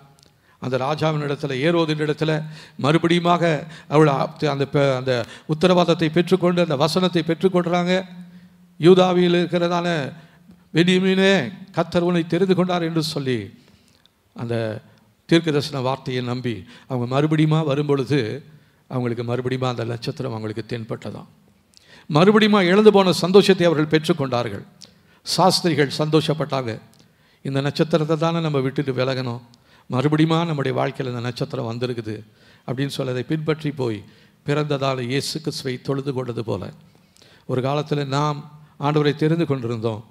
அந்த ராஜாவின் இடத்துல, ஏரோதின் இடத்துல மறுபடியும் அவள் அந்த உத்தரவாதத்தை பெற்றுக்கொண்டு அந்த வசனத்தை பெற்றுக்கொள்கிறாங்க. யூதாவில் இருக்கிறதான பென்யமீனே, கர்த்தர் உன்னை தெரிந்து கொண்டார் என்று சொல்லி அந்த தீர்க்கதரிசன வார்த்தையை நம்பி அவங்க மறுபடியும் வரும்பொழுது அவங்களுக்கு மறுபடியும் அந்த நட்சத்திரம் அவங்களுக்கு தென்பட்டதாம். மறுபடியும் இழந்து போன சந்தோஷத்தை அவர்கள் பெற்றுக்கொண்டார்கள். சாஸ்திரிகள் சந்தோஷப்பட்டாங்க, இந்த நட்சத்திரத்தை தானே நம்ம விட்டுட்டு விலகணும், மறுபடியும் நம்முடைய வாழ்க்கையில் இந்த நட்சத்திரம் வந்திருக்குது அப்படின்னு சொல்லி அதை பின்பற்றி போய் பிறந்ததால் இயேசு கிறிஸ்துவை தொழுது கொண்டது போல ஒரு காலத்தில் நாம் ஆண்டவரை தெரிந்து கொண்டிருந்தோம்,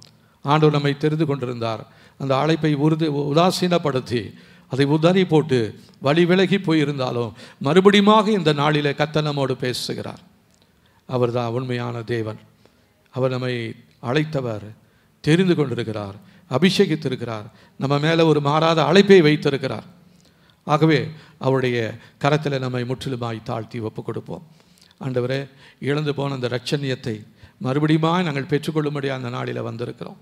ஆண்டவர் நம்மை தெரிந்து கொண்டிருந்தார். அந்த அழைப்பை உதாசீனப்படுத்தி அதை உதறி போட்டு வழி விலகி போயிருந்தாலும் மறுபடியும் இந்த நாளிலே கர்த்தர் நம்மோடு பேசுகிறார். அவர் தான் உண்மையான தேவன். அவர் நம்மை அழைத்தவர், தெரிந்து கொண்டிருக்கிறார், அபிஷேகித்திருக்கிறார், நம்ம மேலே ஒரு மாறாத அழைப்பை வைத்திருக்கிறார். ஆகவே அவருடைய கரத்தில் நம்மை முற்றிலுமாய் தாழ்த்தி ஒப்பு கொடுப்போம். ஆண்டவரே, இழந்து போன அந்த இரட்சணியத்தை மறுபடியும் நாங்கள் பெற்றுக்கொள்ளும்படி அந்த நாளில் வந்திருக்கிறோம்.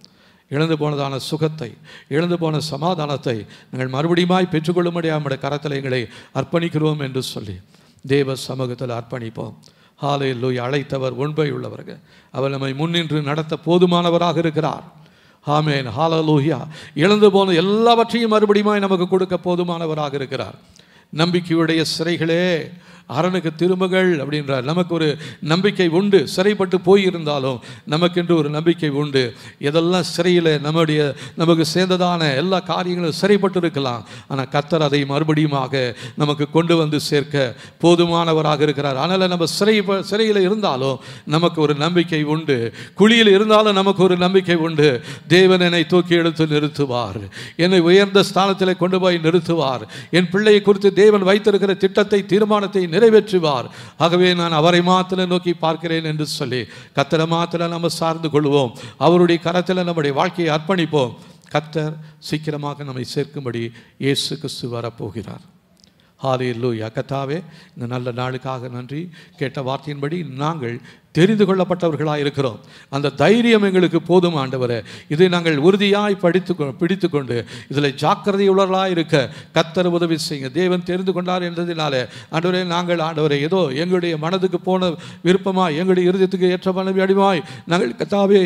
இழந்து போனதான சுகத்தை, இழந்து போன சமாதானத்தை நாங்கள் மறுபடியும் பெற்றுக்கொள்ளும்படி நம்முடைய கரத்தில் எங்களை அர்ப்பணிக்கிறோம் என்று சொல்லி தேவ சமூகத்தில் அர்ப்பணிப்போம். ஹல்லேலூயா. அழைத்தவர் உண்மை உள்ளவர்கள். அவர் நம்மை முன்னின்று நடத்த போதுமானவராக இருக்கிறார். ஆமென். ஹல்லேலூயா. இழந்து போன எல்லாவற்றையும் மறுபடியும் நமக்கு கொடுக்க போதுமானவராக இருக்கிறார். நம்பிக்கையுடைய சிறைகளே அரணுக்கு திரும்புகள் அப்படின்றார். நமக்கு ஒரு நம்பிக்கை உண்டு. சிறைப்பட்டு போயிருந்தாலும் நமக்கென்று ஒரு நம்பிக்கை உண்டு. எதெல்லாம் சிறையில் நமக்கு சேர்ந்ததான எல்லா காரியங்களும் சிறைப்பட்டு இருக்கலாம். ஆனால் கர்த்தர் அதை மறுபடியுமாக நமக்கு கொண்டு வந்து சேர்க்க போதுமானவராக இருக்கிறார். அதனால் நம்ம சிறையில் இருந்தாலும் நமக்கு ஒரு நம்பிக்கை உண்டு. குழியில் இருந்தாலும் நமக்கு ஒரு நம்பிக்கை உண்டு. தேவன் என்னை தூக்கி எடுத்து நிறுத்துவார். என்னை உயர்ந்த ஸ்தானத்தில் கொண்டு போய் நிறுத்துவார். என் பிள்ளையை குறித்து தேவன் வைத்திருக்கிற திட்டத்தை, தீர்மானத்தை நிறைவேற்றுவார். ஆகவே நான் அவரை மாத்திரம் நோக்கி பார்க்கிறேன் என்று சொல்லி கர்த்தரை மாத்திரம் நம்ம சார்ந்து கொள்வோம். அவருடைய கரத்தில் நம்முடைய வாழ்க்கையை அர்ப்பணிப்போம். கர்த்தர் சீக்கிரமாக நம்மை சேர்க்கும்படி இயேசு கிறிஸ்து வரப்போகிறார். ஹல்லேலூயா. கர்த்தாவே, இந்த நல்ல நாளுக்காக நன்றி. கேட்ட வார்த்தையின்படி நாங்கள் தெரிந்து கொள்ளப்பட்டவர்களாக இருக்கிறோம். அந்த தைரியம் எங்களுக்கு போதும் ஆண்டவரே. இதை நாங்கள் உறுதியாய் பிடித்து கொண்டு இதில் ஜாக்கிரதையுள்ளவர்களாக இருக்க கர்த்தர் உதவி செய்யுங்க. தேவன் தெரிந்து கொண்டார் என்றதினாலே ஆண்டவரே, நாங்கள் ஆண்டவரே ஏதோ எங்களுடைய மனதுக்கு போன விருப்பமாய், எங்களுடைய இருதயத்துக்கு ஏற்ற மனவியடிமாய் நாங்கள் கர்த்தாவே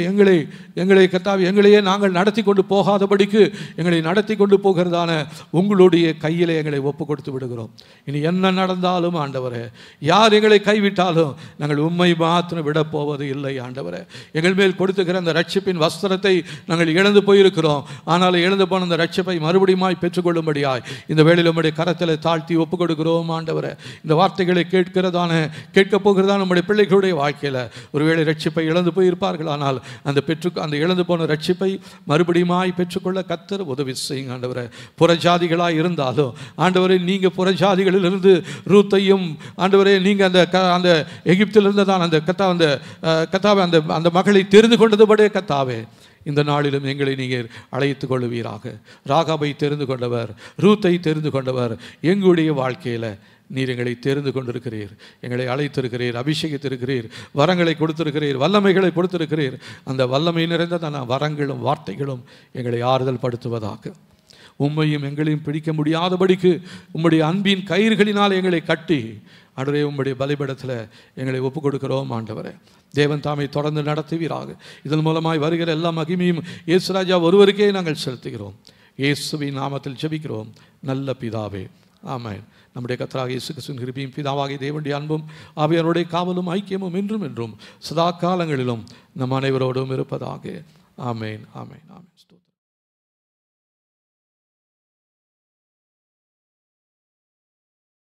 எங்களையே நாங்கள் நடத்தி கொண்டு போகாதபடிக்கு எங்களை நடத்தி கொண்டு போகிறதான உங்களுடைய கையில் எங்களை ஒப்பு கொடுத்து விடுகிறோம். இனி என்ன நடந்தாலும் ஆண்டவரே, யார் எங்களை கைவிட்டாலும் நாங்கள் உம்மை மாத்திரம் விடப்போவது இல்லை ஆண்டவரே. எங்கள் மேல் கொடுத்துக்கிற அந்த ரட்சிப்பின் வஸ்திரத்தை நாங்கள் இழந்து போயிருக்கிறோம். ஆனால் இழந்து போன அந்த ரட்சிப்பை மறுபடியும் பெற்றுக்கொள்ளும்படியாய் இந்த வேளையில் நம்முடைய கரத்தில் தாழ்த்தி ஒப்புக் கொடுக்கிறோம் ஆண்டவரே. இந்த வார்த்தைகளை கேட்க போகிறதான நம்முடைய பிள்ளைகளுடைய வாழ்க்கையில் ஒருவேளை ரட்சிப்பை இழந்து போயிருப்பார்கள். ஆனால் அந்த இழந்து போன ரட்சிப்பை மறுபடியும் பெற்றுக்கொள்ள கர்த்தர் உதவி செய்யுங்க ஆண்டவரே. புறஜாதிகளாக இருந்தாலும் ஆண்டவரே, நீங்கள் புறஜாதிகளிலிருந்து ரூத்தையும் ஆண்டவரே, நீங்கள் அந்த எகிப்தில் இருந்ததான் அந்த மகளை தெரிந்து கொண்டதுபடியே கர்த்தாவே, இந்த நாளிலும் எங்களை நீங்கள் அழைத்து கொள்வீராக. ராகாபை தெரிந்து கொண்டவர், ரூத்தை தெரிந்து கொண்டவர். எங்களுடைய வாழ்க்கையில் நீர் எங்களை தெரிந்து கொண்டிருக்கிறீர், எங்களை அழைத்திருக்கிறீர், அபிஷேகித்திருக்கிறீர், வரங்களை கொடுத்திருக்கிறீர், வல்லமைகளை கொடுத்திருக்கிறீர். அந்த வல்லமை நிறைந்ததான வரங்களும் வார்த்தைகளும் எங்களை ஆறுதல் படுத்துவதாக. உம்மையும் எங்களையும் பிடிக்க முடியாதபடிக்கு உம்முடைய அன்பின் கயிறுகளினால் எங்களை கட்டி ஆண்டவரே, உம்முடைய பலிபீடத்தில் எங்களை ஒப்புக் கொடுக்கிறோம் ஆண்டவரே. தேவன் தாமை தொடர்ந்து நடத்துவீராக. இதன் மூலமாய் வருகிற எல்லா மகிமையும் இயேசு ராஜா ஒருவருக்கே நாங்கள் செலுத்துகிறோம். இயேசுவின் நாமத்தில் ஜெபிக்கிறோம் நல்ல பிதாவே, ஆமென். நம்முடைய கர்த்தராகிய இயேசு கிறிஸ்துவின் கிருபையும் பிதாவாகிய தேவனுடைய அன்பும் ஆவியானவருடைய காவலும் ஐக்கியமும் என்றும் சதா காலங்களிலும் நம் அனைவரோடும் இருப்பதாக. ஆமென், ஆமென், ஆமென்.